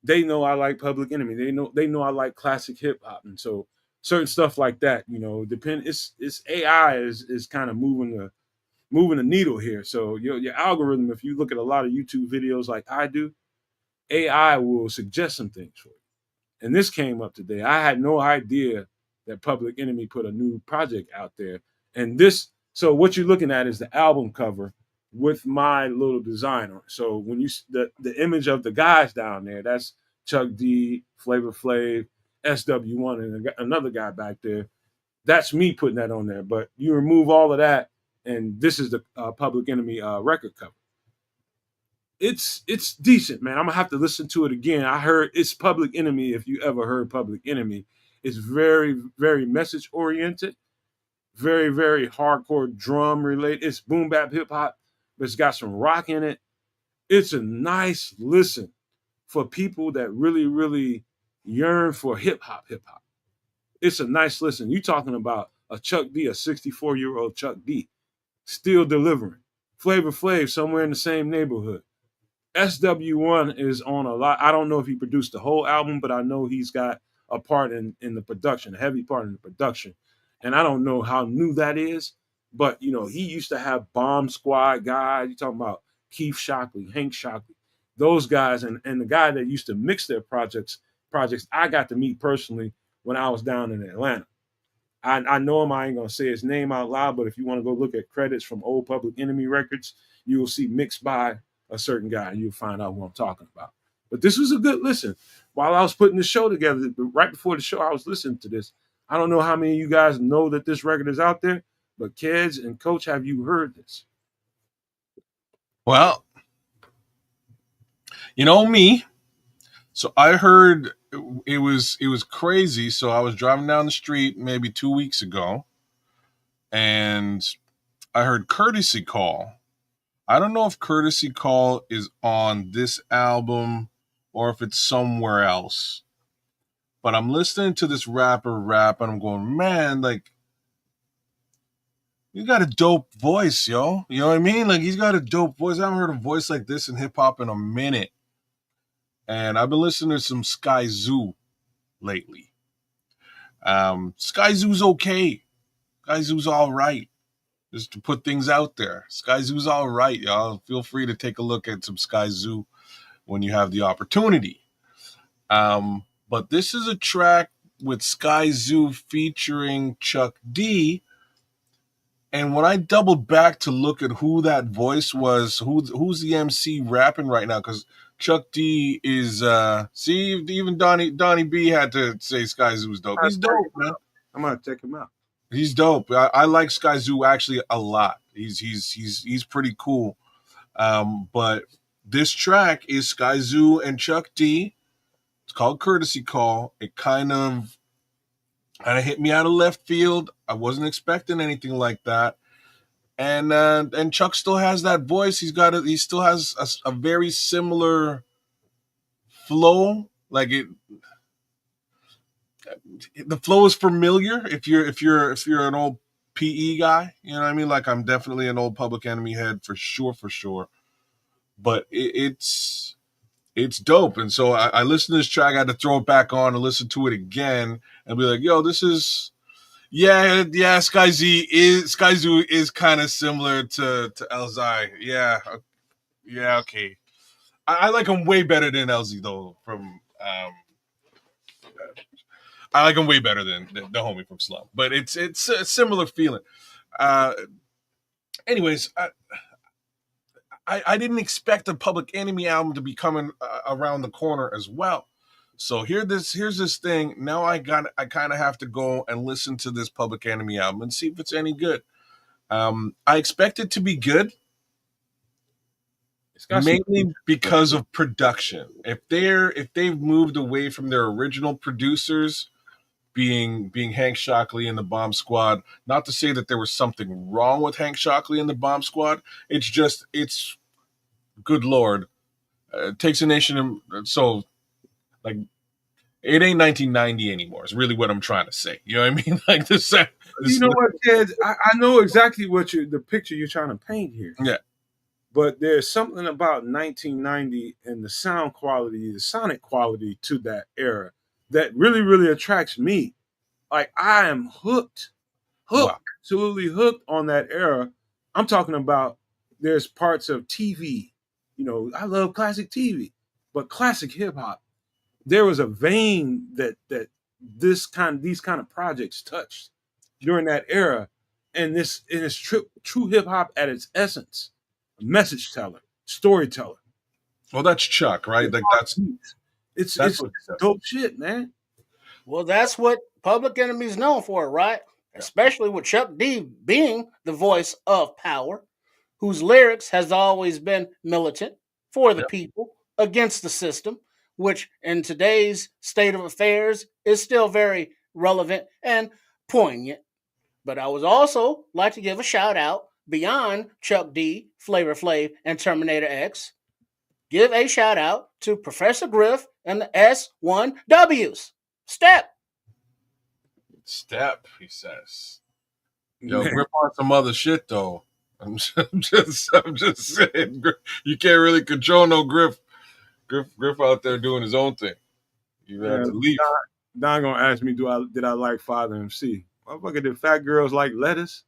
they know I like Public Enemy. They know I like classic hip hop, and so certain stuff like that, depend. It's AI is kind of moving the needle here. So your algorithm, if you look at a lot of YouTube videos like I do, AI will suggest some things for you. And this came up today. I had no idea that Public Enemy put a new project out there. And so what you're looking at is the album cover with my little design on it. So when the image of the guys down there, that's Chuck D, Flavor Flav, SW1, and another guy back there. That's me putting that on there. But you remove all of that, and this is the Public Enemy record cover. It's decent, man. I'm gonna have to listen to it again. I heard it's Public Enemy. If you ever heard Public Enemy, it's very, very message oriented, very, very hardcore drum related. It's boom bap hip hop, but it's got some rock in it. It's a nice listen for people that really, really yearn for hip hop. It's a nice listen. You talking about a Chuck D, a 64-year-old Chuck D, still delivering. Flavor Flav somewhere in the same neighborhood. SW1 is on a lot. I don't know if he produced the whole album, but I know he's got a part in the production, a heavy part in the production. And I don't know how new that is, but he used to have Bomb Squad guys. You talking about Keith Shockley, Hank Shockley, those guys, and the guy that used to mix their projects I got to meet personally when I was down in Atlanta. I know him. I ain't gonna say his name out loud, but if you want to go look at credits from old Public Enemy records, you will see mixed by a certain guy, and you'll find out who I'm talking about. But this was a good listen. While I was putting the show together, right before the show, I was listening to this. I don't know how many of you guys know that this record is out there, but kids and Coach, have you heard this?
Well, me. So I heard it was crazy. So I was driving down the street maybe 2 weeks ago, and I heard Courtesy Call. I don't know if Courtesy Call is on this album or if it's somewhere else. But I'm listening to this rapper rap and I'm going, man, like, you got a dope voice, yo. You know what I mean? Like, he's got a dope voice. I haven't heard a voice like this in hip hop in a minute. And I've been listening to some Sky Zoo lately. Sky Zoo's okay. Sky Zoo's all right. Just to put things out there. Sky Zoo's all right, y'all. Feel free to take a look at some Sky Zoo when you have the opportunity. But this is a track with Sky Zoo featuring Chuck D. And when I doubled back to look at who that voice was, who's the MC rapping right now, because Chuck D is see, even Donnie B had to say Sky Zoo's dope. He's dope, man.
I'm gonna check him out.
He's dope. I like Sky Zoo actually a lot. He's pretty cool. But this track is Sky Zoo and Chuck D. It's called Courtesy Call. It kind of hit me out of left field. I wasn't expecting anything like that. And Chuck still has that voice. He still has a very similar flow. Like the flow is familiar if you're an old PE guy. You know what I mean? Like, I'm definitely an old Public Enemy head for sure. But it's dope. And so I listened to this track. I had to throw it back on and listen to it again and be like, yo, this is, yeah, Sky Zoo is kind of similar to LZ. Yeah, okay. I like him way better than LZ though. I like him way better than the homie from Slum. But it's a similar feeling. Anyways, I didn't expect the Public Enemy album to be coming around the corner as well. So here's this thing. Now I kind of have to go and listen to this Public Enemy album and see if it's any good. I expect it to be good,
It's got some.
mainly because of production. If they've moved away from their original producers, being Hank Shockley and the Bomb Squad, not to say that there was something wrong with Hank Shockley and the Bomb Squad. It's good Lord, it takes a nation. So like, it ain't 1990 anymore. Is really what I'm trying to say. You know what I mean? Like this.
You know what, kids? I know exactly the picture you're trying to paint here.
Yeah.
But there's something about 1990 and the sound quality, the sonic quality to that era that really, really attracts me. Like I am hooked,
Wow.
absolutely hooked on that era. I'm talking about there's parts of TV. You know, I love classic TV, but classic hip hop. There was a vein that these kind of projects touched during that era, and it's true hip hop at its essence, a message teller, storyteller.
Well, that's Chuck, right? Like
it's
what it says.
dope shit, man.
Well, that's what Public Enemy's known for, right? Especially with Chuck D being the voice of power, whose lyrics has always been militant for the people against the system, which in today's state of affairs is still very relevant and poignant. But I would also like to give a shout out beyond Chuck D, Flavor Flav, and Terminator X. Give a shout out to Professor Griff and the S1Ws. Step.
He says. Yo, grip on some other shit though. I'm just saying. You can't really control no Griff out there doing his own thing. You have to leave.
Don gonna ask me, did I like Father MC? Motherfucker, did fat girls like lettuce?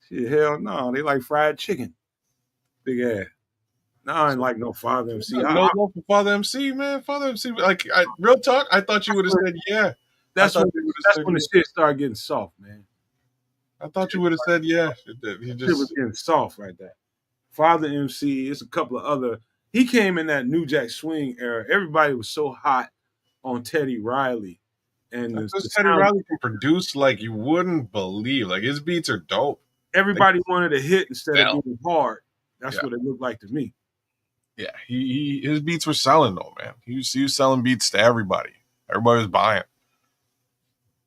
Shit, hell no, they like fried chicken. Big ass. No, I ain't like no Father MC.
No love for Father MC, man. Father MC, like real talk. I thought you would have said yeah.
That's when the shit started getting soft, man.
I thought you would have said yeah.
It was getting soft right there. Father MC, it's a couple of other. He came in that New Jack Swing era. Everybody was so hot on Teddy Riley. And
Teddy Riley can produce like you wouldn't believe. Like his beats are dope.
Everybody wanted a hit instead of being hard. That's what it looked like to me.
Yeah, his beats were selling though, man. He was selling beats to everybody. Everybody was buying.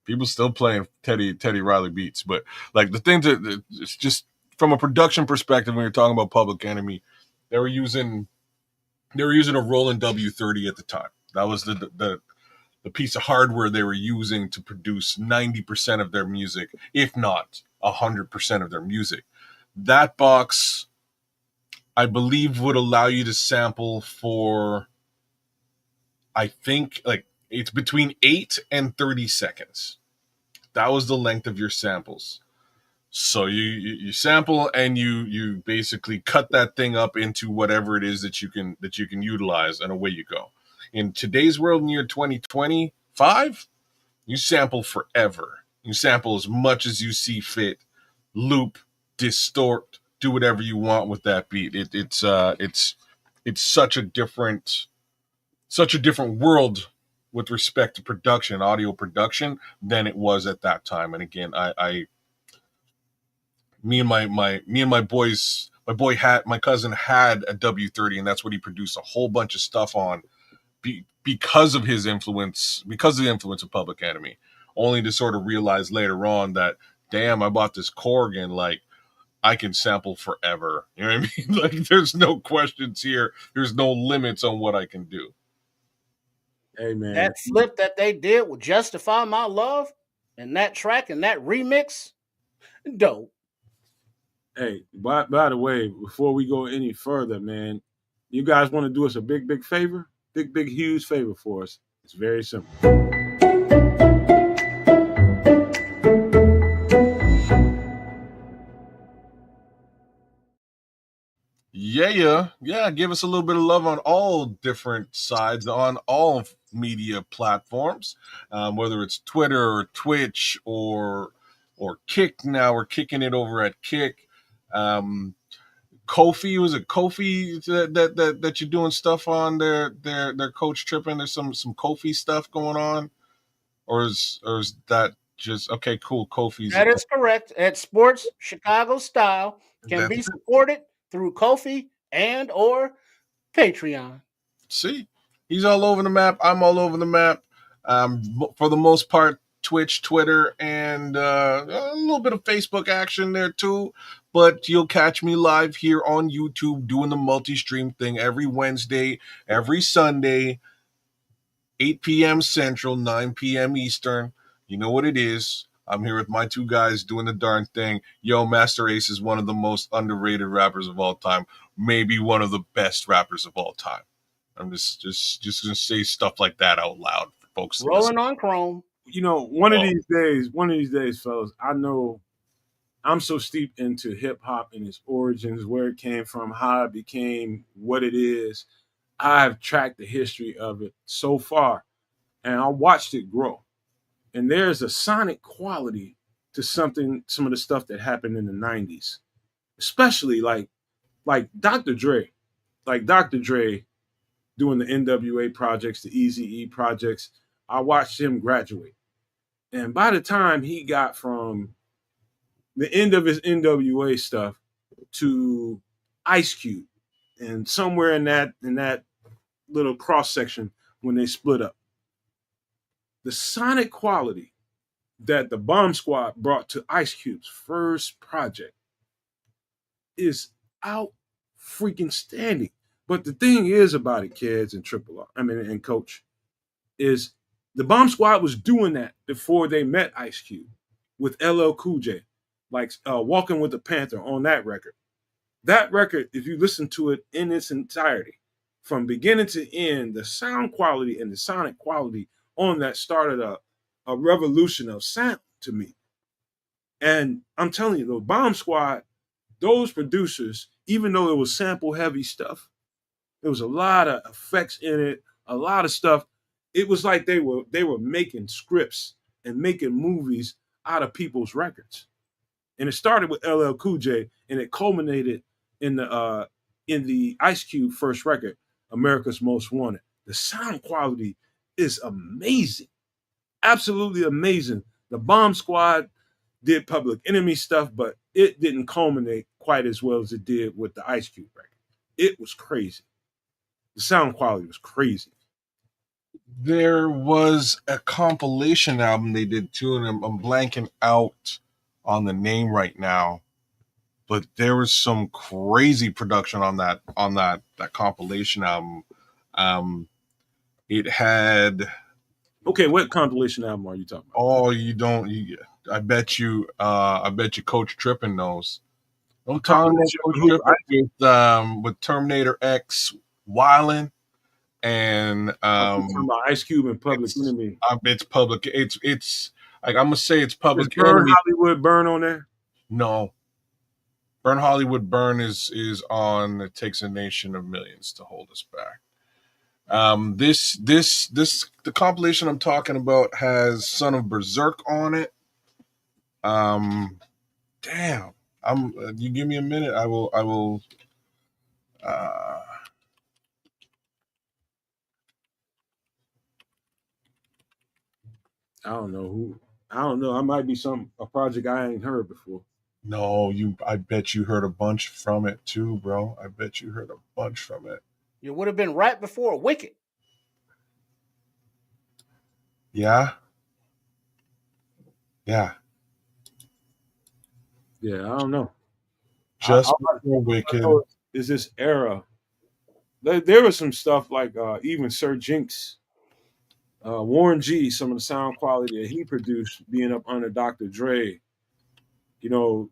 People still playing Teddy Riley beats, but like the thing that it's just from a production perspective, when you're talking about Public Enemy, they were using a Roland W30 at the time. That was the piece of hardware they were using to produce 90% of their music, if not 100% of their music. That box, I believe, would allow you to sample for, I think, like it's between 8 and 30 seconds. That was the length of your samples. So you sample and you basically cut that thing up into whatever it is that you can utilize, and away you go. In today's world, in year 2025, you sample forever. You sample as much as you see fit, loop, distort, do whatever you want with that beat. It's such a different world with respect to production, audio production, than it was at that time. And again, my cousin had a W30, and that's what he produced a whole bunch of stuff on, because of his influence, because of the influence of Public Enemy, only to sort of realize later on that, damn, I bought this Korg and like I can sample forever. You know what I mean? Like there's no questions here. There's no limits on what I can do.
Hey man,
that flip that they did with Justify My Love and that track and that remix, dope.
Hey, by the way, before we go any further, man, you guys want to do us a big favor? Big, huge favor for us. It's very simple.
Yeah. Give us a little bit of love on all different sides, on all media platforms, whether it's Twitter or Twitch or Kick. Now we're kicking it over at Kick. Kofi, was it Kofi that you're doing stuff on their coach tripping? There's some Kofi stuff going on, or is that just okay? Cool, Kofi's
That is correct. At Sports Chicago Style can
that's
be
it.
supported through Kofi and or Patreon.
See, he's all over the map. I'm all over the map. For the most part, Twitch, Twitter, and a little bit of Facebook action there too. But you'll catch me live here on YouTube doing the multi-stream thing every Wednesday, every Sunday, 8 p.m. Central, 9 p.m. Eastern. You know what it is. I'm here with my two guys doing the darn thing. Yo, Master Ace is one of the most underrated rappers of all time. Maybe one of the best rappers of all time. I'm just gonna say stuff like that out loud for folks to listen.
Rolling on Chrome.
You know, one of these days, fellas, I know I'm so steeped into hip hop and its origins, where it came from, how it became what it is. I've tracked the history of it so far, and I watched it grow. And there's a sonic quality to some of the stuff that happened in the '90s, especially like Dr. Dre, like Dr. Dre doing the NWA projects, the Eazy-E projects. I watched him graduate, and by the time he got from the end of his NWA stuff to Ice Cube, and somewhere in that little cross section when they split up, the sonic quality that the Bomb Squad brought to Ice Cube's first project is out freaking standing. But the thing is about it, kids and Triple R, and Coach, is the Bomb Squad was doing that before they met Ice Cube with LL Cool J, like Walking with the Panther on that record. That record, if you listen to it in its entirety, from beginning to end, the sound quality and the sonic quality on that started a revolution of sound to me. And I'm telling you, the Bomb Squad, those producers, even though it was sample heavy stuff, there was a lot of effects in it, a lot of stuff. It was like they were making scripts and making movies out of people's records. And it started with LL Cool J, and it culminated in the Ice Cube first record, America's Most Wanted. The sound quality is amazing, absolutely amazing. The Bomb Squad did Public Enemy stuff, but it didn't culminate quite as well as it did with the Ice Cube record. It was crazy. The sound quality was crazy.
There was a compilation album they did too, and I'm blanking out on the name right now. But there was some crazy production on that compilation album. It had
Okay, what compilation album are you talking about?
oh you don't you, I bet you Coach Trippin knows. Don't talk about
Compilation
Coach
with who?
Trippin with Terminator X Wildin' and
I'm talking about Ice Cube and Public Enemy.
it's public. It's like I'm gonna say it's
Is
Public
Burn
Enemy.
Hollywood Burn on there?
No, Burn Hollywood Burn is on. It takes a nation of millions to hold us back. This the compilation I'm talking about has Son of Berserk on it. Damn. You give me a minute. I will. Uh,
I don't know who. I don't know. I might be a project I ain't heard before.
no, I bet you heard a bunch from it too, bro. I bet you heard a bunch from it.
It would have been right before Wicked.
Yeah. Yeah.
Yeah, I don't know.
Just
I
before Wicked.
is this era. There was some stuff like even Sir Jinx, Warren G, some of the sound quality that he produced being up under Dr. Dre. You know,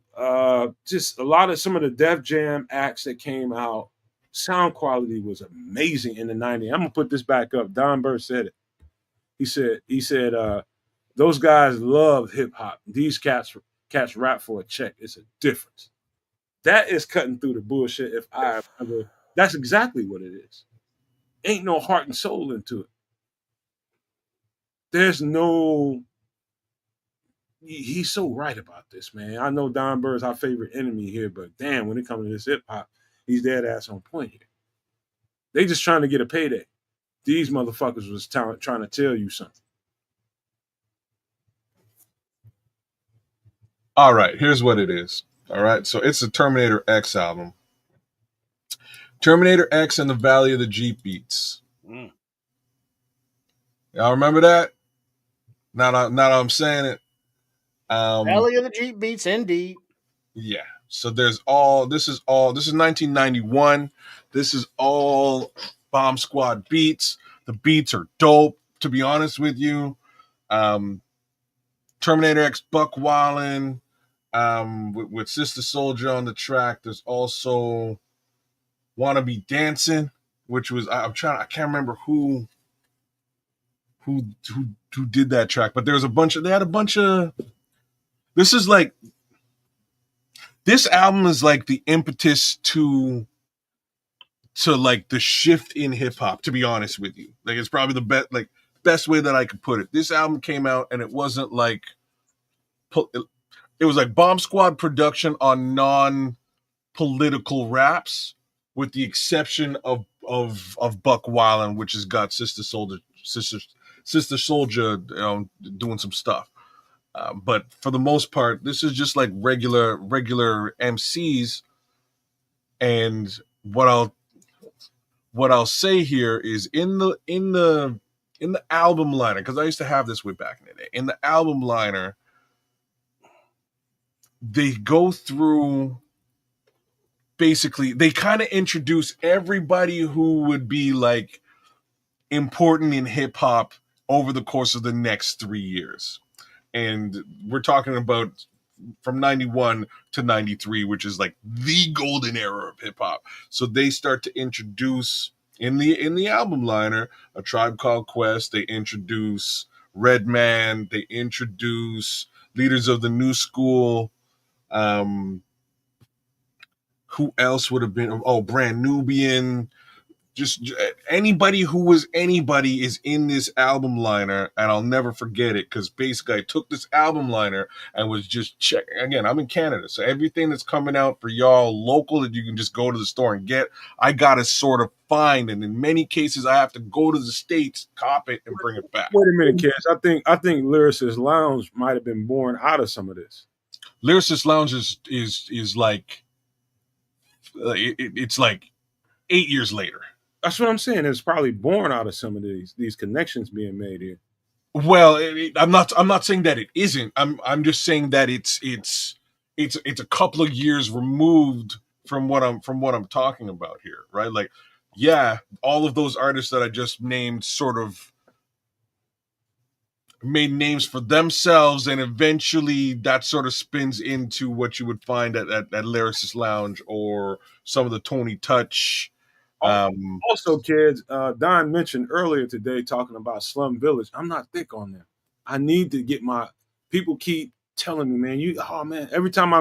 just a lot of some of the Def Jam acts that came out, sound quality was amazing in the '90s. I'm gonna put this back up. Don Burr said it. He said those guys love hip hop. These cats rap for a check. It's a difference. That is cutting through the bullshit. If I ever, that's exactly what it is. Ain't no heart and soul into it. There's no. He's so right about this, man. I know Don Burr is our favorite enemy here, but damn, when it comes to this hip hop, He's dead ass on point here. They just trying to get a payday. These motherfuckers was trying to tell you something.
All right, here's what it is. All right, so it's the Terminator X album. Terminator X and the Valley of the Jeep Beats. Y'all remember that? Now that I'm saying it.
Valley of the Jeep Beats, indeed.
Yeah. So this is 1991. This is all Bomb Squad beats. The beats are dope, to be honest with you. Terminator X Buck Wildin', with Sister Soldier on the track. There's also Wanna Be Dancing, which was I can't remember who did that track, but they had a bunch of this album is like the impetus to like the shift in hip hop, to be honest with you. Like, it's probably the best way that I could put it. This album came out and it wasn't like, it was like Bomb Squad production on non-political raps, with the exception of Buck Wildin', which has got Sister Soldier, doing some stuff. But for the most part, this is just like regular MCs. And what I'll say here is in the album liner, because I used to have this way back in the day. In the album liner, they go through, basically, they kind of introduce everybody who would be like important in hip hop over the course of the next 3 years. And we're talking about from 91 to 93, which is like the golden era of hip hop. So they start to introduce in the album liner A Tribe Called Quest. They introduce Redman. They introduce leaders of the new school. Who else would have been? Oh, Brand Nubian. Just anybody who was anybody is in this album liner, and I'll never forget it, because basically I took this album liner and was just checking. Again, I'm in Canada, so everything that's coming out for y'all local that you can just go to the store and get, I gotta sort of find, and in many cases I have to go to the States, cop it, and bring it back.
Wait a minute, kids. I think Lyricist Lounge might have been born out of some of this.
Lyricist Lounge is like, it's like 8 years later.
That's what I'm saying. It's probably born out of some of these connections being made here.
Well, I'm not saying that it isn't. I'm just saying that it's a couple of years removed from what I'm talking about here, right? Like, yeah, all of those artists that I just named sort of made names for themselves, and eventually that sort of spins into what you would find at Lyricist Lounge or some of the Tony Touch.
Also, kids, Don mentioned earlier today talking about Slum Village. I'm not thick on them. I need to get people keep telling me, man, every time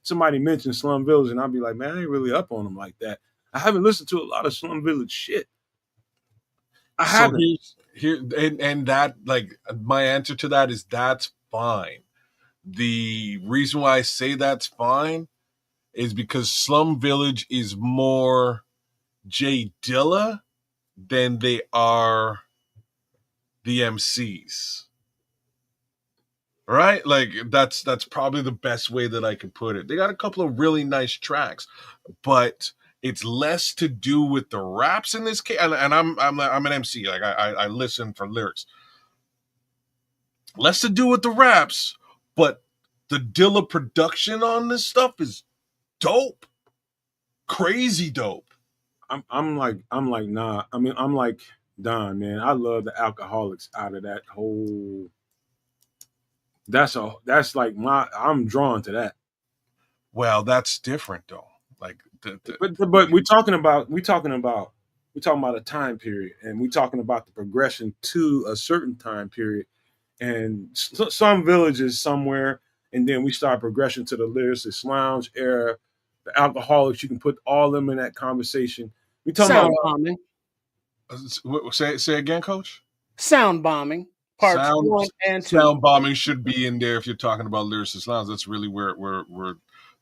somebody mentions Slum Village, and I'll be like, man, I ain't really up on them like that. I haven't listened to a lot of Slum Village shit. I haven't.
And that, like, my answer to that is that's fine. The reason why I say that's fine is because Slum Village is more Jay Dilla than they are the MCs, right? Like, that's probably the best way that I could put it. They got a couple of really nice tracks, but it's less to do with the raps in this case. And I'm an MC. Like, I listen for lyrics. Less to do with the raps, but the Dilla production on this stuff is dope, crazy dope.
I'm like, nah. I mean, I'm like Don, man. I love the Alcoholics out of that whole. That's like I'm drawn to that.
Well, that's different though. Like,
but we're talking about a time period, and we're talking about the progression to a certain time period, and some villages somewhere, and then we start progression to the Lyricist Lounge era. The Alcoholics, you can put all them in that conversation. We talking
Sound
about
bombing.
Say again, Coach.
Sound bombing. Parts 1 and 2.
Sound bombing should be in there if you're talking about Lyricist Lounge. That's really where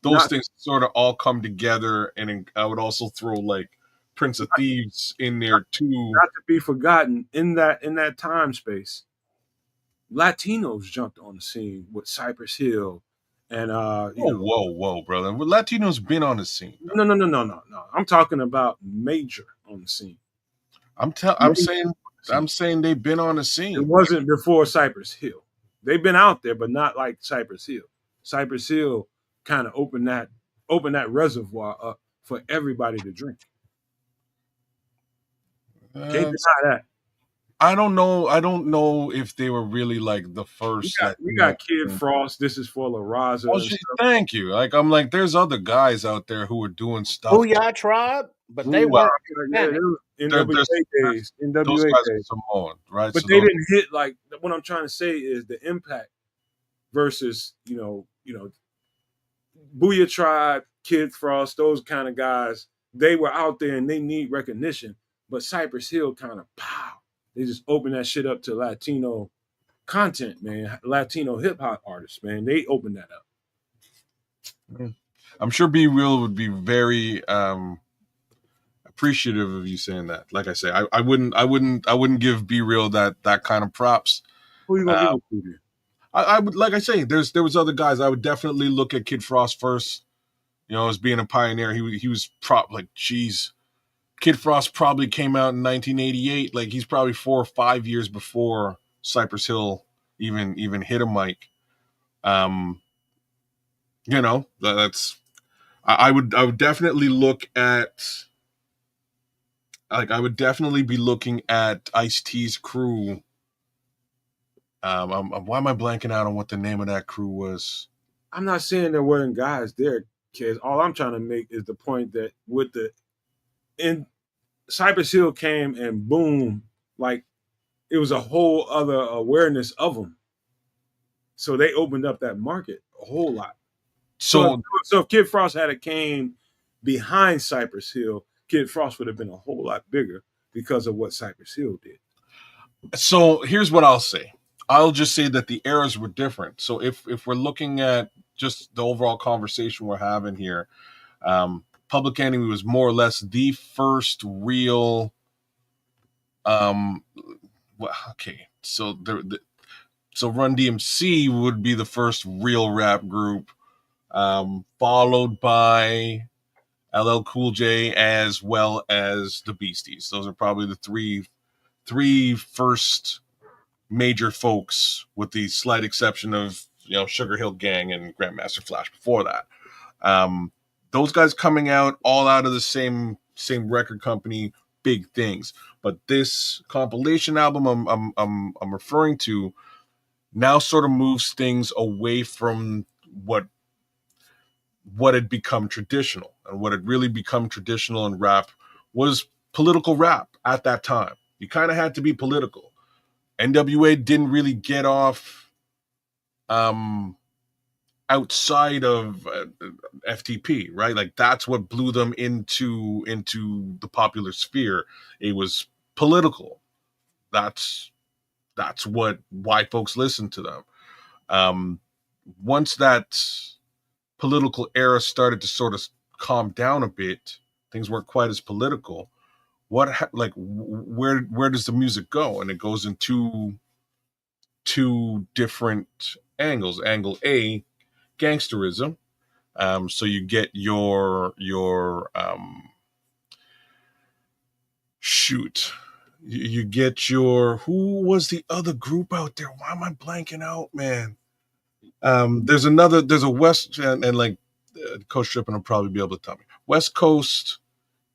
those things sort of all come together, and I would also throw like Prince of Thieves in there too.
Not to be forgotten, in that time space, Latinos jumped on the scene with Cypress Hill, and
Whoa, brother! Well, Latinos been on the scene.
No. I'm talking about major on the scene.
I'm saying they've been on the scene.
It wasn't before Cypress Hill. They've been out there, but not like Cypress Hill. Cypress Hill kind of opened that reservoir up for everybody to drink. Can't deny that.
I don't know if they were really like the first.
We got Kid Frost. This is for La Raza.
Oh, thank you. I'm like, there's other guys out there who are doing stuff.
Booyah Tribe, but they weren't.
NWA days. NWA days.
Samoan, right?
But they didn't hit like what I'm trying to say is the impact versus Booyah Tribe, Kid Frost, those kind of guys. They were out there and they need recognition. But Cypress Hill kind of they just opened that shit up to Latino content, man. Latino hip hop artists, man. They opened that up.
I'm sure Be Real would be very appreciative of you saying that. Like I say, I wouldn't give Be Real that kind of props.
Who you gonna give it to?
I would, like I say, there was other guys. I would definitely look at Kid Frost first. As being a pioneer, he was geez. Kid Frost probably came out in 1988. Like he's probably 4 or 5 years before Cypress Hill even hit a mic. That's I would definitely look at I would definitely be looking at Ice-T's crew. Why am I blanking out on what the name of that crew was?
I'm not saying there weren't guys there, kids. All I'm trying to make is the point that Cypress Hill came and boom, like it was a whole other awareness of them. So they opened up that market a whole lot. So if Kid Frost had came behind Cypress Hill, Kid Frost would have been a whole lot bigger because of what Cypress Hill did.
So here's what I'll say. I'll just say that the eras were different. So if we're looking at just the overall conversation we're having here, Public Enemy was more or less the first real. So Run DMC would be the first real rap group, followed by LL Cool J as well as the Beasties. Those are probably the three first major folks, with the slight exception of Sugar Hill Gang and Grandmaster Flash before that. Those guys coming out all out of the same record company, big things. But this compilation album I'm referring to now sort of moves things away from what had become traditional. And what had really become traditional in rap was political rap at that time. You kind of had to be political. NWA didn't really get off outside of FTP, right? Like that's what blew them into the popular sphere. It was political. That's why folks listen to them. Once that political era started to sort of calm down a bit, things weren't quite as political. Where does the music go? And it goes in two different angles. Angle A, gangsterism. So you get your you get your, who was the other group out there? Why am I blanking out, man? There's a West, and like Coach Trippin will probably be able to tell me. West Coast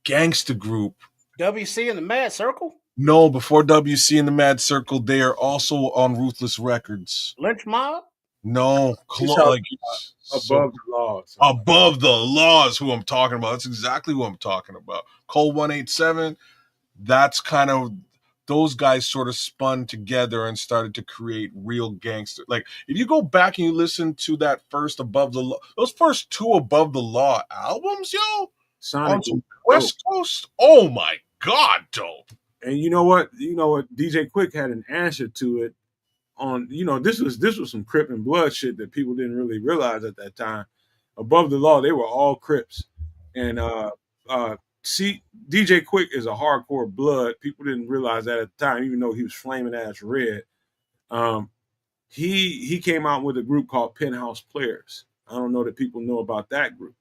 gangster group.
WC and the Mad Circle?
No, before WC and the Mad Circle, they are also on Ruthless Records.
Lynch Mob?
No,
Above the Laws.
Above the Laws, who I'm talking about. That's exactly who I'm talking about. Cole 187, that's kind of, those guys sort of spun together and started to create real gangster. Like, if you go back and you listen to that first Above the Law, those first two Above the Law albums,
Sonic
on West Coast, oh my God, dope.
And you know what? DJ Quick had an answer to it on, this was some Crip and Blood shit that people didn't really realize at that time. Above the Law, they were all Crips. And DJ Quick is a hardcore blood. People didn't realize that at the time, even though he was flaming ass red. He came out with a group called Penthouse Players. I don't know that people know about that group.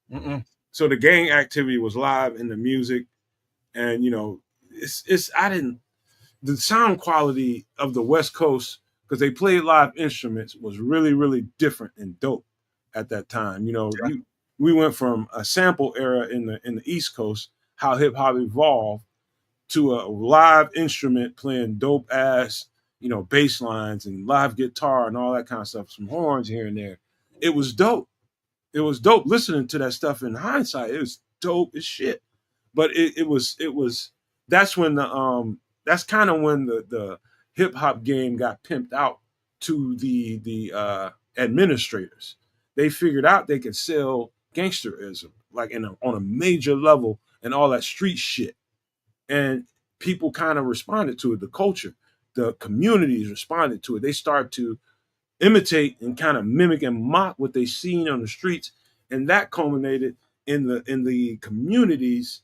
Mm-mm.
So the gang activity was live in the music, and the sound quality of the West Coast, because they played live instruments, was really, really different and dope at that time. We went from a sample era in the East Coast, how hip hop evolved, to a live instrument playing dope ass, bass lines and live guitar and all that kind of stuff, some horns here and there. It was dope. It was dope listening to that stuff in hindsight. It was dope as shit. But it was that's when that's kind of when the hip hop game got pimped out to the administrators. They figured out they could sell gangsterism like on a major level and all that street shit. And people kind of responded to it. The culture, the communities responded to it. They started to imitate and kind of mimic and mock what they seen on the streets, and that culminated in the communities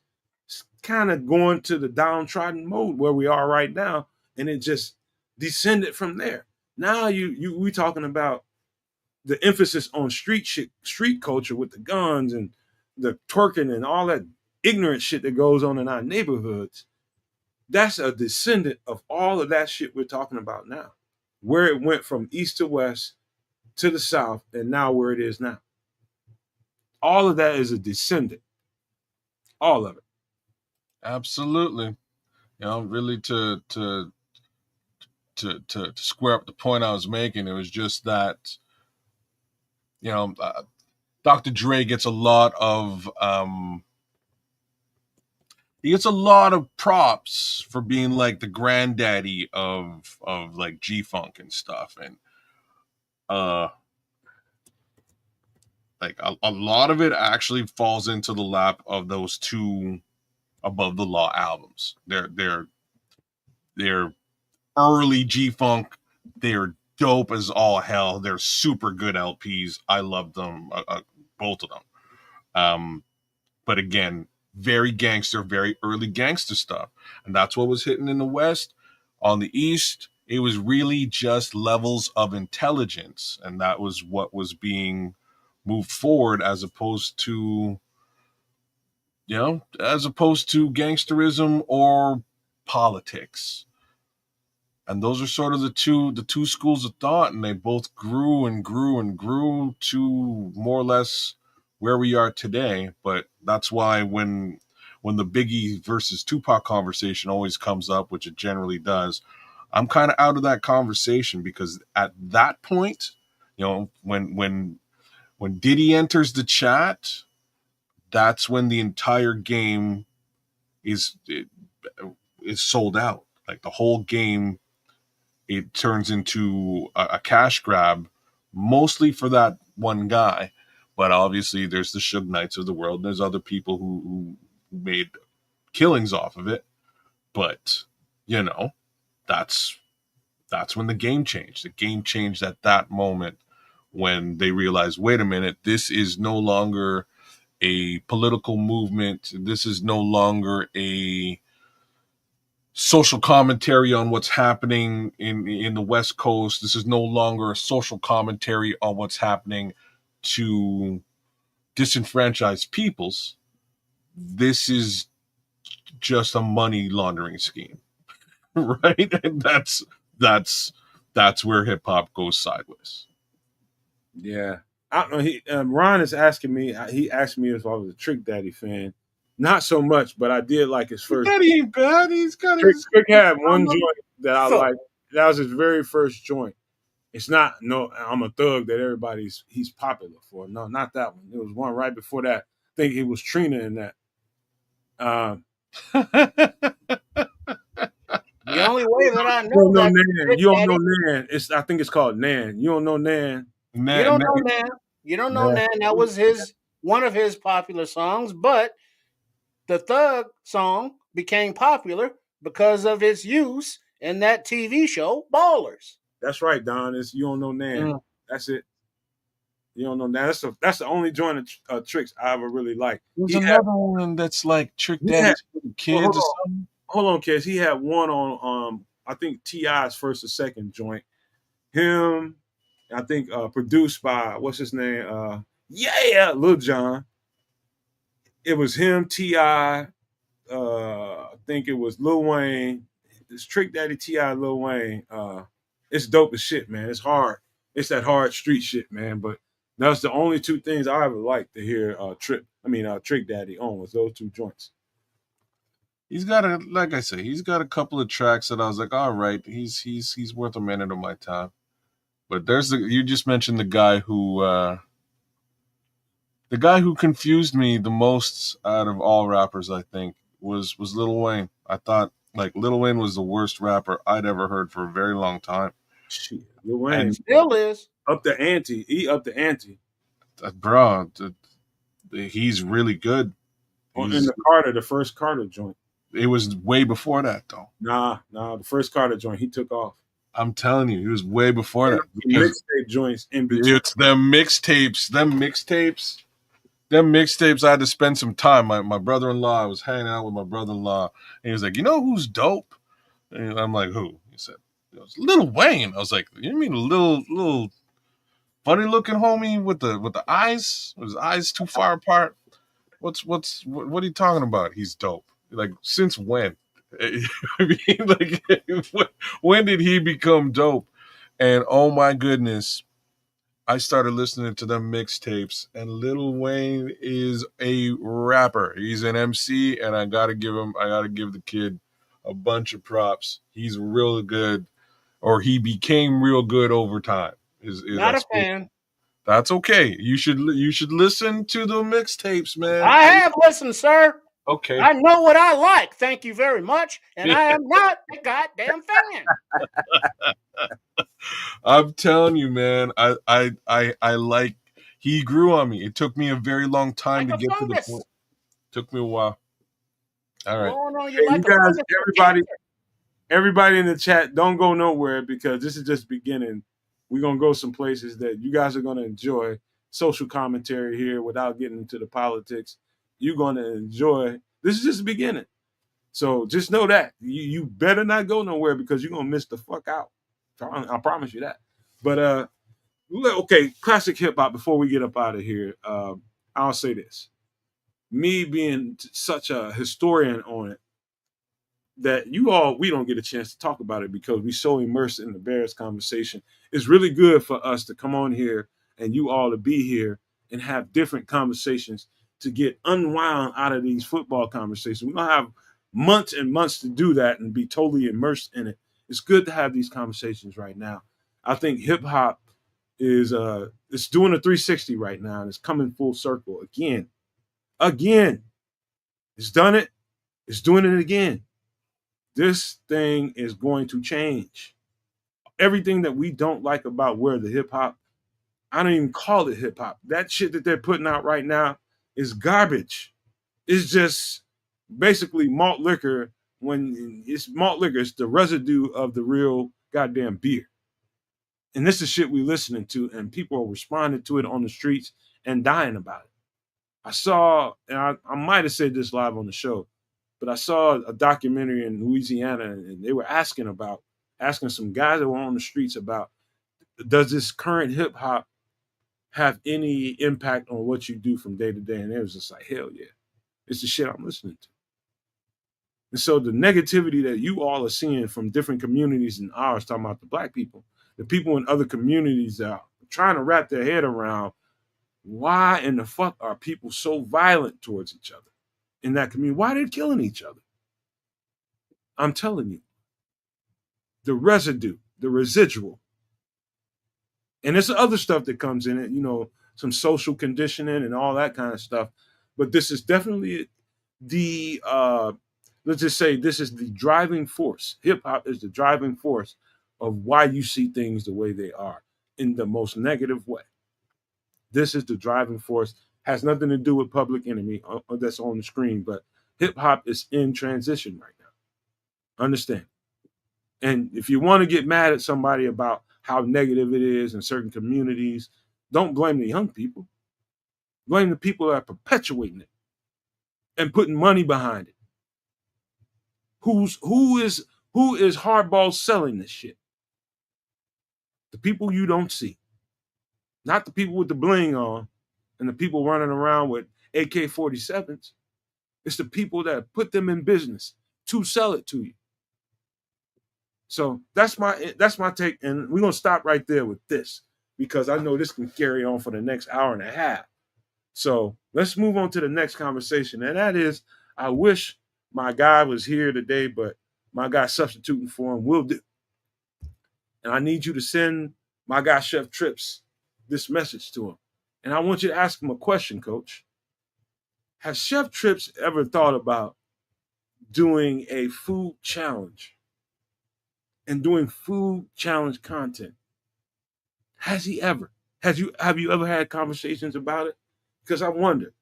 kind of going to the downtrodden mode where we are right now, and it just descended from there. Now we talking about the emphasis on street shit, street culture with the guns and the twerking and all that ignorant shit that goes on in our neighborhoods. That's a descendant of all of that shit we're talking about now, where it went from east to west to the south, and now where it is now. All of that is a descendant. All of it.
Absolutely. Really to square up the point I was making, it was just that, Dr. Dre gets a lot of props for being like the granddaddy of like G-Funk and stuff, and like a lot of it actually falls into the lap of those two Above the Law albums. They're early G-Funk. They're dope as all hell. They're super good LPs. I love them, both of them. But again, very gangster, very early gangster stuff. And that's what was hitting in the West. On the East, it was really just levels of intelligence. And that was what was being moved forward as opposed to gangsterism or politics. And those are sort of the two schools of thought, and they both grew and grew and grew to more or less where we are today. But that's why when the Biggie versus Tupac conversation always comes up, which it generally does, I'm kind of out of that conversation, because at that point, when Diddy enters the chat, that's when the entire game is sold out. Like the whole game, it turns into a cash grab, mostly for that one guy. But obviously there's the Suge Knights of the world, and there's other people who made killings off of it. But, that's when the game changed. The game changed at that moment when they realized, wait a minute, this is no longer a political movement. This is no longer a social commentary on what's happening in the West Coast. This is no longer a social commentary on what's happening to disenfranchised peoples. This is just a money laundering scheme, right? And that's where hip hop goes sideways.
Yeah, I don't know. Ron is asking me. He asked me if I was a Trick Daddy fan. Not so much, but I did like his first.
Daddy ain't bad. He's got
Trick had one joint that I
So-
liked. That was his very first joint. It's not I'm a thug that he's popular for. No, not that one. It was one right before that. I think it was Trina in that.
The only way that I
You
know
don't know
that
Nan. You don't know Nan. I think it's called Nan. You don't know Nan.
you don't know Nan. You don't know Nan. That was one of his popular songs, but the Thug song became popular because of its use in that TV show Ballers.
That's right, Don. You don't know Nan.
Mm.
That's it. You don't know that. That's the only joint of Tricks I ever really liked.
There's
He had
another one that's like Trick
he had
Daddy's for the
well,
kids or something.
hold on, kids. He had one on I think T.I.'s first or second joint. Him, I think produced by what's his name? Lil Jon. It was him, T.I., I think it was Lil Wayne. It's Trick Daddy, T.I., Lil Wayne. It's dope as shit, man. It's hard. It's that hard street shit, man. But that's the only two things I ever liked to hear Trick Daddy on was those two joints.
He's got like I say, he's got a couple of tracks that I was like, all right, he's worth a minute of my time. But you just mentioned the guy who confused me the most out of all rappers, I think, was Lil Wayne. I thought like Lil Wayne was the worst rapper I'd ever heard for a very long time.
Shit, Lil Wayne
And
Still is.
up the ante. He up the ante.
bro, he's really good.
In
He's,
the first Carter joint.
it was way before that though.
Nah, the first Carter joint, he took off.
I'm telling you, he was way before that.
Mixtape joints in between.
It's them mixtapes. I had to spend some time. My brother-in-law, I was hanging out with my brother-in-law, and he was like, you know who's dope? And I'm like, who? He said, it was Lil Wayne. I was like, you mean a little funny looking homie with the eyes? With his eyes too far apart? What are you talking about? He's dope. Like, since when? I mean, like, when did he become dope? And oh my goodness, I started listening to them mixtapes, and Lil Wayne is a rapper. He's an MC, and I gotta give the kid a bunch of props. He's real good, or he became real good over time.
Not a fan.
That's okay. You should listen to the mixtapes, man.
I have listened, sir.
Okay.
I know what I like. Thank you very much. And I am not a goddamn fan.
I'm telling you, man. I like. He grew on me. It took me a very long time
Like
to get to the
fungus.
point. Took me a while. All right.
Going on
Hey,
you like
you guys,
fungus.
everybody in the chat, don't go nowhere because this is just beginning. We're gonna go some places that you guys are gonna enjoy. Social commentary here without getting into the politics. You're gonna enjoy. This is just the beginning. So just know that you better not go nowhere because you're gonna miss the fuck out. I promise you that. But okay, classic hip hop. Before we get up out of here, I'll say this: me being such a historian on it, that we don't get a chance to talk about it because we're so immersed in the Bears conversation. It's really good for us to come on here and you all to be here and have different conversations to get unwound out of these football conversations. We're gonna have months and months to do that and be totally immersed in it. It's good to have these conversations right now. I think hip hop is it's doing a 360 right now and it's coming full circle again. Again. It's done it. It's doing it again. This thing is going to change. Everything that we don't like about where the hip hop, I don't even call it hip hop. That shit that they're putting out right now is garbage. It's just basically malt liquor. When it's malt liquor, it's the residue of the real goddamn beer. And this is shit we listening to, and people are responding to it on the streets and dying about it. I saw, and I might have said this live on the show, but I saw a documentary in Louisiana, and they were asking some guys that were on the streets about, does this current hip hop have any impact on what you do from day to day? And it was just like, hell yeah, it's the shit I'm listening to. And so the negativity that you all are seeing from different communities than ours, talking about the black people, the people in other communities that are trying to wrap their head around why in the fuck are people so violent towards each other in that community? Why are they killing each other? I'm telling you, the residue, the residual. And there's other stuff that comes in it, some social conditioning and all that kind of stuff. But this is definitely the, let's just say this is the driving force. Hip hop is the driving force of why you see things the way they are in the most negative way. This is the driving force. Has nothing to do with Public Enemy that's on the screen, but hip hop is in transition right now. Understand? And if you want to get mad at somebody about how negative it is in certain communities, Don't blame the young people. Blame the people that are perpetuating it and putting money behind it. Who is hardball selling this shit? The people you don't see. Not the people with the bling on and the people running around with AK-47s. It's the people that put them in business to sell it to you. So that's my take, and we're gonna stop right there with this because I know this can carry on for the next hour and a half. So let's move on to the next conversation, and that is, I wish my guy was here today, but my guy substituting for him will do. And I need you to send my guy Chef Trips this message to him, and I want you to ask him a question, Coach. Has Chef Trips ever thought about doing a food challenge and doing food challenge content? Has he ever? Have you ever had conversations about it? Because I wonder,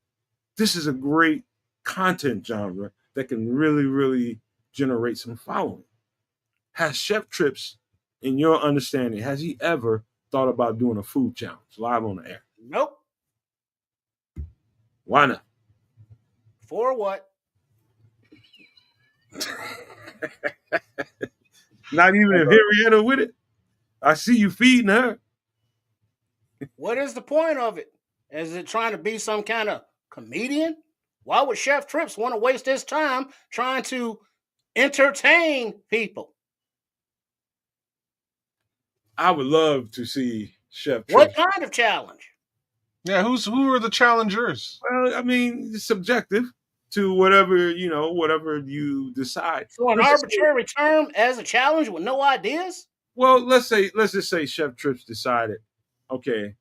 this is a great content genre that can really, really generate some following. Has Chef Trips, in your understanding, has he ever thought about doing a food challenge live on the air?
Nope.
Why not?
For what?
Not even if Henrietta with it? I see you feeding her.
What is the point of it? Is it trying to be some kind of comedian? Why would Chef Trips want to waste his time trying to entertain people?
I would love to see Chef Trips.
What kind of challenge?
Yeah, who are the challengers?
Well, I mean, it's subjective to whatever you decide.
So an arbitrary term as a challenge with no ideas?
Well, let's just say Chef Trips decided, okay,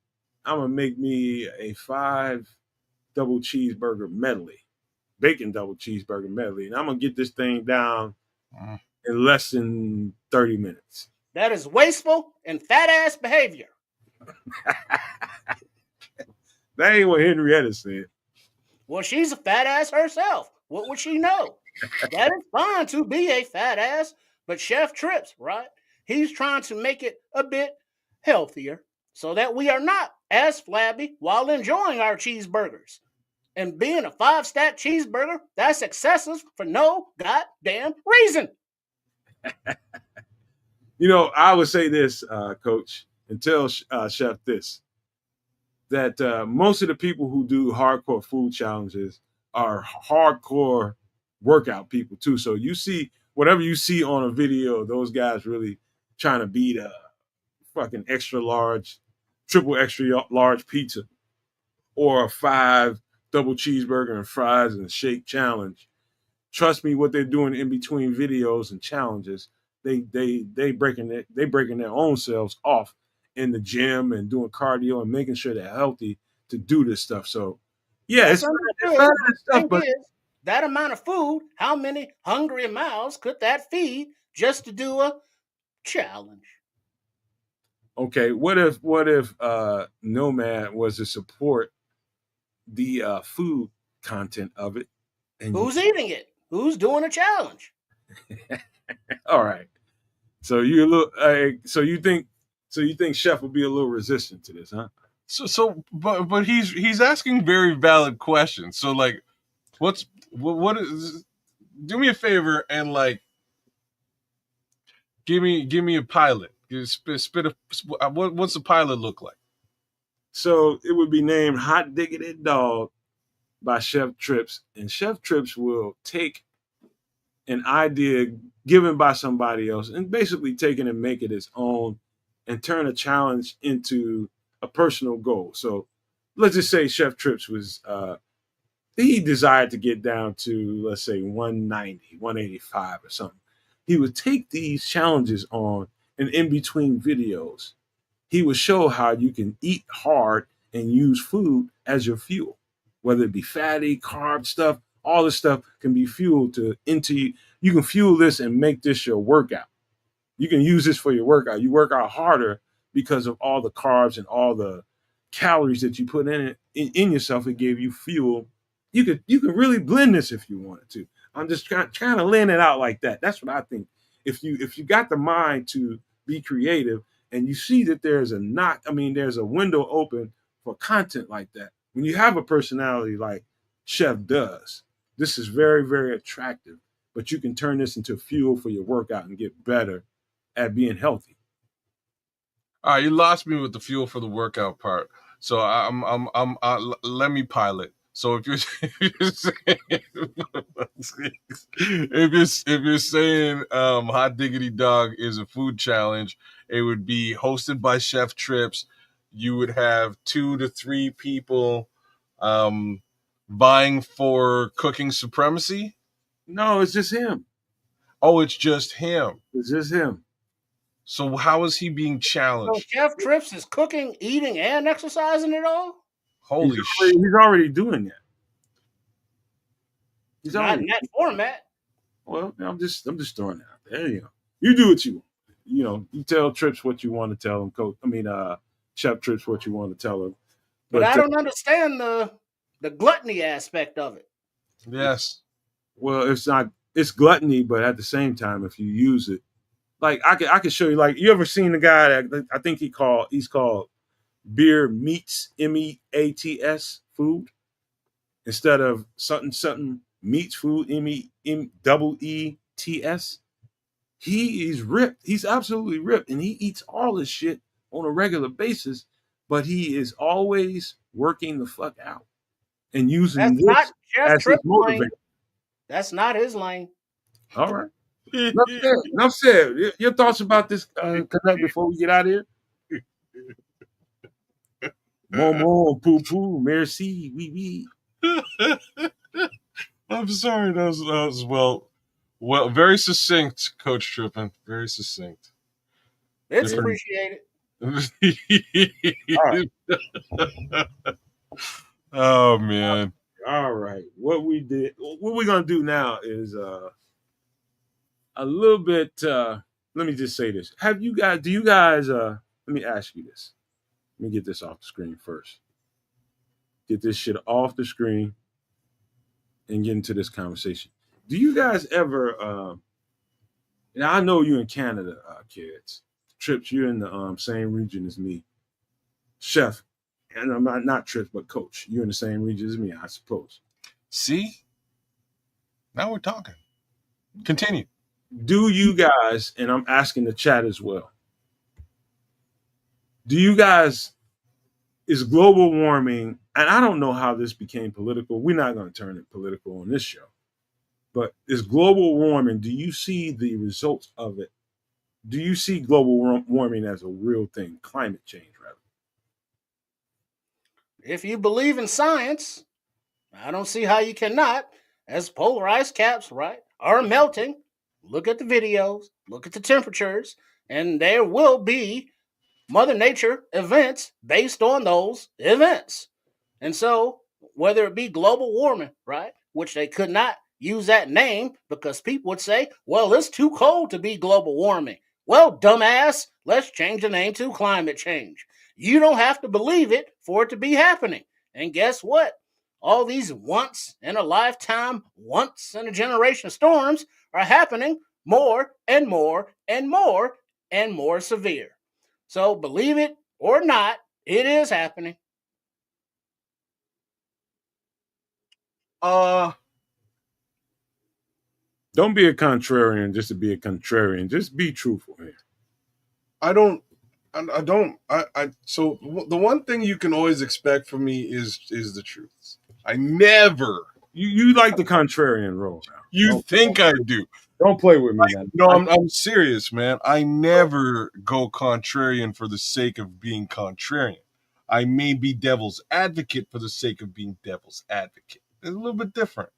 I'm gonna make me a 5 double cheeseburger medley, bacon double cheeseburger medley, and I'm gonna get this thing down in less than 30 minutes.
That is wasteful and fat ass behavior.
That ain't what Henrietta said.
Well, she's a fat ass herself. What would she know? That is fine to be a fat ass, but Chef Trips, right? He's trying to make it a bit healthier so that we are not as flabby while enjoying our cheeseburgers. And being a 5-stack cheeseburger, that's excessive for no goddamn reason.
I would say this, Coach, and tell Chef this, that most of the people who do hardcore food challenges are hardcore workout people too. So you see, whatever you see on a video, those guys really trying to beat a fucking triple extra large pizza or a 5 double cheeseburger and fries and shake challenge. Trust me, what they're doing in between videos and challenges, they breaking their own selves off in the gym and doing cardio and making sure they're healthy to do this stuff. So yeah, it's not stuff, but
that amount of food, how many hungry mouths could that feed just to do a challenge?
Okay, what if Nomad was to support the food content of it?
And who's eating it? Who's doing a challenge?
All right. So you think Chef will be a little resistant to this, huh?
But he's asking very valid questions. So like, what is? Do me a favor and like, give me a pilot. What's the pilot look like?
So it would be named Hot Diggity Dog by Chef Trips, and Chef Trips will take an idea given by somebody else and basically take it and make it his own and turn a challenge into a personal goal. So let's just say Chef Trips was, he desired to get down to, let's say 190, 185 or something. He would take these challenges on, and in between videos, he would show how you can eat hard and use food as your fuel, whether it be fatty, carb stuff. All this stuff can be fueled you can fuel this and make this your workout. You can use this for your workout. You work out harder because of all the carbs and all the calories that you put in yourself. It gave you fuel. You could really blend this if you wanted to. I'm just trying to land it out like that. That's what I think. If you got the mind to be creative and you see that there's there's a window open for content like that. When you have a personality like Chef does, this is very, very attractive. But you can turn this into fuel for your workout and get better at being healthy.
All right, you lost me with the fuel for the workout part. So let me pilot. So if you're if you're saying Hot Diggity Dog is a food challenge, it would be hosted by Chef Trips. You would have 2 to 3 people vying for cooking supremacy.
No, it's just him.
Oh, it's just him.
It's just him.
So how is he being
So
challenged?
Chef Trips is cooking, eating, and exercising it all?
Holy shit.
He's already doing that. He's
Not
already
in that format.
well. I'm just throwing it out there. You do what you want. You tell Trips what you want to tell him, Coach. Chef Trips what you want to tell him.
But I don't understand the gluttony aspect of it.
Yes.
Well, it's gluttony, but at the same time, if you use it, like I can show you. Like, you ever seen the guy that I think he's called Beer Meats, MEATS food, instead of something meats food, MEETS. He is ripped. He's absolutely ripped, and he eats all this shit on a regular basis. But he is always working the fuck out and using
That's
this
not Chef
as his
Trips'
motivator.
lane. That's not his lane.
All right. Enough said. Your thoughts about this connect before we get out of here? Mon, poo poo, merci, oui.
I'm sorry. That was well, very succinct, Coach Trippin. Very succinct.
It's appreciated.
All right.
Oh man.
All right. What we're gonna do now is a little bit let me just say this. Do you guys let me ask you this. Let me get this off the screen first. Get this shit off the screen and get into this conversation. Do you guys ever now I know you in Canada, kids. Trips, you're in the same region as me. Chef, and I'm not Trips, but Coach. You're in the same region as me, I suppose.
See? Now we're talking. Continue.
Do you guys, and I'm asking the chat as well, do you guys, is global warming, and I don't know how this became political. We're not going to turn it political on this show. But is global warming, do you see the results of it? Do you see global warming as a real thing? Climate change, rather.
If you believe in science, I don't see how you cannot, as polar ice caps, right, are melting. Look at the videos, look at the temperatures, and there will be Mother Nature events based on those events. And so, whether it be global warming, right, which they could not use that name because people would say, well, it's too cold to be global warming. Well, dumbass, let's change the name to climate change. You don't have to believe it for it to be happening. And guess what? All these once in a lifetime, once in a generation storms are happening more and more and more and more severe. So believe it or not, it is happening.
Don't be a contrarian just to be a contrarian. Just be truthful here.
So the one thing you can always expect from me is the truth. I never.
You like the contrarian role now.
You think I do.
Don't play with me, man.
No, I'm serious, man. I never go contrarian for the sake of being contrarian. I may be devil's advocate for the sake of being devil's advocate. It's a little bit different.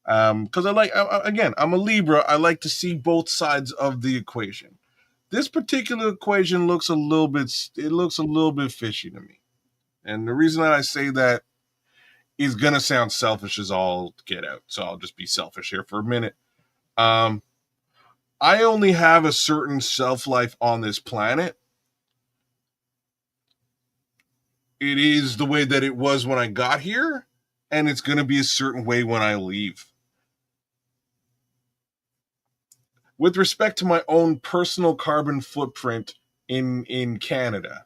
Because I'm a Libra. I like to see both sides of the equation. This particular equation looks a little bit fishy to me. And the reason that I say that is going to sound selfish as all get out. So I'll just be selfish here for a minute. I only have a certain self-life on this planet. It is the way that it was when I got here, and it's going to be a certain way when I leave. With respect to my own personal carbon footprint, in Canada,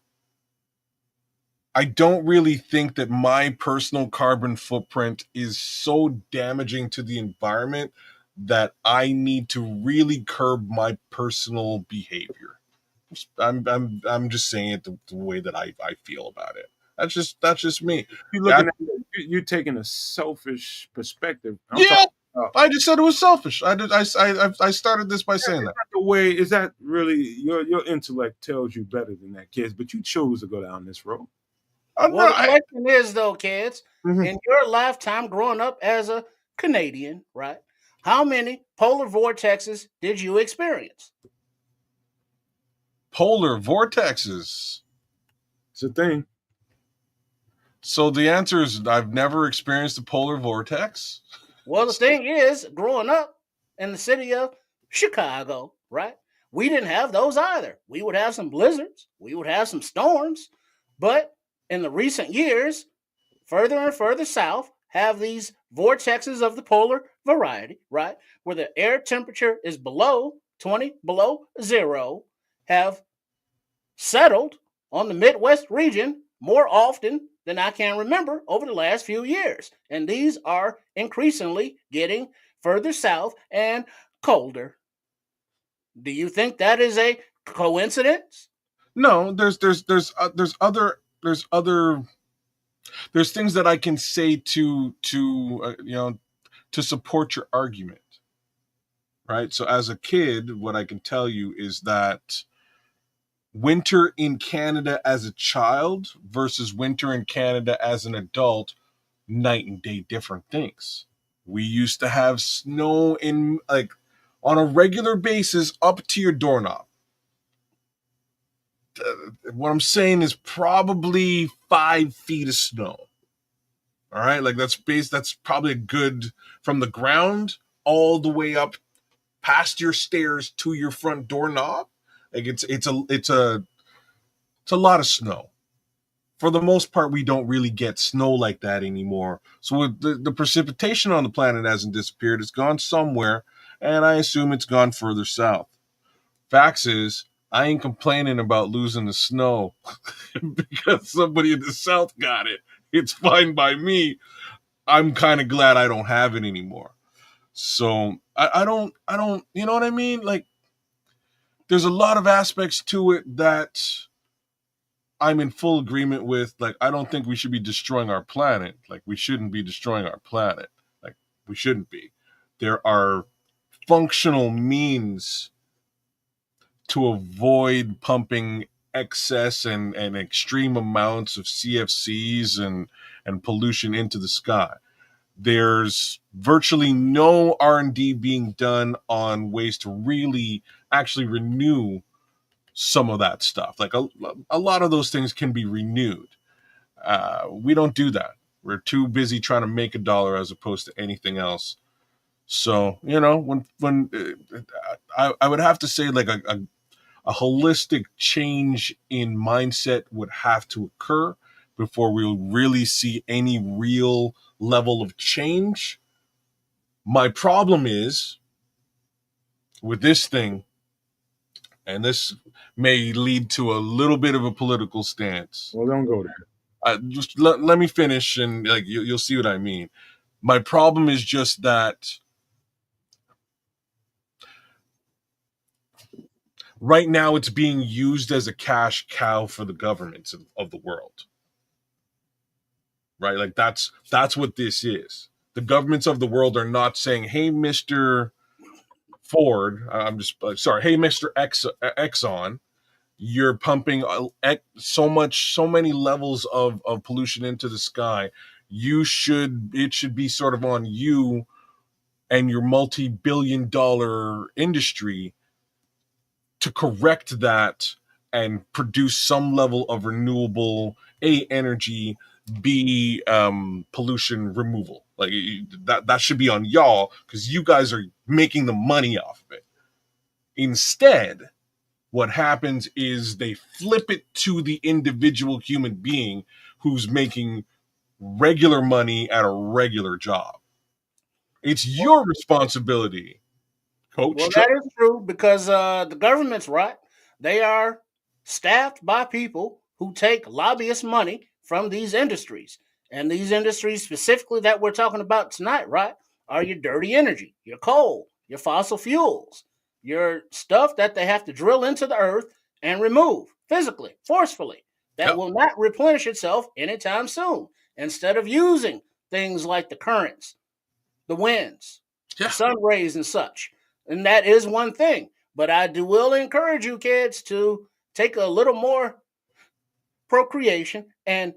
I don't really think that my personal carbon footprint is so damaging to the environment that I need to really curb my personal behavior. I'm just saying it the way that I feel about it. That's just me.
You
Yeah,
looking at it, you're taking a selfish perspective. I'm
yeah.
talking about
I just said it was selfish. I started this by saying that.
the way. Is that really your intellect tells you better than that, kids? But you chose to go down this road.
I'm
Well,
not.
the question is, though, kids,
Mhm.
in your lifetime growing up as a Canadian, right? How many polar vortexes did you experience?
Polar vortexes.
It's a thing.
So the answer is I've never experienced a polar vortex.
Well, the thing is, growing up in the city of Chicago, right? We didn't have those either. We would have some blizzards, we would have some storms, but in the recent years, further and further south, have these vortexes of the polar variety, right? Where the air temperature is below 20, below zero, have settled on the Midwest region more often than I can remember over the last few years. And these are increasingly getting further south and colder. Do you think that is a coincidence?
No, there's things that I can say to support your argument, right? So as a kid, what I can tell you is that winter in Canada as a child versus winter in Canada as an adult, night and day different things. We used to have snow in like on a regular basis up to your doorknob. What I'm saying is probably 5 feet of snow. All right, like that's probably a good from the ground all the way up past your stairs to your front doorknob. Like it's a lot of snow. For the most part, we don't really get snow like that anymore. So the precipitation on the planet hasn't disappeared. It's gone somewhere, and I assume it's gone further south. Facts is, I ain't complaining about losing the snow because somebody in the south got it. It's fine by me. I'm kind of glad I don't have it anymore. So I don't, you know what I mean? Like, there's a lot of aspects to it that I'm in full agreement with. Like, I don't think we should be destroying our planet. Like, we shouldn't be destroying our planet. Like, we shouldn't be. There are functional means to avoid pumping excess and extreme amounts of CFCs and pollution into the sky. There's virtually no R&D being done on ways to really actually renew some of that stuff. Like a lot of those things can be renewed. We don't do that. We're too busy trying to make a dollar as opposed to anything else. So, when I would have to say like a holistic change in mindset would have to occur before we'll really see any real level of change. My problem is with this thing, and this may lead to a little bit of a political stance.
Well, don't go there.
Just let me finish, and like you'll see what I mean. My problem is just that right now it's being used as a cash cow for the governments of the world. Right? Like that's what this is. The governments of the world are not saying, "Hey, Mr. Ford, I'm just sorry. Hey, Mr. Exxon, you're pumping so many levels of pollution into the sky. It should be sort of on you and your multi-billion-dollar industry to correct that and produce some level of renewable energy, pollution removal. Like that should be on y'all because you guys are making the money off of it. Instead, what happens is they flip it to the individual human being who's making regular money at a regular job. It's your responsibility,
Well,
Coach
that
Tripp.
is true because the government's right. They are staffed by people who take lobbyist money from these industries. And these industries specifically that we're talking about tonight, right, are your dirty energy, your coal, your fossil fuels, your stuff that they have to drill into the earth and remove physically, forcefully, that
Yep.
will not replenish itself anytime soon. Instead of using things like the currents, the winds,
Yeah.
the sun rays, and such. And that is one thing. But I will encourage you kids to take a little more procreation and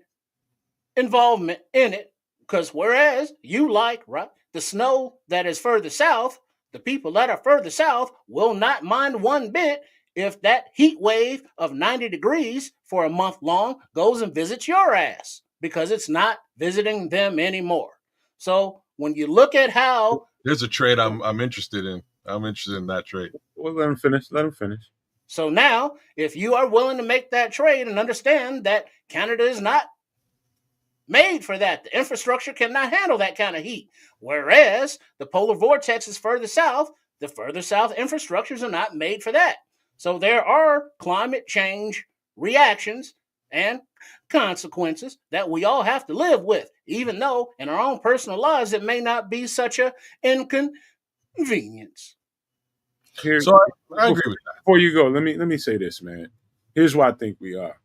involvement in it. Because whereas you like, right, the snow that is further south, the people that are further south will not mind one bit if that heat wave of 90 degrees for a month long goes and visits your ass because it's not visiting them anymore. So when you look at how,
There's a trade I'm interested in. I'm interested in that trade.
Well, let him finish. Let him finish.
so now if you are willing to make that trade and understand that Canada is not made for that. The infrastructure cannot handle that kind of heat. Whereas the polar vortex is further south, the further south infrastructures are not made for that. So there are climate change reactions and consequences that we all have to live with, even though in our own personal lives it may not be such an inconvenience.
Here,
So I agree with that.
before you go, let me say this, man. Here's what I think we are,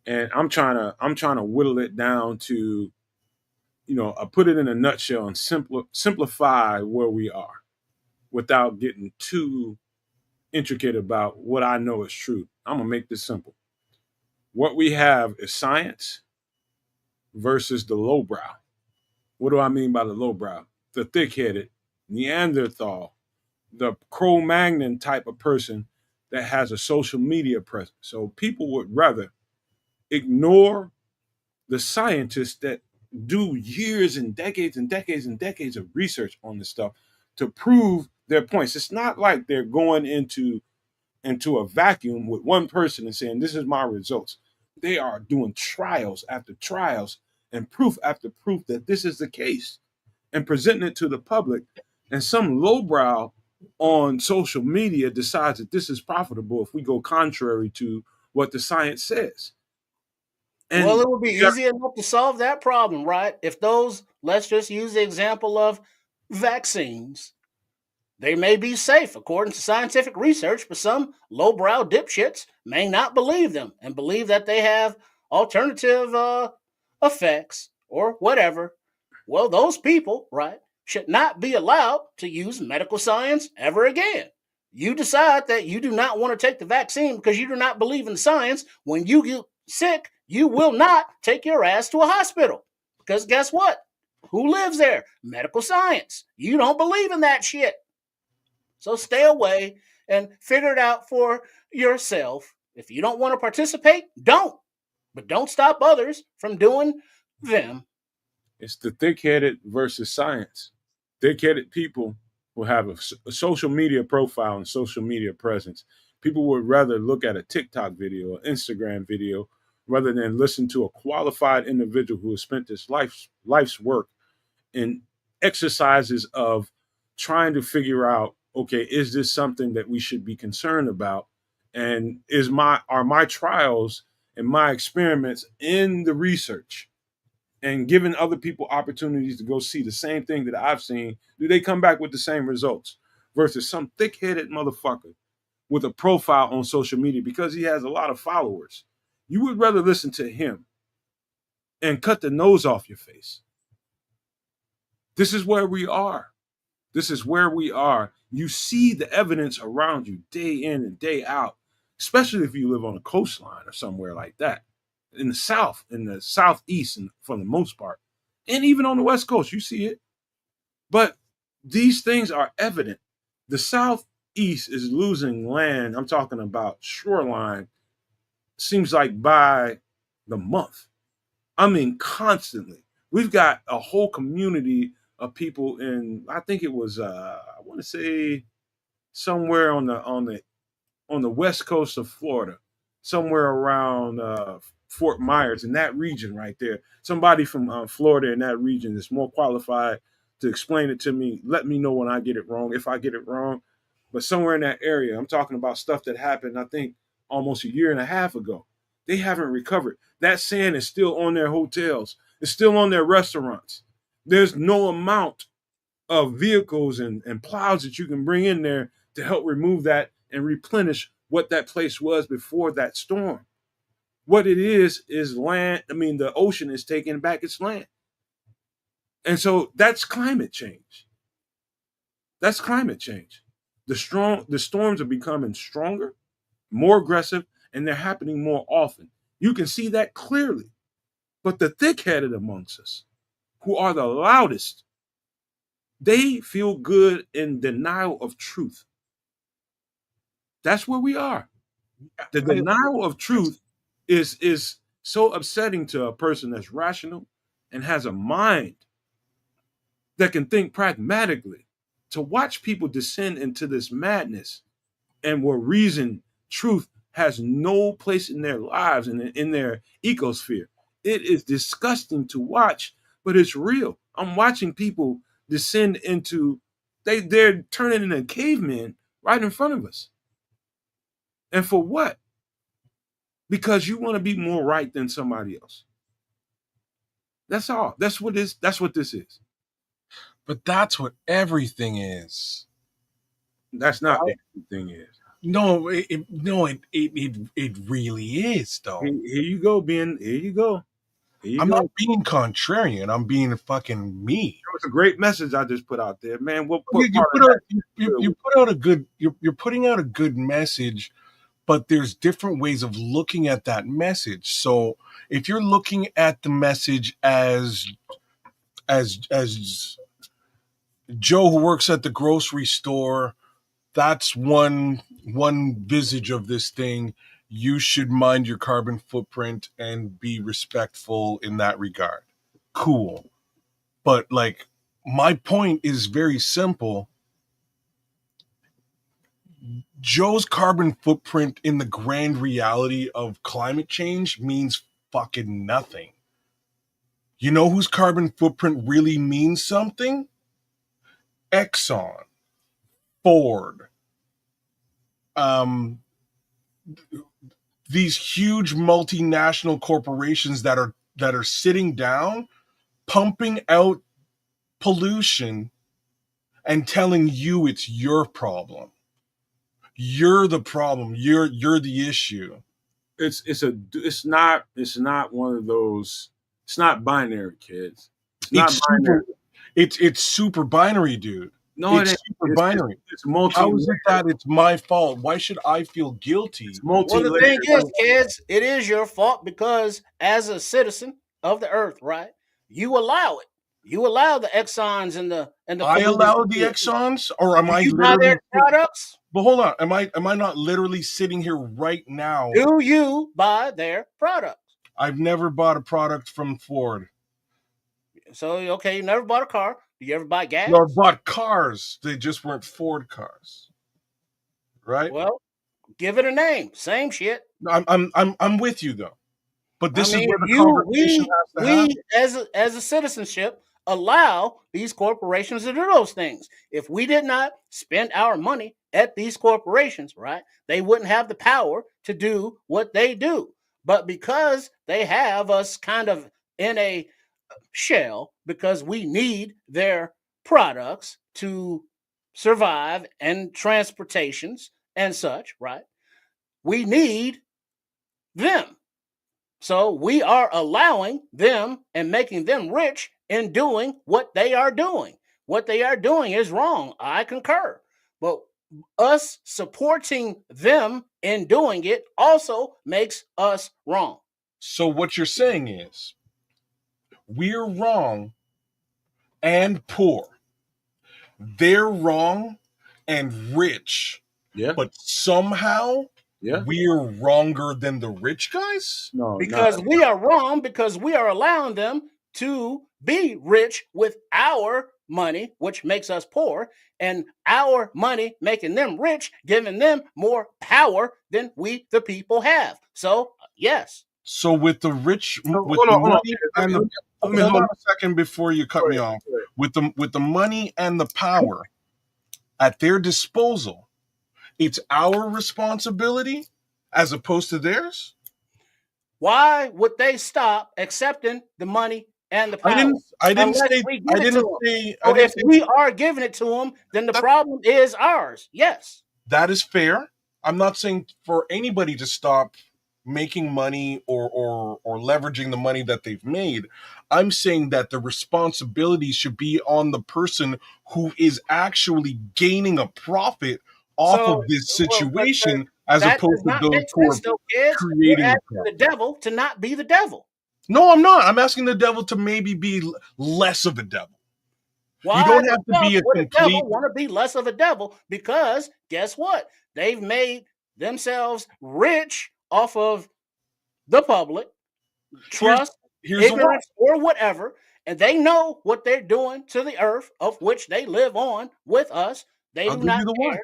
and I'm trying to whittle it down to, put it in a nutshell and simplify where we are, without getting too intricate about what I know is true. I'm gonna make this simple. What we have is science versus the lowbrow. What do I mean by the lowbrow? The thick-headed Neanderthal, the Cro-Magnon type of person that has a social media presence. So people would rather ignore the scientists that do years and decades and decades and decades of research on this stuff to prove their points. It's not like they're going into a vacuum with one person and saying, this is my results. They are doing trials after trials and proof after proof that this is the case and presenting it to the public. And some lowbrow on social media decides that this is profitable if we go contrary to what the science says. And
Well, it would be easy enough to solve that problem, right? If those, let's just use the example of vaccines. They may be safe according to scientific research, but some lowbrow dipshits may not believe them and believe that they have alternative effects or whatever. Well, those people, right, should not be allowed to use medical science ever again. You decide that you do not want to take the vaccine because you do not believe in science. When you get sick, you will not take your ass to a hospital. Because guess what? Who lives there? Medical science. You don't believe in that shit. So stay away and figure it out for yourself. If you don't want to participate, don't. But don't stop others from doing them.
it's the thick-headed versus science. Thick-headed people will have a social media profile and social media presence. People would rather look at a TikTok video, an Instagram video, rather than listen to a qualified individual who has spent his life's work in exercises of trying to figure out, okay, is this something that we should be concerned about? And are my trials and my experiments in the research and giving other people opportunities to go see the same thing that I've seen, do they come back with the same results? Versus some thick-headed motherfucker with a profile on social media because he has a lot of followers. You would rather listen to him and cut the nose off your face. This is where we are. This is where we are. You see the evidence around you day in and day out, especially if you live on a coastline or somewhere like that. In the South, in the Southeast, and for the most part, and even on the West Coast, you see it. But these things are evident. The Southeast is losing land. I'm talking about shoreline. Seems like by the month. I mean, constantly. We've got a whole community of people in. I think it was. I want to say somewhere on the west coast of Florida, somewhere around Fort Myers in that region right there. Somebody from Florida in that region is more qualified to explain it to me. Let me know when I get it wrong, if I get it wrong. But somewhere in that area, I'm talking about stuff that happened, I think, almost a year and a half ago. They haven't recovered. That sand is still on their hotels. It's still on their restaurants. There's no amount of vehicles and plows that you can bring in there to help remove that and replenish what that place was before that storm. What it is land. I mean, the ocean is taking back its land. And so that's climate change. That's climate change. The storms are becoming stronger, more aggressive, and they're happening more often. You can see that clearly. But the thick-headed amongst us, who are the loudest, they feel good in denial of truth. That's where we are. The denial of truth is so upsetting to a person that's rational and has a mind that can think pragmatically. To watch people descend into this madness and where reason, truth has no place in their lives and in their ecosphere. It is disgusting to watch, but it's real. I'm watching people descend into, they're turning into cavemen right in front of us. And for what? Because you want to be more right than somebody else. That's all. That's what this is.
But that's what everything is.
That's not what everything is.
No, it really is, though.
Here you go, Ben. Here you go.
I'm not being contrarian. I'm being fucking me.
It was a great message I just put out there, man.
You're putting out a good message, but there's different ways of looking at that message. So if you're looking at the message as Joe who works at the grocery store, that's one visage of this thing. You should mind your carbon footprint and be respectful in that regard. Cool. But like, my point is very simple. Joe's carbon footprint in the grand reality of climate change means fucking nothing. You know whose carbon footprint really means something? Exxon, Ford, these huge multinational corporations that are sitting down, pumping out pollution and telling you it's your problem. You're the problem. You're the issue.
It's not one of those. It's not binary, kids. It's not binary.
It's super binary, dude.
No,
it's super binary.
It's multi.
How is it that it's my fault? Why should I feel guilty?
Well, the thing is, kids, it is your fault because as a citizen of the earth, right? You allow it. You allow the Exxons and the.
I allow the Exxons, or am I?
You buy their products.
But hold on, am I not literally sitting here right now?
Do you buy their products?
I've never bought a product from Ford.
So okay, you never bought a car. Do you ever buy gas?
No, I bought cars. They just weren't Ford cars, right?
Well, give it a name. Same shit.
I'm with you though, but this is where the conversation has to happen.
As a citizenship, allow these corporations to do those things. If we did not spend our money at these corporations, right, they wouldn't have the power to do what they do. But because they have us kind of in a shell, because we need their products to survive and transportations and such, right? We need them. So we are allowing them and making them rich in doing what they are doing. What they are doing is wrong. I concur. But us supporting them in doing it also makes us wrong.
So what you're saying is we're wrong and poor. They're wrong and rich.
Yeah.
But somehow we're wronger than the rich guys?
No. Because we are wrong because we are allowing them to be rich with our money, which makes us poor, and our money making them rich, giving them more power than we, the people, have. So, yes.
So with the rich, hold on a second before you cut me off. With the money and the power at their disposal, it's our responsibility as opposed to theirs?
Why would they stop accepting the money and the
I
power
didn't
unless
say
we
I
give it to
didn't
them?
say I
So
didn't
if
say
we are giving it to them, then the
that,
problem is ours. Yes.
that is fair. I'm not saying for anybody to stop making money or leveraging the money that they've made. I'm saying that the responsibility should be on the person who is actually gaining a profit off
So,
of this
but
situation, as
that does
opposed to
not
those
make
who are
sense, though, kids. You're
creating the
asking the
profit.
devil to not be the devil.
No, I'm not. I'm asking the devil to maybe be less of a devil. You
Why
don't
the
have to
fuck
be a
would a
complete.
devil want to be less of a devil? Because guess what? They've made themselves rich off of the public,
Here's
trust,
here's the why.
ignorance, or whatever, and they know what they're doing to the earth of which they live on with us. They
I'll
do
give
not
you the why.
care.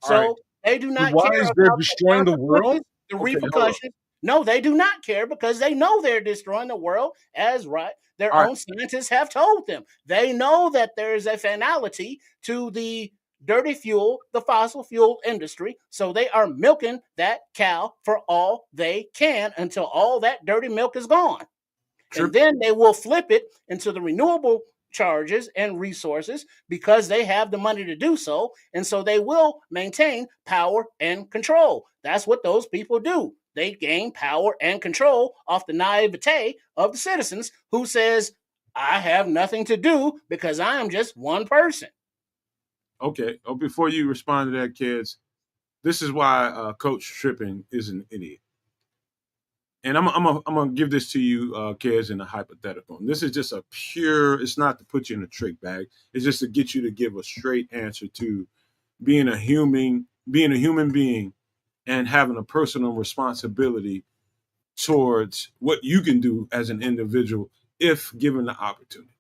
All right.
So they do
The
not
why
care
is they're
about the
destroying the world.
consequences, the
Okay, hold on.
repercussions. No, they do not care because they know they're destroying the world as right. Their
All right.
own scientists have told them. They know that there is a finality to the dirty fuel, the fossil fuel industry. So they are milking that cow for all they can until all that dirty milk is gone. And
Trip.
then they will flip it into the renewable charges and resources because they have the money to do so. And so they will maintain power and control. That's what those people do. They gain power and control off the naivete of the citizens who says, I have nothing to do because I am just one person.
Okay. Oh, before you respond to that, kids, this is why Coach Tripping is an idiot. And I'm gonna give this to you, kids, in a hypothetical. And this is just a pure. It's not to put you in a trick bag. It's just to get you to give a straight answer to being a human being, and having a personal responsibility towards what you can do as an individual if given the opportunity.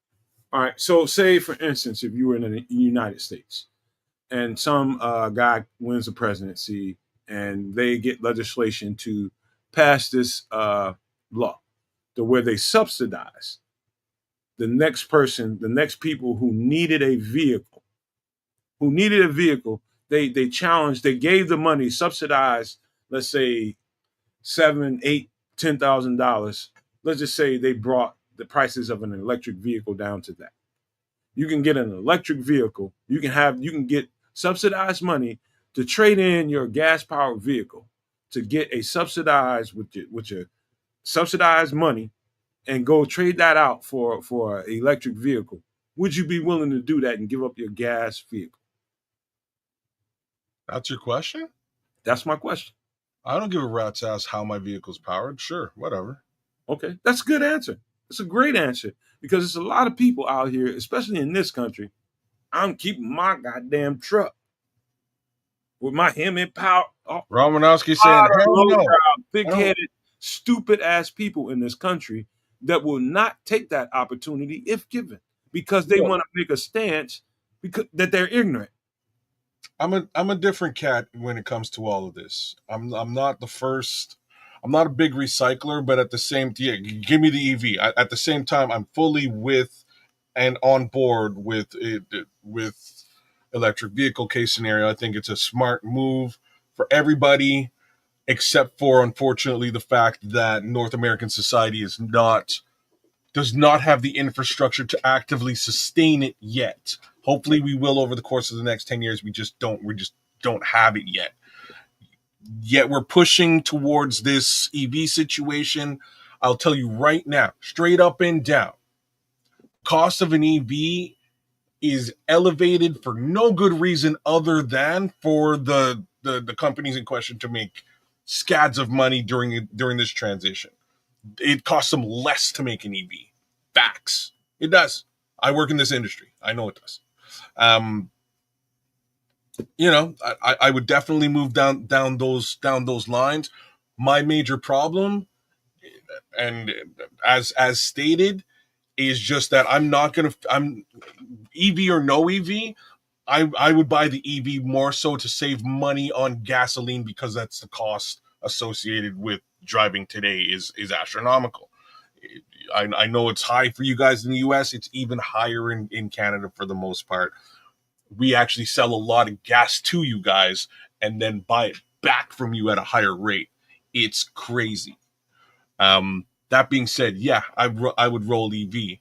All right. So, say for instance, if you were in the United States and some guy wins the presidency and they get legislation to pass this law to where they subsidize the next people who needed a vehicle, they challenged, they gave the money, subsidized, let's say seven, eight, $10,000. Let's just say they brought the prices of an electric vehicle down to that. You can get an electric vehicle. You can get subsidized money to trade in your gas powered vehicle to get a subsidized with your subsidized money and go trade that out for an electric vehicle. Would you be willing to do that and give up your gas vehicle?
That's your question?
That's my question.
I don't give a rat's ass how my vehicle's powered. Sure, whatever.
Okay, that's a good answer. It's a great answer because there's a lot of people out here, especially in this country. I'm keeping my goddamn truck with my Hemi power.
Romanowski saying, hell no.
Thick-headed, stupid ass people in this country that will not take that opportunity if given because they want to make a stance because that they're ignorant.
I'm a different cat when it comes to all of this. I'm not the first. I'm not a big recycler, but at the same time, yeah, give me the EV. At the same time, I'm fully with and on board with it, with electric vehicle case scenario. I think it's a smart move for everybody, except for unfortunately the fact that North American society does not have the infrastructure to actively sustain it yet. Hopefully we will over the course of the next 10 years. We just don't have it yet. Yet we're pushing towards this EV situation. I'll tell you right now, straight up and down, cost of an EV is elevated for no good reason other than for the companies in question to make scads of money during this transition. It costs them less to make an EV. Facts. It does. I work in this industry. I know it does. I would definitely move down those lines. My major problem, and as stated, is just that I'm EV or no EV. I would buy the EV more so to save money on gasoline because that's the cost associated with driving today is astronomical. I know it's high for you guys in the US. It's even higher in Canada for the most part. We actually sell a lot of gas to you guys and then buy it back from you at a higher rate. It's crazy. That being said, yeah, I would roll EV,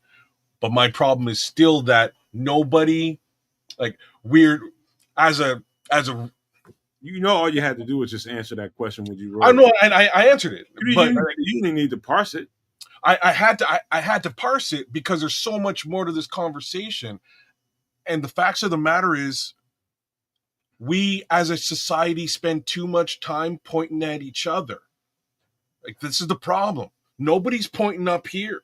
but my problem is still that nobody, like, weird, as a
All you had to do was just answer that question. Would you
I
roll?
know, and I answered it, but
You didn't need to parse it.
I had to parse it because there's so much more to this conversation. And the facts of the matter is, we as a society spend too much time pointing at each other. Like, this is the problem. Nobody's pointing up here.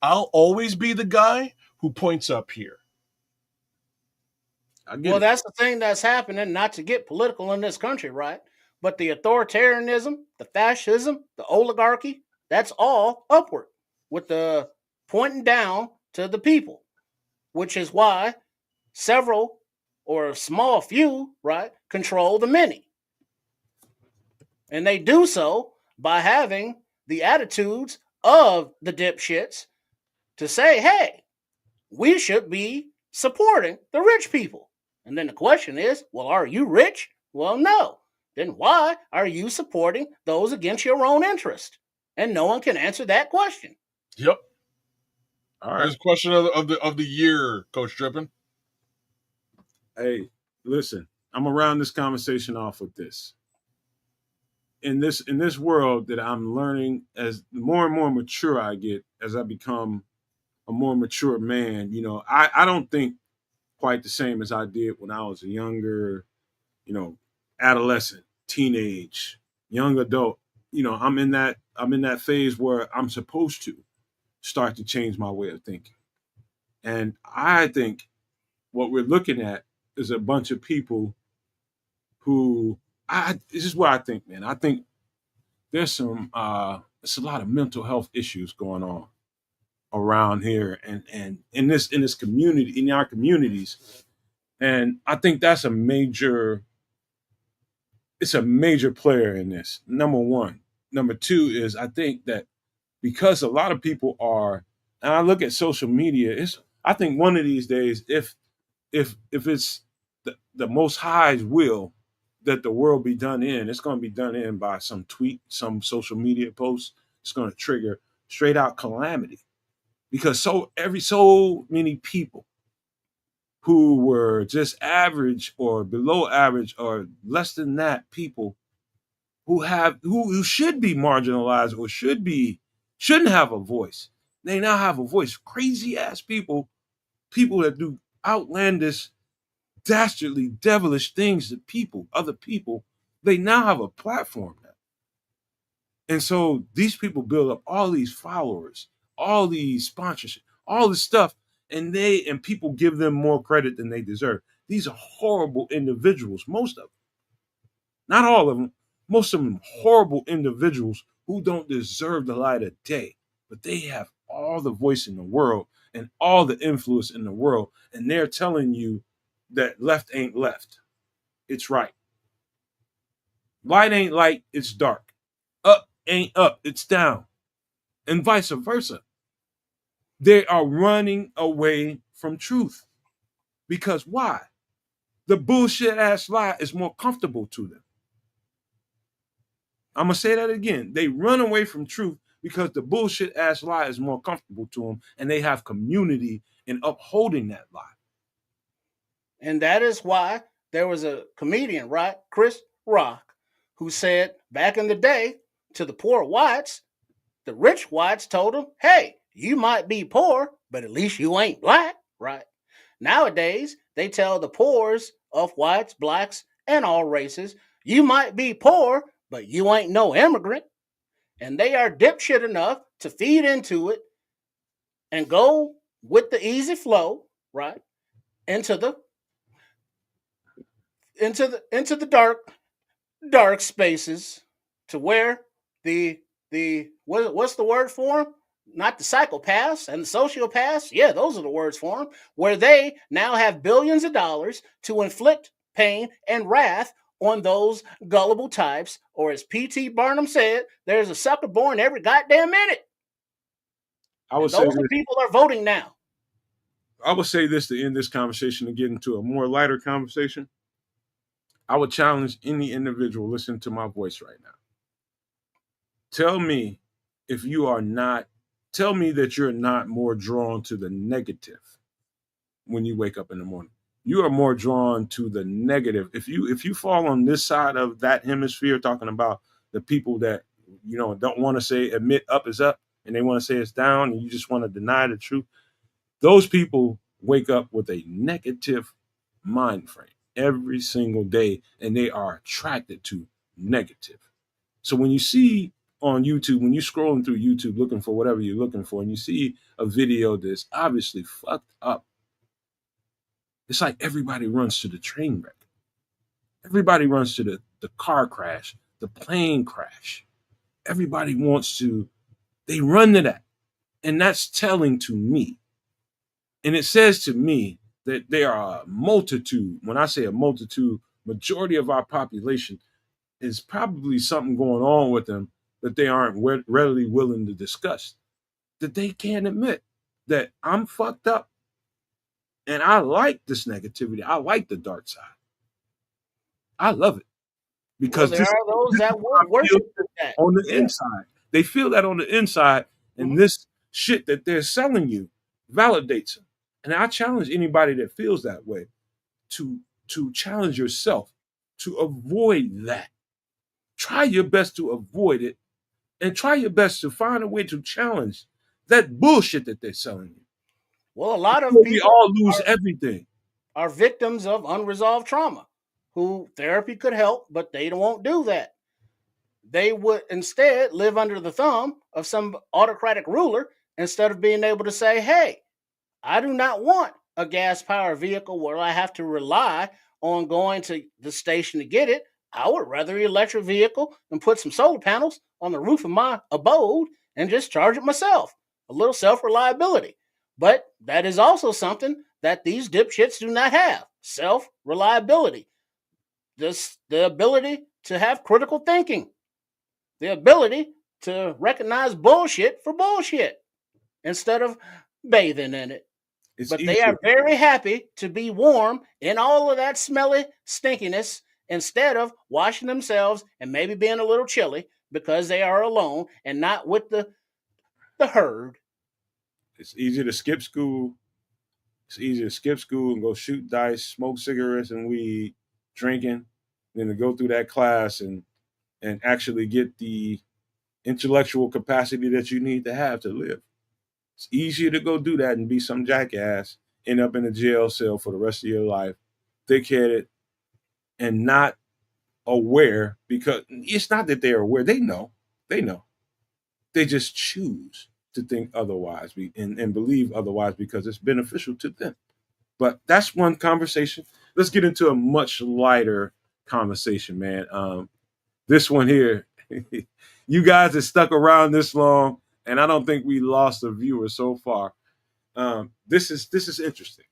I'll always be the guy who points up here.
Well, that's the thing that's happening, not to get political in this country, right? But the authoritarianism, the fascism, the oligarchy, that's all upward with the pointing down to the people, which is why several or a small few, right, control the many. And they do so by having the attitudes of the dipshits to say, hey, we should be supporting the rich people. And then the question is, well, are you rich? Well, no. Then why are you supporting those against your own interest? And no one can answer that question.
Yep.
All right.
There's a question of the year, Coach Trippin.
Hey, listen, I'm gonna round this conversation off with this. In this world that I'm learning, as the more and more mature I get, as I become a more mature man, I don't think quite the same as I did when I was a younger, adolescent, teenage, young adult. I'm in that phase where I'm supposed to start to change my way of thinking. And I think what we're looking at is a bunch of people who this is what I think, man. I think there's it's a lot of mental health issues going on around here and in this community, in our communities. And I think that's it's a major player in this. Number one. Number two is I think that because a lot of people are, and I look at social media, I think one of these days, if it's the most high's will that the world be done in, it's going to be done in by some tweet, some social media post. It's going to trigger straight out calamity because so many people who were just average or below average or less than that people who should be marginalized or shouldn't have a voice. They now have a voice. Crazy ass people that do outlandish, dastardly, devilish things to other people, they now have a platform now. And so these people build up all these followers, all these sponsorship, all this stuff, and people give them more credit than they deserve. These are horrible individuals, most of them. Not all of them, most of them horrible individuals who don't deserve the light of day, but they have all the voice in the world and all the influence in the world, and they're telling you that left ain't left. It's right. Light ain't light, it's dark. Up ain't up, it's down. And vice versa. They are running away from truth. Because why? The bullshit ass lie is more comfortable to them. I'm going to say that again. They run away from truth because the bullshit ass lie is more comfortable to them and they have community in upholding that lie.
And that is why there was a comedian, right? Chris Rock, who said back in the day to the poor whites, the rich whites told them, hey, you might be poor, but at least you ain't black, right? Nowadays, they tell the poors of whites, blacks, and all races, you might be poor, but you ain't no immigrant. And they are dipshit enough to feed into it and go with the easy flow, right? Into the dark spaces to where the what's the word for them? Not the psychopaths and the sociopaths. Yeah, those are the words for them. Where they now have billions of dollars to inflict pain and wrath on those gullible types, or as P.T. Barnum said, there's a sucker born every goddamn minute. Those people are voting now.
I would say this to end this conversation and get into a more lighter conversation. I would challenge any individual listening to my voice right now. Tell me if you are not, tell me that you're not more drawn to the negative when you wake up in the morning. You are more drawn to the negative. If you fall on this side of that hemisphere, talking about the people that don't want to say admit up is up and they want to say it's down, and you just want to deny the truth. Those people wake up with a negative mind frame every single day, and they are attracted to negative. So when you see on YouTube, when you're scrolling through YouTube looking for whatever you're looking for, and you see a video that's obviously fucked up, it's like everybody runs to the train wreck. Everybody runs to the car crash, the plane crash. Everybody they run to that. And that's telling to me. And it says to me that there are a multitude. When I say a multitude, majority of our population is probably something going on with them that they aren't readily willing to discuss. That they can't admit that I'm fucked up. And I like this negativity. I like the dark side. I love it. Because
there are those that will worship that
on the inside. They feel that on the inside, and this shit that they're selling you validates them. And I challenge anybody that feels that way to challenge yourself to avoid that. Try your best to avoid it, and try your best to find a way to challenge that bullshit that they're selling you.
Well, a lot of
we all lose everything.
Are victims of unresolved trauma who therapy could help, but they won't do that. They would instead live under the thumb of some autocratic ruler instead of being able to say, hey, I do not want a gas-powered vehicle where I have to rely on going to the station to get it. I would rather an electric vehicle and put some solar panels on the roof of my abode and just charge it myself. A little self-reliability. But that is also something that these dipshits do not have. Self-reliability. The ability to have critical thinking. The ability to recognize bullshit for bullshit instead of bathing in it. But they are very happy to be warm in all of that smelly stinkiness instead of washing themselves and maybe being a little chilly because they are alone and not with the herd.
It's easy to skip school. It's easy to skip school and go shoot dice, smoke cigarettes and weed, drinking, than to go through that class and actually get the intellectual capacity that you need to have to live. It's easier to go do that and be some jackass, end up in a jail cell for the rest of your life, thick-headed, and not aware, because it's not that they're aware. They know. They just choose to think otherwise and believe otherwise because it's beneficial to them. But that's one conversation. Let's get into a much lighter conversation, man. This one here, you guys have stuck around this long, and I don't think we lost a viewer so far. This is interesting.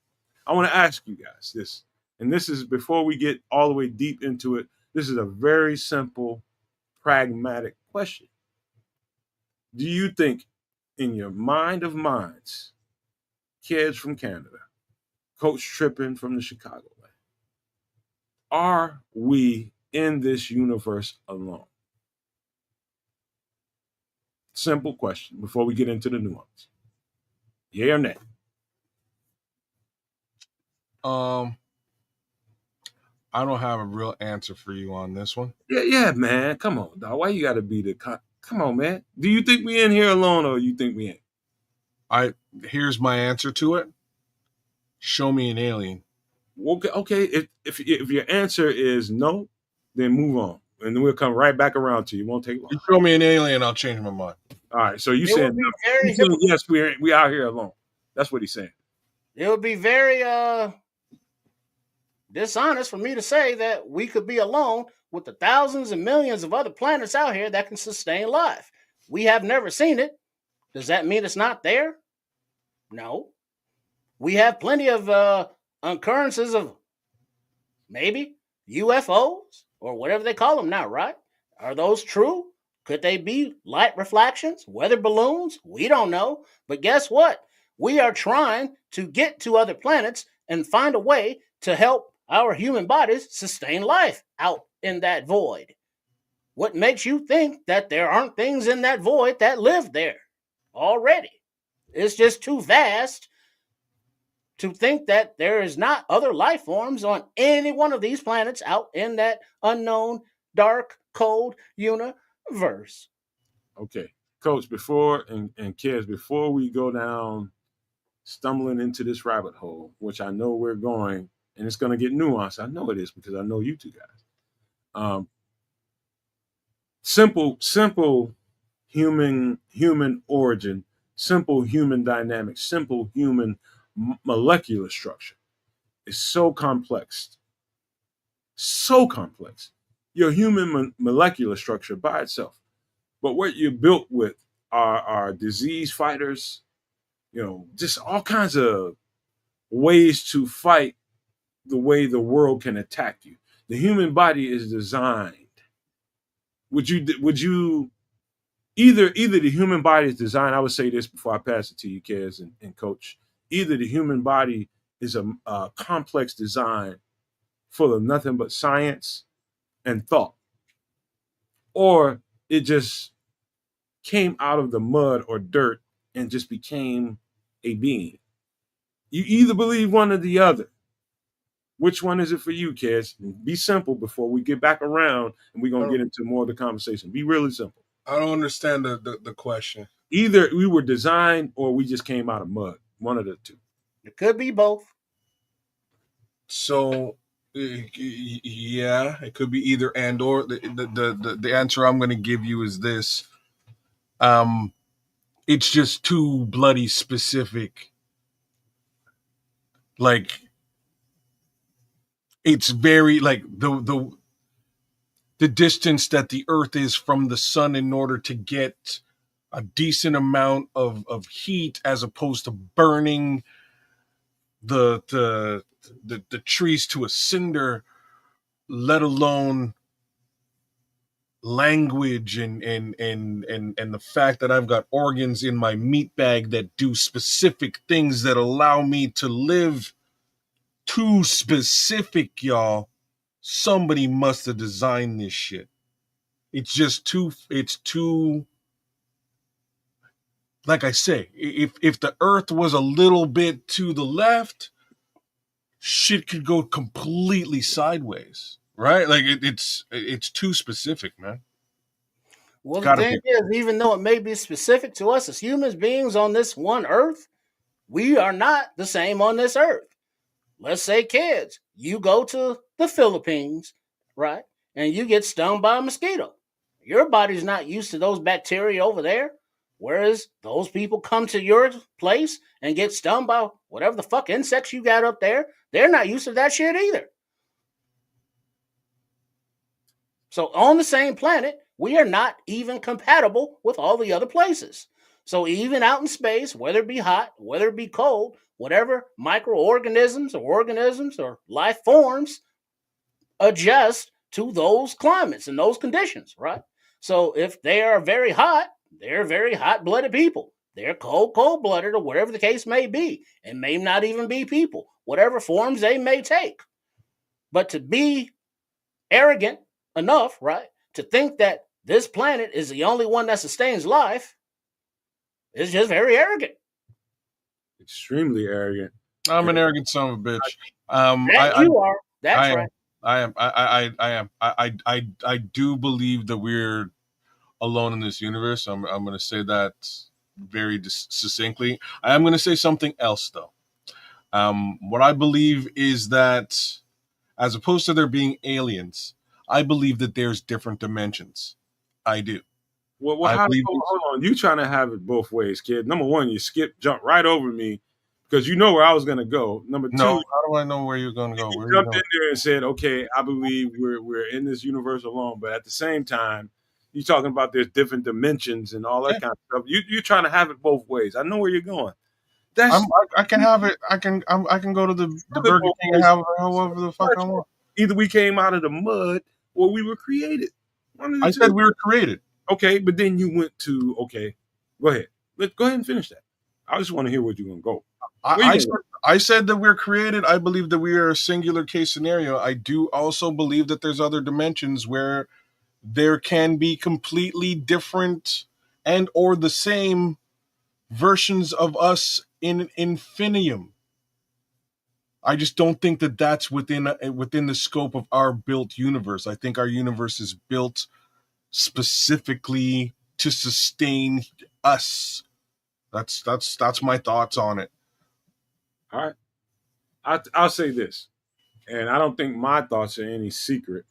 I want to ask you guys this, and this is before we get all the way deep into it. This is a very simple, pragmatic question. Do you think, in your mind of minds, kids from Canada, Coach Trippin from the Chicagoland, are we in this universe alone? Simple question before we get into the nuance. Yeah or nay?
I don't have a real answer for you on this one.
Yeah, man. Come on, dog. Why you got to be the... Come on, man. Do you think we in here alone, or you think we ain't?
Here's my answer to it. Show me an alien.
Okay. If your answer is no, then move on, and then we'll come right back around to you. It won't take long.
You show me an alien, I'll change my mind.
All right. So you said no. Yes, we out here alone. That's what he's saying.
It would be very dishonest for me to say that we could be alone with the thousands and millions of other planets out here that can sustain life. We have never seen it. Does that mean it's not there? No. We have plenty of occurrences of maybe UFOs or whatever they call them now, right? Are those true? Could they be light reflections, weather balloons? We don't know. But guess what? We are trying to get to other planets and find a way to help our human bodies sustain life out in that void. What makes you think that there aren't things in that void that live there already? It's just too vast to think that there is not other life forms on any one of these planets out in that unknown, dark, cold universe.
Okay, Coach, before and kids, before we go down stumbling into this rabbit hole, which I know we're going, and it's going to get nuanced. I know it is because I know you two guys. Simple human origin, simple human dynamics, simple human molecular structure is so complex, so complex. Your human molecular structure by itself, but what you're built with are disease fighters, just all kinds of ways to fight the way the world can attack you. The human body is designed. Would you either the human body is designed? I would say this before I pass it to you, Kez and Coach. Either the human body is a complex design full of nothing but science and thought, or it just came out of the mud or dirt and just became a being. You either believe one or the other. Which one is it for you, Kez? Be simple before we get back around and we're going to get into more of the conversation. Be really simple.
I don't understand the question.
Either we were designed or we just came out of mud. One of the two.
It could be both.
So, yeah, it could be either and or. The answer I'm going to give you is this. It's just too bloody specific. Like, it's very like the distance that the Earth is from the sun in order to get a decent amount of heat, as opposed to burning the trees to a cinder, let alone language and the fact that I've got organs in my meat bag that do specific things that allow me to live. Too specific, y'all. Somebody must have designed this shit. It's too, like I say, if the Earth was a little bit to the left, shit could go completely sideways, right? Like it's too specific, man.
Well, the thing is, even though it may be specific to us as human beings on this one Earth, we are not the same on this Earth. Let's say, kids, you go to the Philippines, right? And you get stung by a mosquito. Your body's not used to those bacteria over there. Whereas those people come to your place and get stung by whatever the fuck insects you got up there. They're not used to that shit either. So on the same planet, we are not even compatible with all the other places. So even out in space, whether it be hot, whether it be cold, whatever microorganisms or organisms or life forms adjust to those climates and those conditions, right? So if they are very hot, they're very hot-blooded people. They're cold-blooded, or whatever the case may be. It may not even be people, whatever forms they may take. But to be arrogant enough, right, to think that this planet is the only one that sustains life is just very arrogant.
Extremely arrogant.
I'm an arrogant son of a bitch.
You are. That's right.
I am. I do believe that we're alone in this universe. I'm going to say that very succinctly. I am going to say something else though. What I believe is that, as opposed to there being aliens, I believe that there's different dimensions. I do.
Well, hold on. You trying to have it both ways, kid. Number one, you jumped right over me because you know where I was going to go. Number two,
how do I know where you're going to go?
You jumped in there and said, okay, I believe we're in this universe alone. But at the same time, you're talking about there's different dimensions and all that kind of stuff. You're trying to have it both ways. I know where you're going.
I can have it. I can go to the Burger King and have it however the fuck I want.
Either we came out of the mud or we were created.
I said we were created.
Okay, but then you went to, okay, go ahead. Go ahead and finish that. I just want to hear where you're going to go.
I said that we're created. I believe that we are a singular case scenario. I do also believe that there's other dimensions where there can be completely different and or the same versions of us in infinium. I just don't think that that's within the scope of our built universe. I think our universe is built specifically to sustain us. That's my thoughts on it.
All right. I'll say this, and I don't think my thoughts are any secret.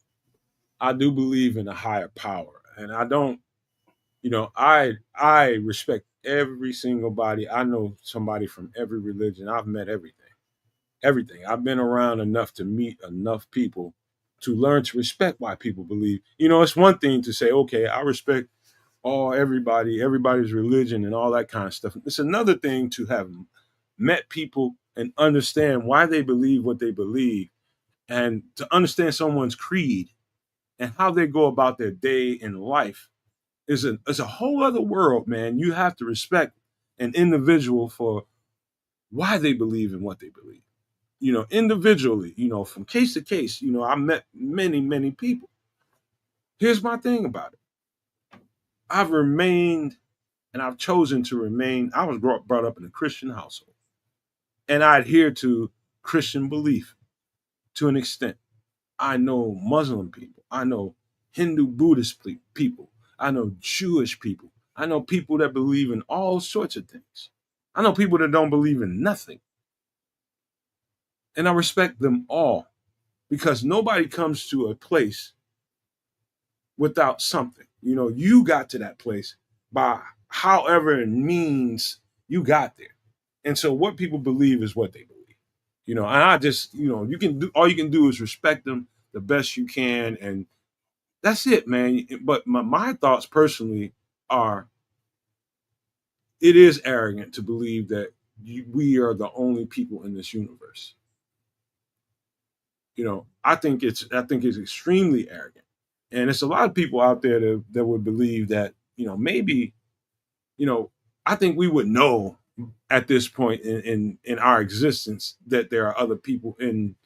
I do believe in a higher power, and I don't. I respect every single body. I know somebody from every religion. I've met everything. I've been around enough to meet enough people to learn to respect why people believe. It's one thing to say, okay, I respect everybody's religion and all that kind of stuff. It's another thing to have met people and understand why they believe what they believe, and to understand someone's creed and how they go about their day in life is a whole other world, man. You have to respect an individual for why they believe in what they believe. Individually, from case to case, I met many, many people. Here's my thing about it. I've remained and I've chosen to remain. I was brought up in a Christian household, and I adhere to Christian belief to an extent. I know Muslim people. I know Hindu Buddhist people. I know Jewish people. I know people that believe in all sorts of things. I know people that don't believe in nothing. And I respect them all, because nobody comes to a place without something. You got to that place by however means you got there. And so what people believe is what they believe. And I just, you can do all you can do is respect them the best you can, and that's it, man. But my thoughts personally are, it is arrogant to believe that we are the only people in this universe. I think it's extremely arrogant, and it's a lot of people out there that would believe that maybe you know I think we would know at this point in our existence that there are other people in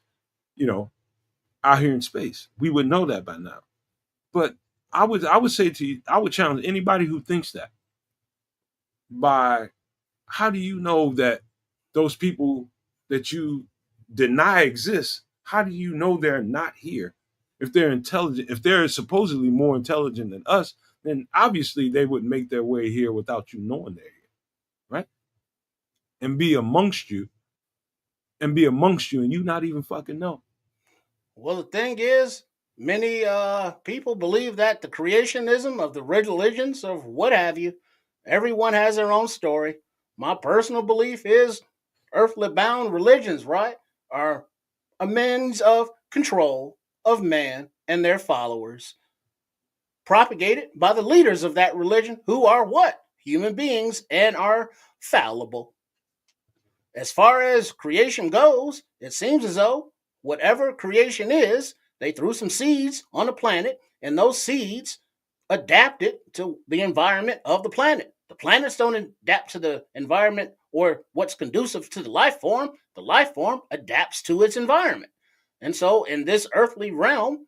you know out here in space. We would know that by now. But I would say to you, I would challenge anybody who thinks that, by how do you know that those people that you deny exist, how do you know they're not here? If they're intelligent, if they're supposedly more intelligent than us, then obviously they would make their way here without you knowing they're here, right? And be amongst you, and you not even fucking know.
Well, the thing is, many people believe that the creationism of the religions of what have you, everyone has their own story. My personal belief is earthly bound religions, right, are a means of control of man and their followers, propagated by the leaders of that religion, who are what? Human beings, and are fallible. As far as creation goes, it seems as though whatever creation is, they threw some seeds on the planet, and those seeds adapted to the environment of the planet. The planets don't adapt to the environment or what's conducive to the life form. The life form adapts to its environment. And so in this earthly realm,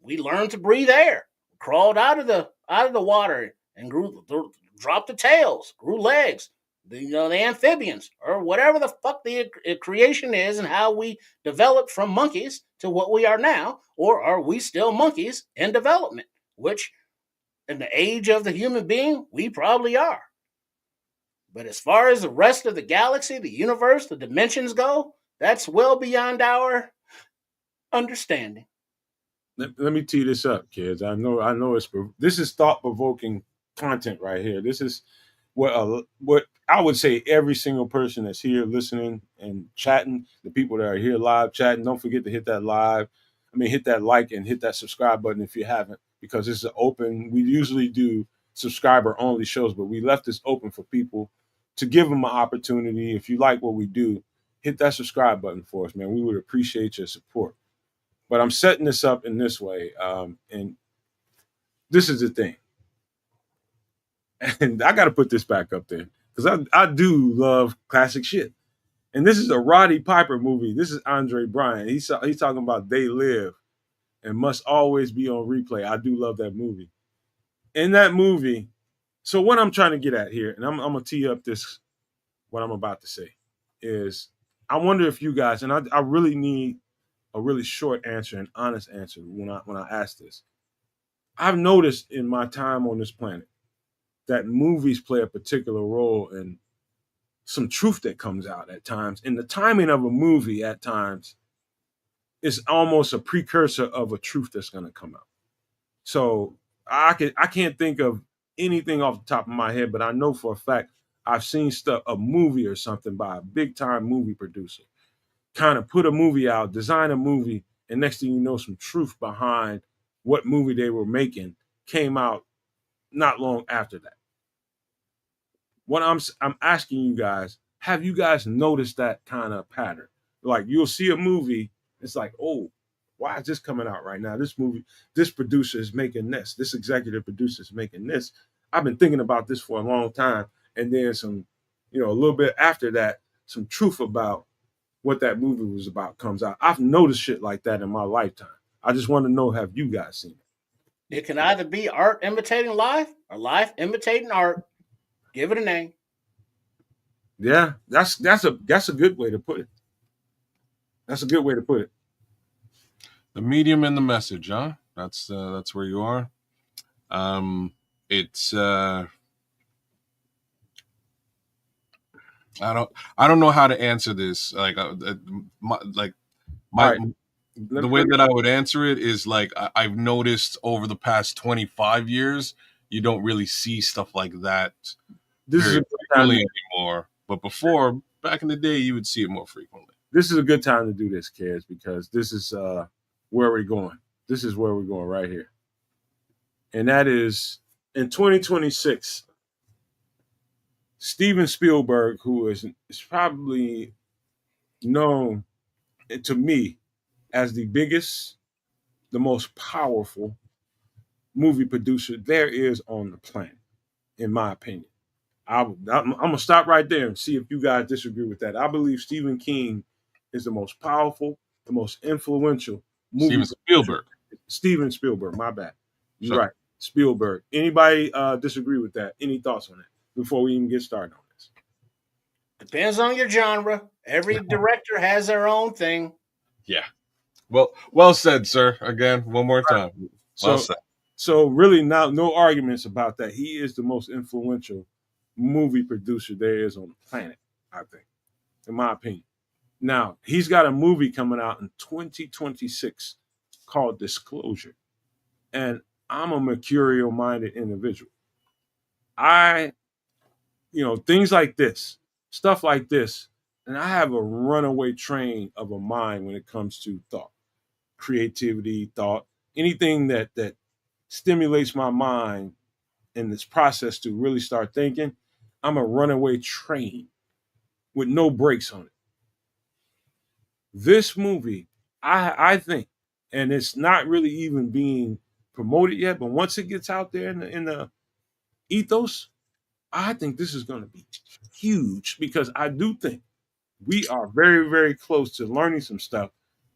we learned to breathe air, crawled out of the water and dropped the tails, grew legs, the amphibians, or whatever the fuck the creation is, and how we developed from monkeys to what we are now. Or are we still monkeys in development? Which, in the age of the human being, we probably are. But as far as the rest of the galaxy, the universe, the dimensions go, that's well beyond our understanding.
Let me tee this up, kids. I know this is thought provoking content right here. This is what I would say every single person that's here listening and chatting, the people that are here live chatting, don't forget to hit that live. I mean, hit that like and hit that subscribe button if you haven't, because this is open. We usually do subscriber only shows, but we left this open for people to give them an opportunity. If you like what we do, hit that subscribe button for us, man. We would appreciate your support. But I'm setting this up in this way, and this is the thing. And I got to put this back up there because I do love classic shit. And this is a Roddy Piper movie. This is Andre Bryant. He's talking about They Live. and must always be on replay. I do love that movie. In that movie, so what I'm trying to get at here, and I'm gonna tee up this what I'm about to say, is I wonder if you guys, and I really need a really short answer and honest answer when I ask this. I've noticed in my time on this planet that movies play a particular role in some truth that comes out at times. And the timing of a movie at times is almost a precursor of a truth that's going to come out. So I can't think of anything off the top of my head, but I know for a fact I've seen a movie or something by a big time movie producer kind of put a movie out, design a movie, and next thing you know, some truth behind what movie they were making came out not long after that. What I'm asking you guys, have you guys noticed that kind of pattern? Like you'll see a movie, it's like, oh, why is this coming out right now? This movie, this producer is making this. This executive producer is making this. I've been thinking about this for a long time. And then some, a little bit after that, some truth about what that movie was about comes out. I've noticed shit like that in my lifetime. I just want to know, have you guys seen it?
It can either be art imitating life or life imitating art. Give it a name.
Yeah, that's a good way to put it. That's a good way to put it.
The medium and the message, huh? That's where you are. It's I don't know how to answer this. Like the way that I would answer it is like I've noticed over the past 25 years, you don't really see stuff like that very frequently anymore. But before, back in the day, you would see it more frequently.
This is a good time to do this, kids, because this is where we're going. This is where we're going right here. And that is in 2026, Steven Spielberg, who is probably known to me as the biggest, the most powerful movie producer there is on the planet, in my opinion. I'm going to stop right there and see if you guys disagree with that. I believe Stephen King is the most powerful, the most influential movie. Steven Spielberg, my bad. You're right. Spielberg. Anybody disagree with that? Any thoughts on that before we even get started on this?
Depends on your genre. Every director has their own thing.
Yeah. Well said, sir. Again, one more time. Well said.
So really now, no arguments about that. He is the most influential movie producer there is on the planet, I think, in my opinion. Now, he's got a movie coming out in 2026 called Disclosure. And I'm a mercurial-minded individual. Things like this, stuff like this, and I have a runaway train of a mind when it comes to thought, creativity, thought, anything that stimulates my mind in this process to really start thinking. I'm a runaway train with no brakes on it. This movie, I think, and it's not really even being promoted yet, but once it gets out there in the ethos, I think this is going to be huge because I do think we are very, very close to learning some stuff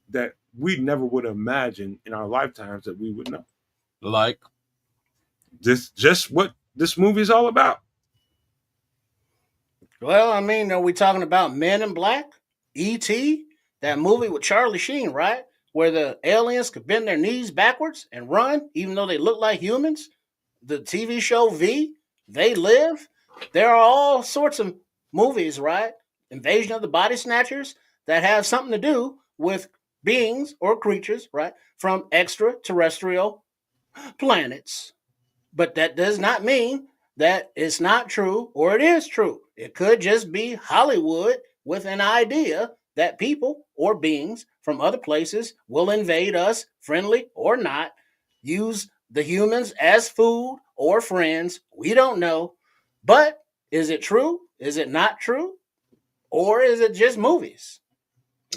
that we never would have imagined in our lifetimes that we would know.
Like
just what this movie is all about.
Well, I mean, are we talking about Men in Black? E.T.? That movie with Charlie Sheen, right? Where the aliens could bend their knees backwards and run, even though they look like humans? The TV show V? They Live? There are all sorts of movies, right? Invasion of the Body Snatchers that have something to do with beings or creatures, right? From extraterrestrial planets. But that does not mean that it's not true or it is true. It could just be Hollywood with an idea that people or beings from other places will invade us, friendly or not, use the humans as food or friends. We don't know. But is it true? Is it not true? Or is it just movies?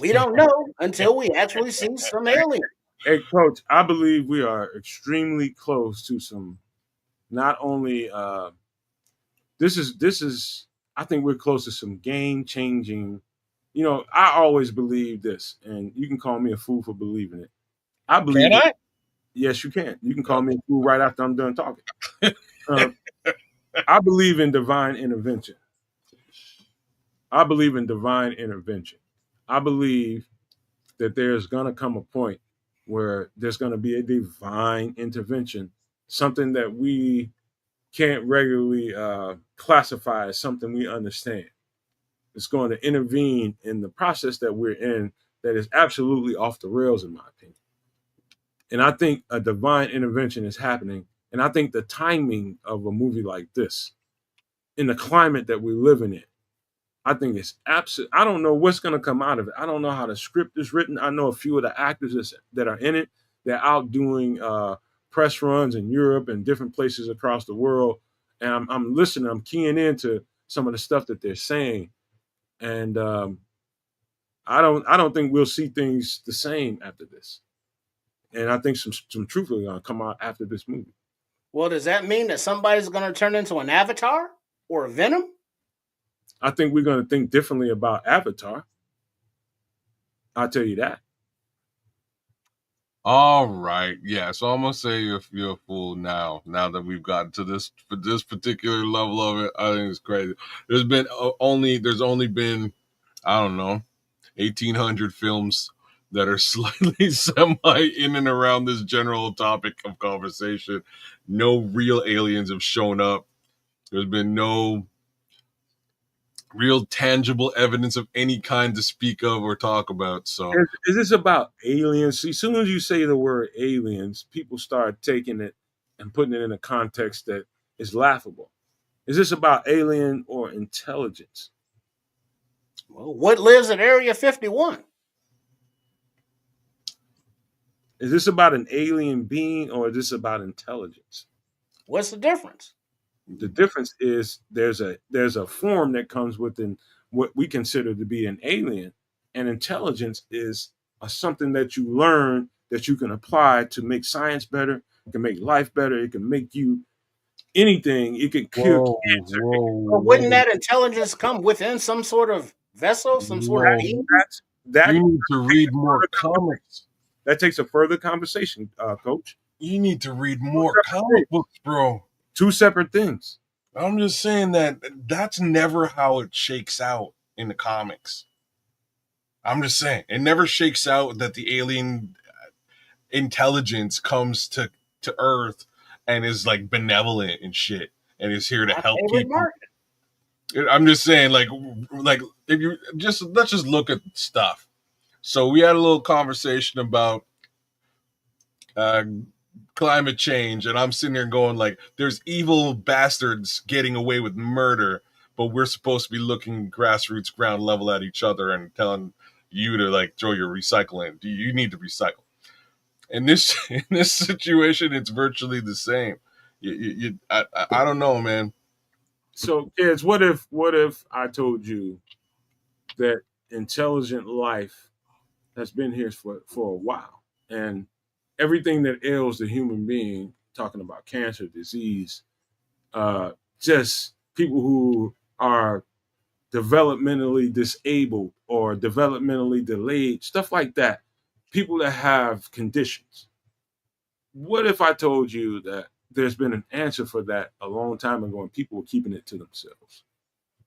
We don't know until we actually see some alien.
Hey, Coach, I believe we are extremely close to some. Not only this is I think we're close to some game changing. I always believe this, and you can call me a fool for believing it. I believe Yes, you can. You can call me a fool right after I'm done talking. I believe in divine intervention. I believe in divine intervention. I believe that there's going to come a point where there's going to be a divine intervention, something that we can't regularly classify as something we understand. It's going to intervene in the process that we're in that is absolutely off the rails, in my opinion. And I think a divine intervention is happening. And I think the timing of a movie like this, in the climate that we're living in, I think it's absolute. I don't know what's going to come out of it. I don't know how the script is written. I know a few of the actors that are in it. They're out doing press runs in Europe and different places across the world. And I'm listening. I'm keying into some of the stuff that they're saying. And I don't think we'll see things the same after this. And I think some truth are going to come out after this movie.
Well, does that mean that somebody's going to turn into an Avatar or a Venom?
I think we're going to think differently about Avatar. I'll tell you that.
All right, yeah. So I'm gonna say you're a fool now. Now that we've gotten to this particular level of it, I think it's crazy. There's only been I don't know 1,800 films that are slightly semi in and around this general topic of conversation. No real aliens have shown up. There's been no real tangible evidence of any kind to speak of or talk about. So
Is this about aliens? See, as soon as you say the word aliens, people start taking it and putting it in a context that is laughable. Is this about alien or intelligence?
Well, what lives at Area 51?
Is this about an alien being or is this about intelligence?
What's the difference?
The difference is there's a form that comes within what we consider to be an alien, and intelligence is something that you learn that you can apply to make science better. It can make life better. It can make you anything. It can cure
whoa,
cancer.
whoa,
Well, wouldn't
whoa,
that intelligence come within some sort of vessel, some sort of
whoa!
being?
That
You need to read more comics.
that takes a further conversation, Coach.
You need to read more comic books, bro.
Two separate things.
I'm just saying that's never how it shakes out in the comics. I'm just saying it never shakes out that the alien intelligence comes to Earth and is like benevolent and shit and is here to
My
help
favorite
people.
market.
I'm just saying, like if you let's just look at stuff. So we had a little conversation about uh, climate change, and I'm sitting there going like, there's evil bastards getting away with murder, but we're supposed to be looking grassroots ground level at each other and telling you to like throw your recycling. You need to recycle. In this situation, it's virtually the same. I don't know, man.
So, kids, what if I told you that intelligent life has been here for a while, and everything that ails the human being, talking about cancer, disease, just people who are developmentally disabled or developmentally delayed, stuff like that, people that have conditions. What if I told you that there's been an answer for that a long time ago and people were keeping it to themselves?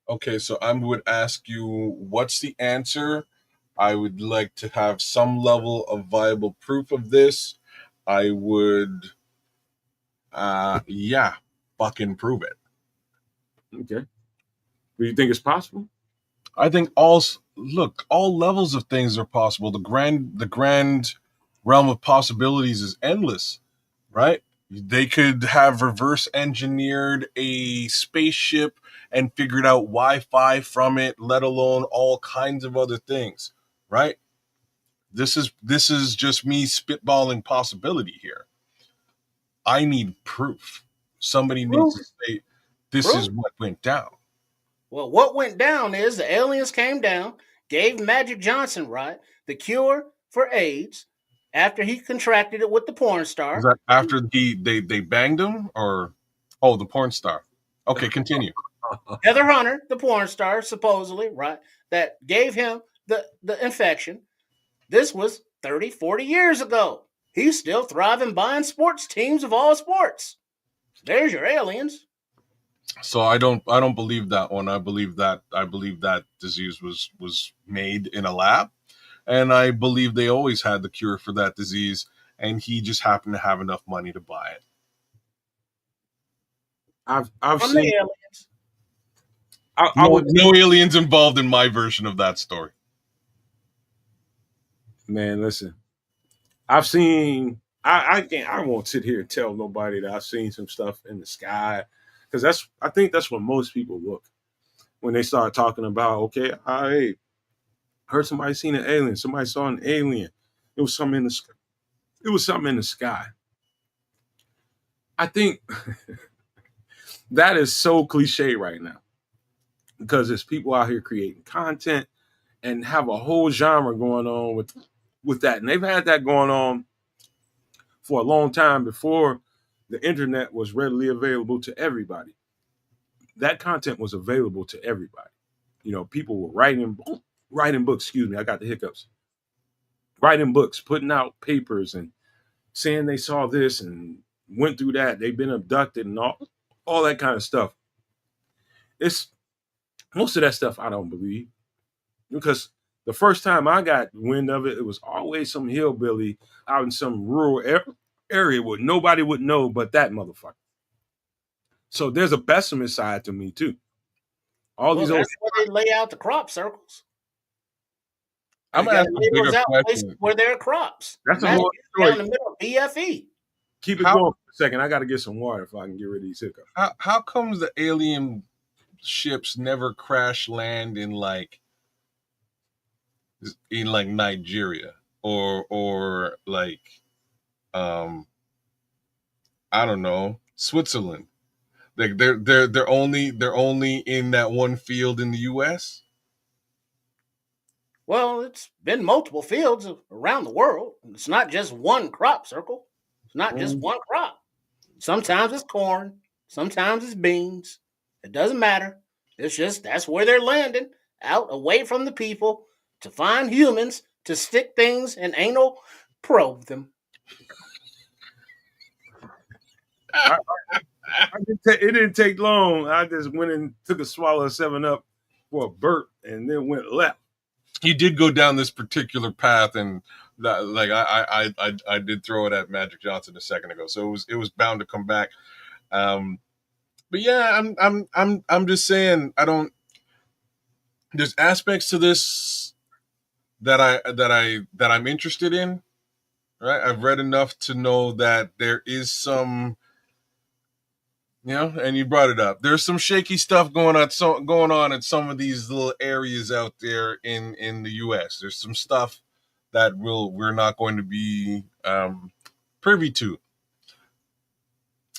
Okay, so I would ask you, what's the answer? I would like to have some level of viable proof of this. I would, yeah, fucking prove it.
Okay. Do you think it's possible?
I think all levels of things are possible. The grand realm of possibilities is endless, right? They could have reverse engineered a spaceship and figured out Wi-Fi from it, let alone all kinds of other things, right? This is just me spitballing possibility here. I need proof. Somebody needs
Proof.
to say this
Proof.
is what went down.
Well, what went down is the aliens came down, gave Magic Johnson, right, the cure for AIDS after he contracted it with the porn
Is
star.
that after they banged him or the porn star? Okay, continue.
Heather Hunter, the porn star, supposedly, right, that gave him the infection. This was 30, 40 years ago. he's still thriving buying sports teams of all sports. There's your aliens.
So I don't believe that one. I believe that disease was made in a lab, and I believe they always had the cure for that disease, and he just happened to have enough money to buy it.
I've
From
seen.
the aliens.
I would
No aliens involved in my version of that story.
Man, listen. I've seen. I can't. I won't sit here and tell nobody that I've seen some stuff in the sky, because I think that's what most people look when they start talking about. Okay, I heard somebody seen an alien. Somebody saw an alien. It was something in the sky. It was something in the sky. I think that is so cliche right now, because there's people out here creating content and have a whole genre going on with that, and they've had that going on for a long time before the internet was readily available to everybody. That content was available to everybody. People were writing books. Excuse me, I got the hiccups. Writing books, putting out papers, and saying they saw this and went through that. They've been abducted and all that kind of stuff. It's most of that stuff I don't believe, because the first time I got wind of it, it was always some hillbilly out in some rural area where nobody would know but that motherfucker. So there's a pessimist side to me too.
That's where they lay out the crop circles.
I'm asking a bigger question.
Where there are crops.
That's a whole story.
Down the middle of BFE.
Keep it going for a second. I got to get some water if I can get rid of these hiccups.
How comes the alien ships never crash land in like Nigeria or like I don't know, Switzerland? Like they're only in that one field in the US?
Well, it's been multiple fields around the world. It's not just one crop circle. It's not just one crop. Sometimes it's corn. Sometimes it's beans. It doesn't matter. It's just that's where they're landing, out away from the people, to find humans, to stick things in anal probe them.
It didn't take long. I just went and took a swallow of 7-Up for a burp and then went left.
You did go down this particular path, and that, like I did throw it at Magic Johnson a second ago, so it was bound to come back. But yeah, I'm just saying, I don't. There's aspects to this that I'm interested in. Right, I've read enough to know that there is some, and you brought it up. There's some shaky stuff going on in some of these little areas out there in the U.S. There's some stuff that we're not going to be privy to.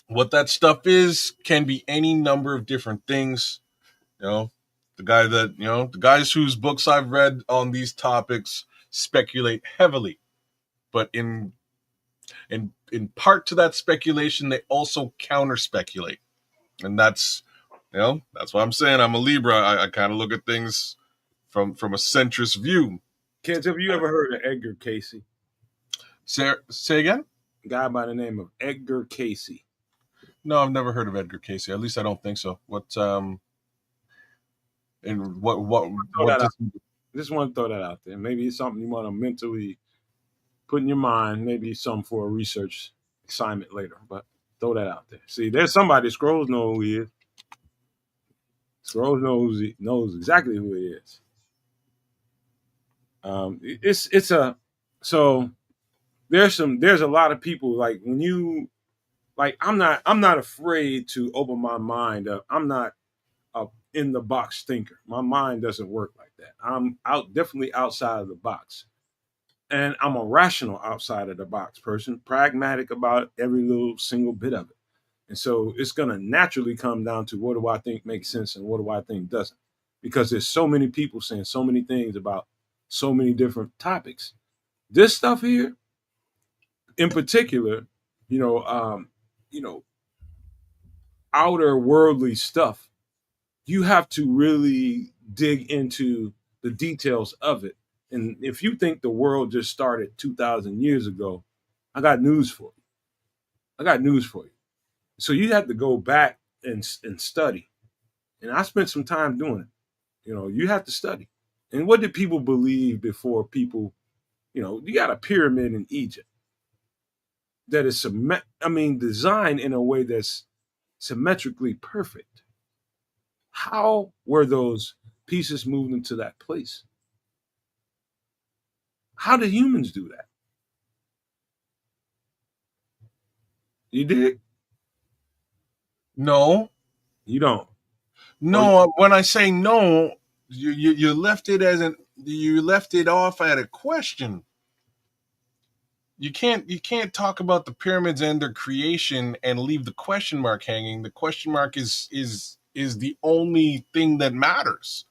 What that stuff is can be any number of different things. The guys whose books I've read on these topics speculate heavily, but in part to that speculation, they also counter speculate, and that's what I'm saying. I'm a Libra. I kind of look at things from a centrist view.
Kids, have you ever heard of Edgar Casey?
Say again?
A guy by the name of Edgar Casey.
No, I've never heard of Edgar Casey. At least I don't think so. What and what
just want to throw that out there. Maybe it's something you want to mentally put in your mind. Maybe something for a research assignment later. But throw that out there. See, there's somebody. Scrolls know who he is. Scrolls knows exactly who he is. There's a lot of people, like, when you, like, I'm not afraid to open my mind up. I'm not a in the box thinker. My mind doesn't work like that. I'm definitely outside of the box. And I'm a rational outside of the box person, pragmatic about every little single bit of it. And so it's going to naturally come down to, what do I think makes sense and what do I think doesn't? Because there's so many people saying so many things about so many different topics. This stuff here, in particular, outer worldly stuff, you have to really dig into the details of it. And if you think the world just started 2,000 years ago, I got news for you. I got news for you. So you have to go back and study. And I spent some time doing it. You have to study. And what did people believe before people, you got a pyramid in Egypt that is designed in a way that's symmetrically perfect. How were those pieces moved into that place? How did humans do that? You did?
No,
You don't.
no. When I say no, you left it you left it off at a question. You can't talk about the pyramids and their creation and leave the question mark hanging. The question mark is the only thing that matters.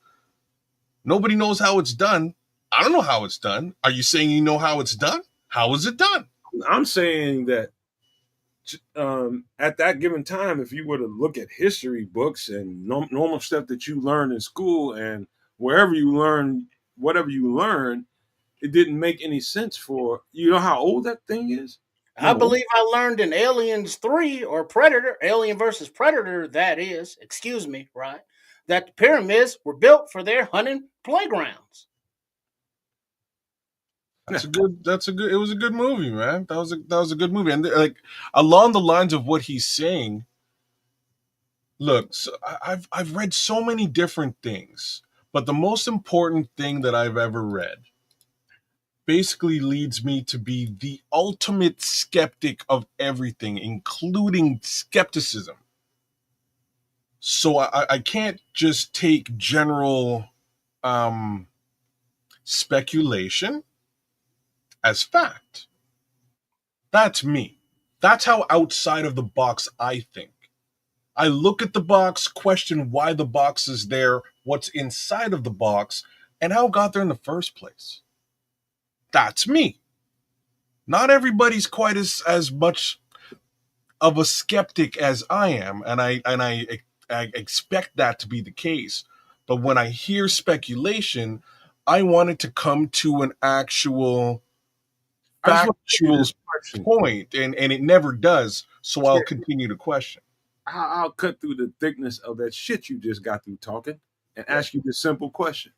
Nobody knows how it's done. I don't know how it's done. Are you saying you know how it's done? How is it done?
I'm saying that at that given time, if you were to look at history books and normal stuff that you learn in school and wherever you learn, whatever you learn, it didn't make any sense for you know how old that thing is.
I
Number one,
believe I learned in Aliens 3 or Predator, Alien versus Predator, that is, excuse me, right? That the pyramids were built for their hunting playgrounds.
It was a good movie, man. That was a good movie. And like along the lines of what he's saying, look, so I've read so many different things, but the most important thing that I've ever read basically leads me to be the ultimate skeptic of everything, including skepticism. So I can't just take general um, speculation as fact. That's me. That's how outside of the box I think. I look at the box, question why the box is there, what's inside of the box, and how it got there in the first place. That's me. Not everybody's quite as much of a skeptic as I am, and I expect that to be the case. But when I hear speculation, I want it to come to an actual
I just want to
factual
this question.
point, and it never does. So I'll continue to question.
I'll cut through the thickness of that shit you just got through talking and ask you this simple question: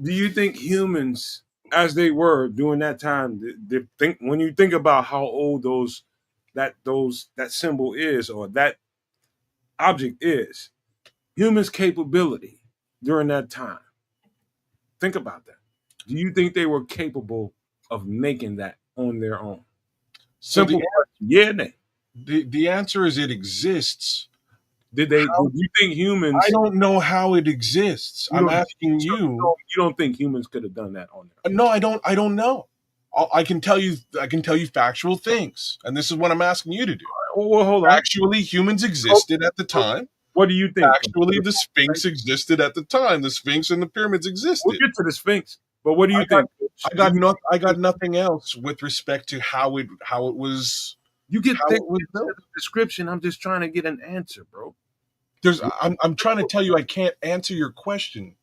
do you think humans, as they were during that time, they think when you think about how old that symbol is or that object is, humans' capability during that time? Think about that. Do you think they were capable of making that on their own?
So
Simple question. Yeah, nay.
the answer is it exists.
Did you think humans?
I don't know how it exists.
You
I'm
don't.
asking you.
You don't think humans could have done that on their
No, I don't. I don't know. I can tell you. I can tell you factual things, and this is what I'm asking you to do.
own? Well, hold on.
Actually, humans existed at the time.
What do you think?
Actually, the Sphinx existed at the time. The Sphinx and the pyramids
We'll
existed.
get to the Sphinx, but what do you think?
I got nothing else with respect to how it was.
You get
How
thick
it was
with the
built.
description. I'm just trying to get an answer, bro.
I'm trying to tell you I can't answer your question.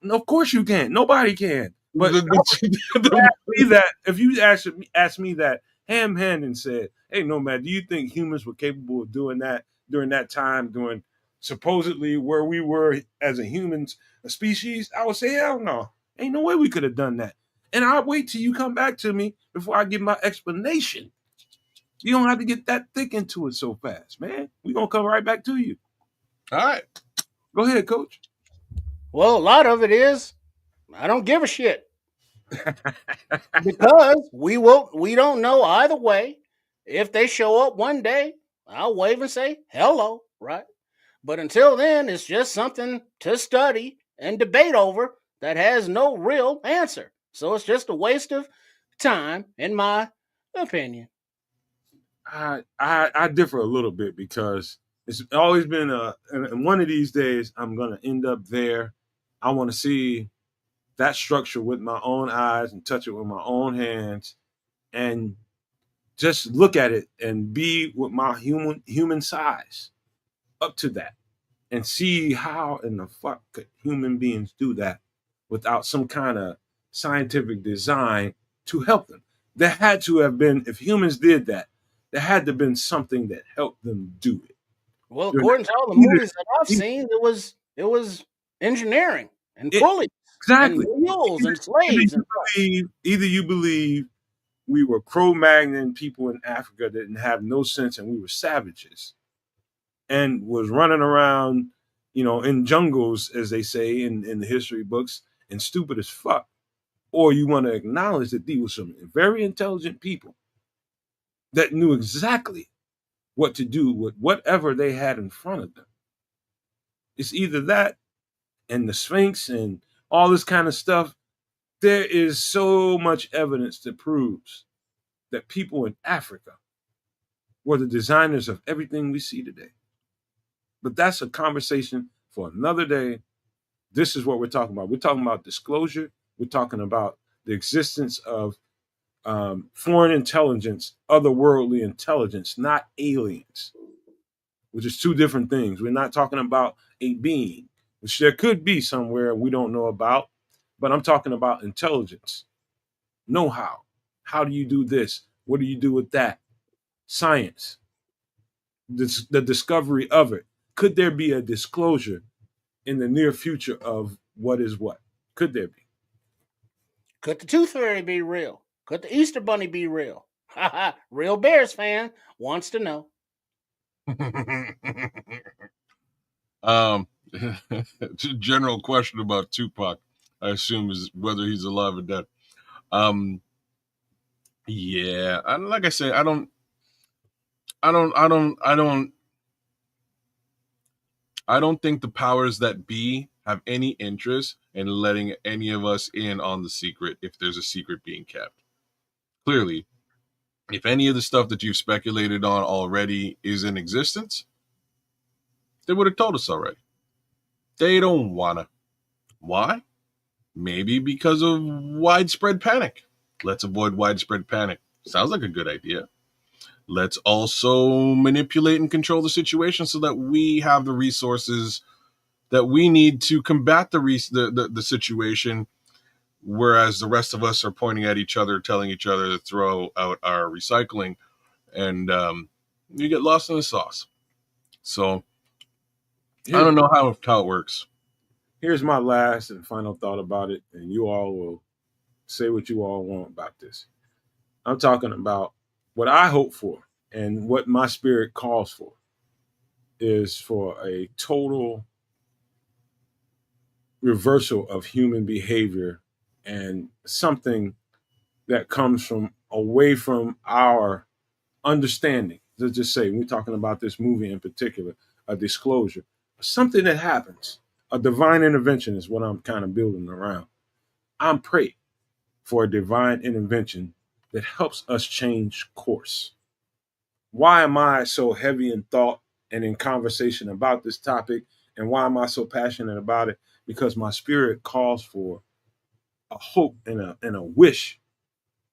Of course you can. Nobody can. But
The-
if you ask me that hand and said, "Hey, Nomad, do you think humans were capable of doing that during that time, during supposedly where we were as a species?" I would say, "Hell no, ain't no way we could have done that." And I'll wait till you come back to me before I give my explanation. You don't have to get that thick into it so fast, man. We're gonna come right back to you.
All right.
Go ahead, coach.
Well, a lot of it is I don't give a shit because we don't know either way. If they show up one day, I'll wave and say hello, right? But until then, it's just something to study and debate over that has no real answer. So it's just a waste of time, in my opinion.
I differ a little bit because it's always been and one of these days I'm gonna end up there. I want to see that structure with my own eyes and touch it with my own hands and just look at it and be with my human size up to that and see how in the fuck could human beings do that without some kind of scientific design to help them. There had to have been, if humans did that, there had to have been something that helped them do it.
Well,
During
according to all the
either,
movies that I've seen, it was engineering and
it,
pulleys and
exactly.
mules and
Either
slaves
you
and such.
either you believe we were Cro-Magnon people in Africa that didn't have no sense and we were savages and was running around, in jungles, as they say in the history books, and stupid as fuck. Or you want to acknowledge that these were some very intelligent people that knew exactly what to do with whatever they had in front of them. It's either that and the Sphinx and all this kind of stuff. There is so much evidence that proves that people in Africa were the designers of everything we see today. But that's a conversation for another day. This is what we're talking about. We're talking about disclosure. We're talking about the existence of foreign intelligence, otherworldly intelligence, not aliens, which is two different things. We're not talking about a being, which there could be somewhere we don't know about, but I'm talking about intelligence, know how. How do you do this? What do you do with that? Science, the discovery of it. Could there be a disclosure in the near future of what is what? Could there be?
Could the Tooth Fairy be real? Could the Easter Bunny be real? Real Bears fan wants to know.
General question about Tupac, I assume, is whether he's alive or dead. Yeah, and like I say, I don't think the powers that be have any interest in letting any of us in on the secret if there's a secret being kept. Clearly, if any of the stuff that you've speculated on already is in existence, they would have told us already. They don't wanna. Why? Maybe because of widespread panic. Let's avoid widespread panic. Sounds like a good idea. Let's also manipulate and control the situation so that we have the resources that we need to combat the situation, whereas the rest of us are pointing at each other, telling each other to throw out our recycling, and you get lost in the sauce. So I
Here's,
don't know how it works.
here's my last and final thought about it, and you all will say what you all want about this. I'm talking about what I hope for and what my spirit calls for is for a total reversal of human behavior and something that comes from away from our understanding. Let's just say we're talking about this movie in particular, a disclosure, something that happens, a divine intervention is what I'm kind of building around. I'm praying for a divine intervention that helps us change course. Why am I so heavy in thought and in conversation about this topic? And why am I so passionate about it? Because my spirit calls for a hope and a wish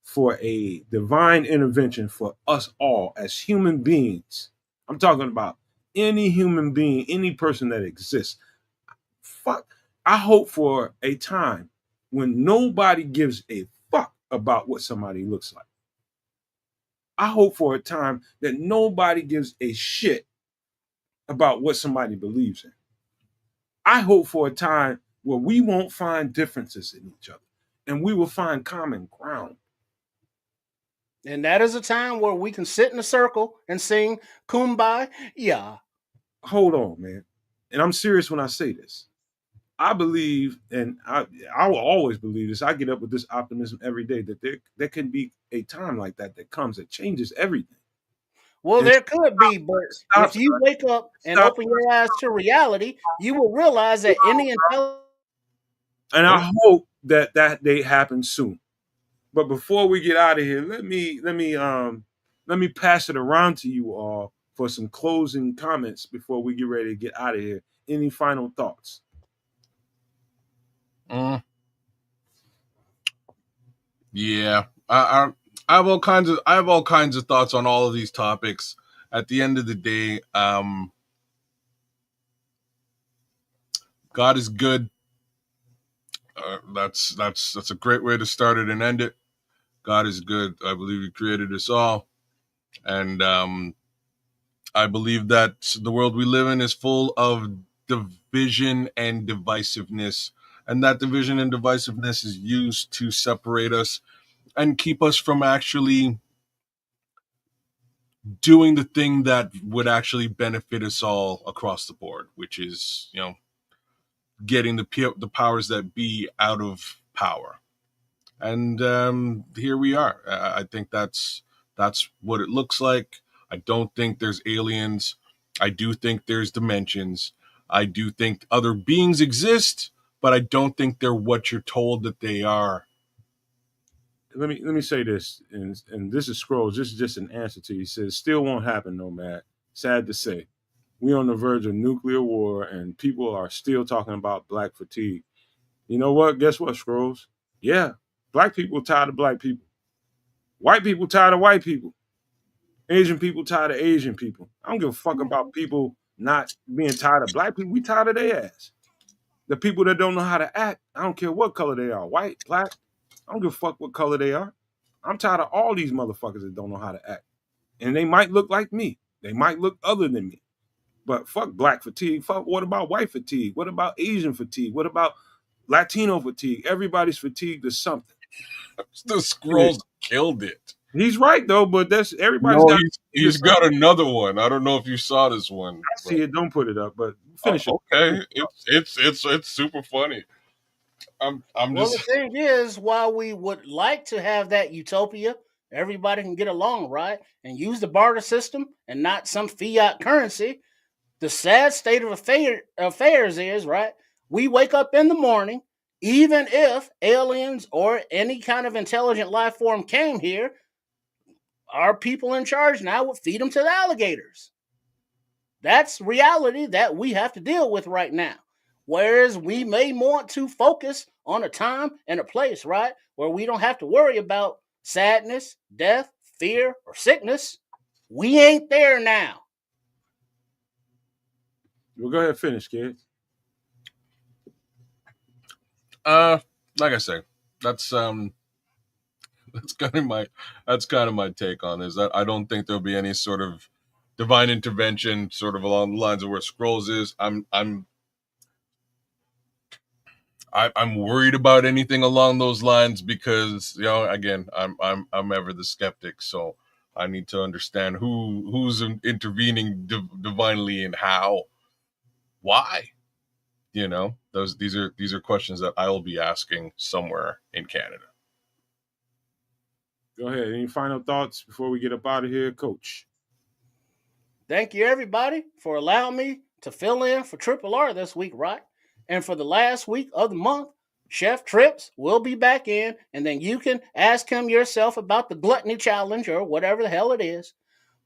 for a divine intervention for us all as human beings. I'm talking about any human being, any person that exists. Fuck. I hope for a time when nobody gives a fuck about what somebody looks like. I hope for a time that nobody gives a shit about what somebody believes in. I hope for a time where we won't find differences in each other and we will find common ground.
And that is a time where we can sit in a circle and sing Kumbaya. Yeah.
Hold on, man. And I'm serious when I say this. I believe, and I will always believe this. I get up with this optimism every day that there can be a time like that that comes that changes everything.
Well,
And
there could be, but if
stops
you wake up and
stop
open your eyes to reality, you will realize that any intelligence.
and I hope that day happens soon. But before we get out of here, let me pass it around to you all for some closing comments before we get ready to get out of here. Any final thoughts?
Mm, yeah, I have all kinds of thoughts on all of these topics. At the end of the day, God is good. That's a great way to start it and end it. God is good. I believe He created us all, and I believe that the world we live in is full of division and divisiveness, and that division and divisiveness is used to separate us and keep us from actually doing the thing that would actually benefit us all across the board, which is, getting the powers that be out of power. And here we are. I think that's what it looks like. I don't think there's aliens. I do think there's dimensions. I do think other beings exist, but I don't think they're what you're told that they are.
Let me say this, and this is Scrolls. This is just an answer to you. He says, still won't happen, Nomad. Sad to say. We on the verge of nuclear war, and people are still talking about black fatigue. You know what? Guess what, Scrolls? Yeah, black people tired of black people. White people tired of white people. Asian people tired of Asian people. I don't give a fuck about people not being tired of black people. We tired of their ass. The people that don't know how to act, I don't care what color they are, white, black. I don't give a fuck what color they are. I'm tired of all these motherfuckers that don't know how to act. And they might look like me. They might look other than me. But fuck black fatigue. Fuck, what about white fatigue? What about Asian fatigue? What about Latino fatigue? Everybody's fatigued to something.
The Scrolls killed it.
He's right though, but that's everybody's
No,
got.
he's got another one. I don't know if you saw this one.
I see it. Don't put it up, but finish it.
Okay, it's super funny. I'm
Well,
just.
the thing is, while we would like to have that utopia, everybody can get along, right? And use the barter system and not some fiat currency. The sad state of affairs is, right? We wake up in the morning, even if aliens or any kind of intelligent life form came here, our people in charge now would feed them to the alligators. That's reality that we have to deal with right now. Whereas we may want to focus on a time and a place, right? Where we don't have to worry about sadness, death, fear, or sickness. We ain't there now.
Well, go ahead, finish, kid.
Like I say, that's that's kind of my take on this. That I don't think there'll be any sort of divine intervention, sort of along the lines of where Scrolls is. I'm worried about anything along those lines because again, I'm ever the skeptic, so I need to understand who's intervening divinely and how, why. These are questions that I'll be asking somewhere in Canada.
Go ahead. Any final thoughts before we get up out of here, Coach?
Thank you, everybody, for allowing me to fill in for Triple R this week, right? And for the last week of the month, Chef Trips will be back in, and then you can ask him yourself about the gluttony challenge or whatever the hell it is.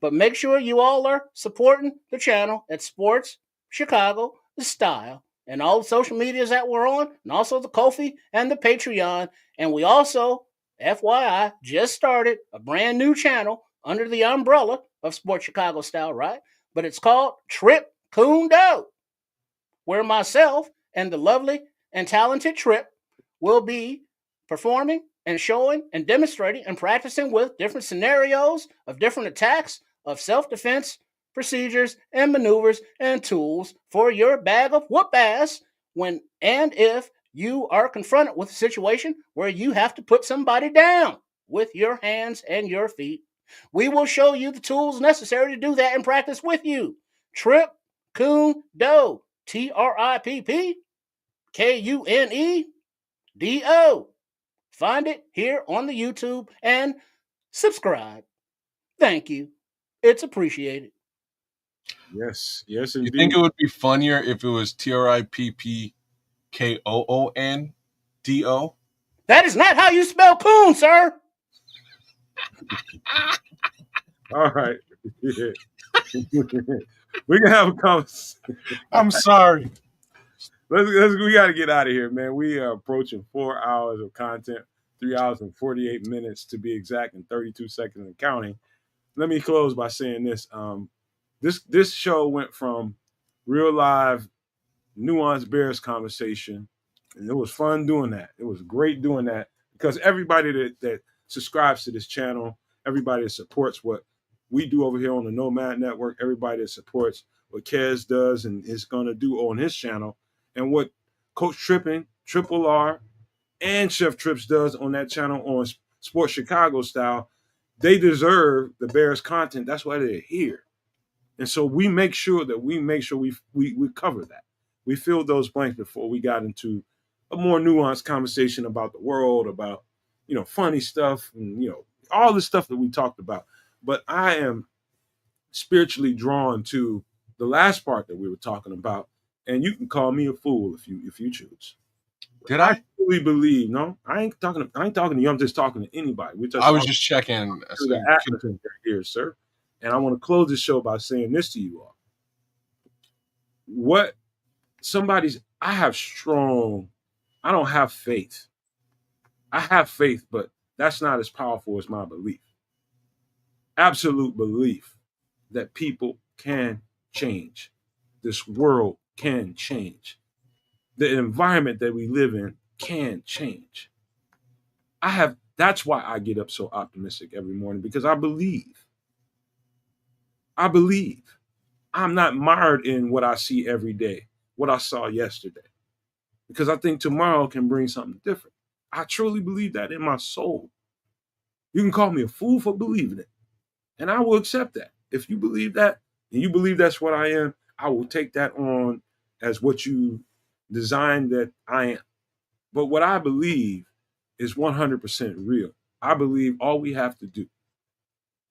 But make sure you all are supporting the channel at Sports Chicago the Style and all the social medias that we're on, and also the Ko-fi and the Patreon. And we also, FYI, just started a brand new channel under the umbrella of Sports Chicago Style, right? But it's called Trip Kundo, where myself and the lovely and talented Trip will be performing and showing and demonstrating and practicing with different scenarios of different attacks of self-defense procedures and maneuvers and tools for your bag of whoop ass when and if you are confronted with a situation where you have to put somebody down with your hands and your feet. We will show you the tools necessary to do that and practice with you. Trip Kundo, TRIPPKUNEDO. Find it here on the YouTube and subscribe. Thank you. It's appreciated.
Yes, yes,
You
indeed.
think it would be funnier if it was TRIPPKOONDO?
That is not how you spell coon, sir.
All right. Yeah. We can have a conversation.
I'm sorry.
We got to get out of here, man. We are approaching 4 hours of content, 3 hours and 48 minutes to be exact, and 32 seconds and counting. Let me close by saying this. This show went from real live, nuanced Bears conversation, and it was fun doing that. It was great doing that because everybody that subscribes to this channel, everybody that supports what we do over here on the Nomad Network, everybody that supports what Kez does and is going to do on his channel, and what Coach Trippin, Triple R, and Chef Trips does on that channel on Sports Chicago Style. They deserve the Bears content. That's why they're here. And so we make sure we cover that. We filled those blanks before we got into a more nuanced conversation about the world, about, funny stuff and, all the stuff that we talked about. But I am spiritually drawn to the last part that we were talking about, and you can call me a fool if you choose.
Did I?
Truly believe? No, I ain't talking to you. I'm just talking to anybody.
I was just checking.
To the atmosphere here, sir. And I want to close the show by saying this to you all. I don't have faith. I have faith, but that's not as powerful as my belief. Absolute belief that people can change. This world can change. The environment that we live in can change. That's why I get up so optimistic every morning, because I believe. I'm not mired in what I see every day, what I saw yesterday, because I think tomorrow can bring something different. I truly believe that in my soul. You can call me a fool for believing it, and I will accept that. If you believe that, and you believe that's what I am, I will take that on as what you designed that I am. But what I believe is 100% real. I believe all we have to do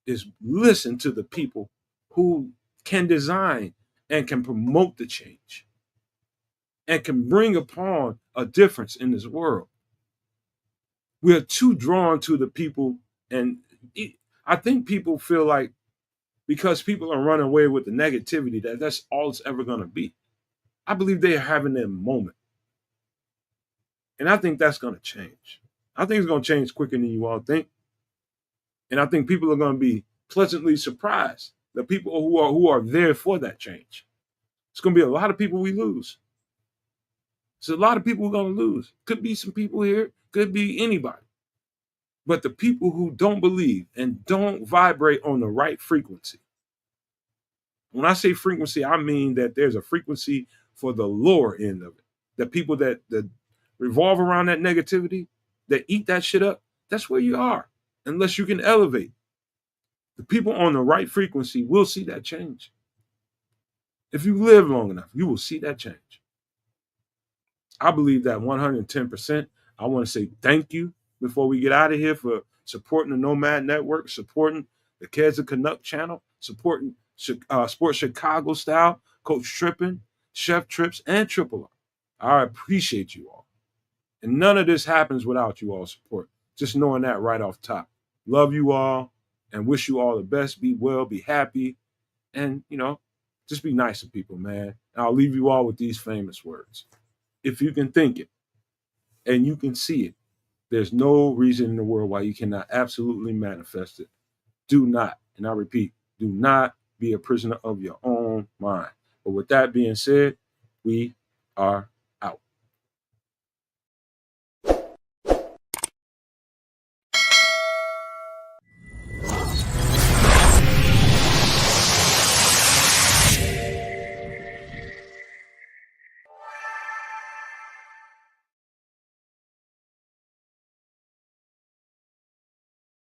is listen to the people who can design and can promote the change and can bring upon a difference in this world. We are too drawn to the people, and I think people feel like because people are running away with the negativity, that's all it's ever going to be. I believe they are having their moment. And I think that's going to change. I think it's going to change quicker than you all think. And I think people are going to be pleasantly surprised. The people who are there for that change. It's going to be a lot of people we lose. So a lot of people we're going to lose. Could be some people here. Could be anybody. But the people who don't believe and don't vibrate on the right frequency. When I say frequency, I mean that there's a frequency for the lower end of it. The people that revolve around that negativity, that eat that shit up, that's where you are, unless you can elevate. The people on the right frequency will see that change. If you live long enough, you will see that change. I believe that 110%. I want to say thank you before we get out of here for supporting the Nomad Network, supporting the Kez of Canuck channel, supporting Sports Chicago Style, Coach Trippin, Chef Trips, and Triple R. I appreciate you all. And none of this happens without you all support. Just knowing that right off top. Love you all and wish you all the best. Be well, be happy, and, just be nice to people, man. And I'll leave you all with these famous words. If you can think it and you can see it, there's no reason in the world why you cannot absolutely manifest it. Do not, and I repeat, do not be a prisoner of your own mind. But with that being said, we are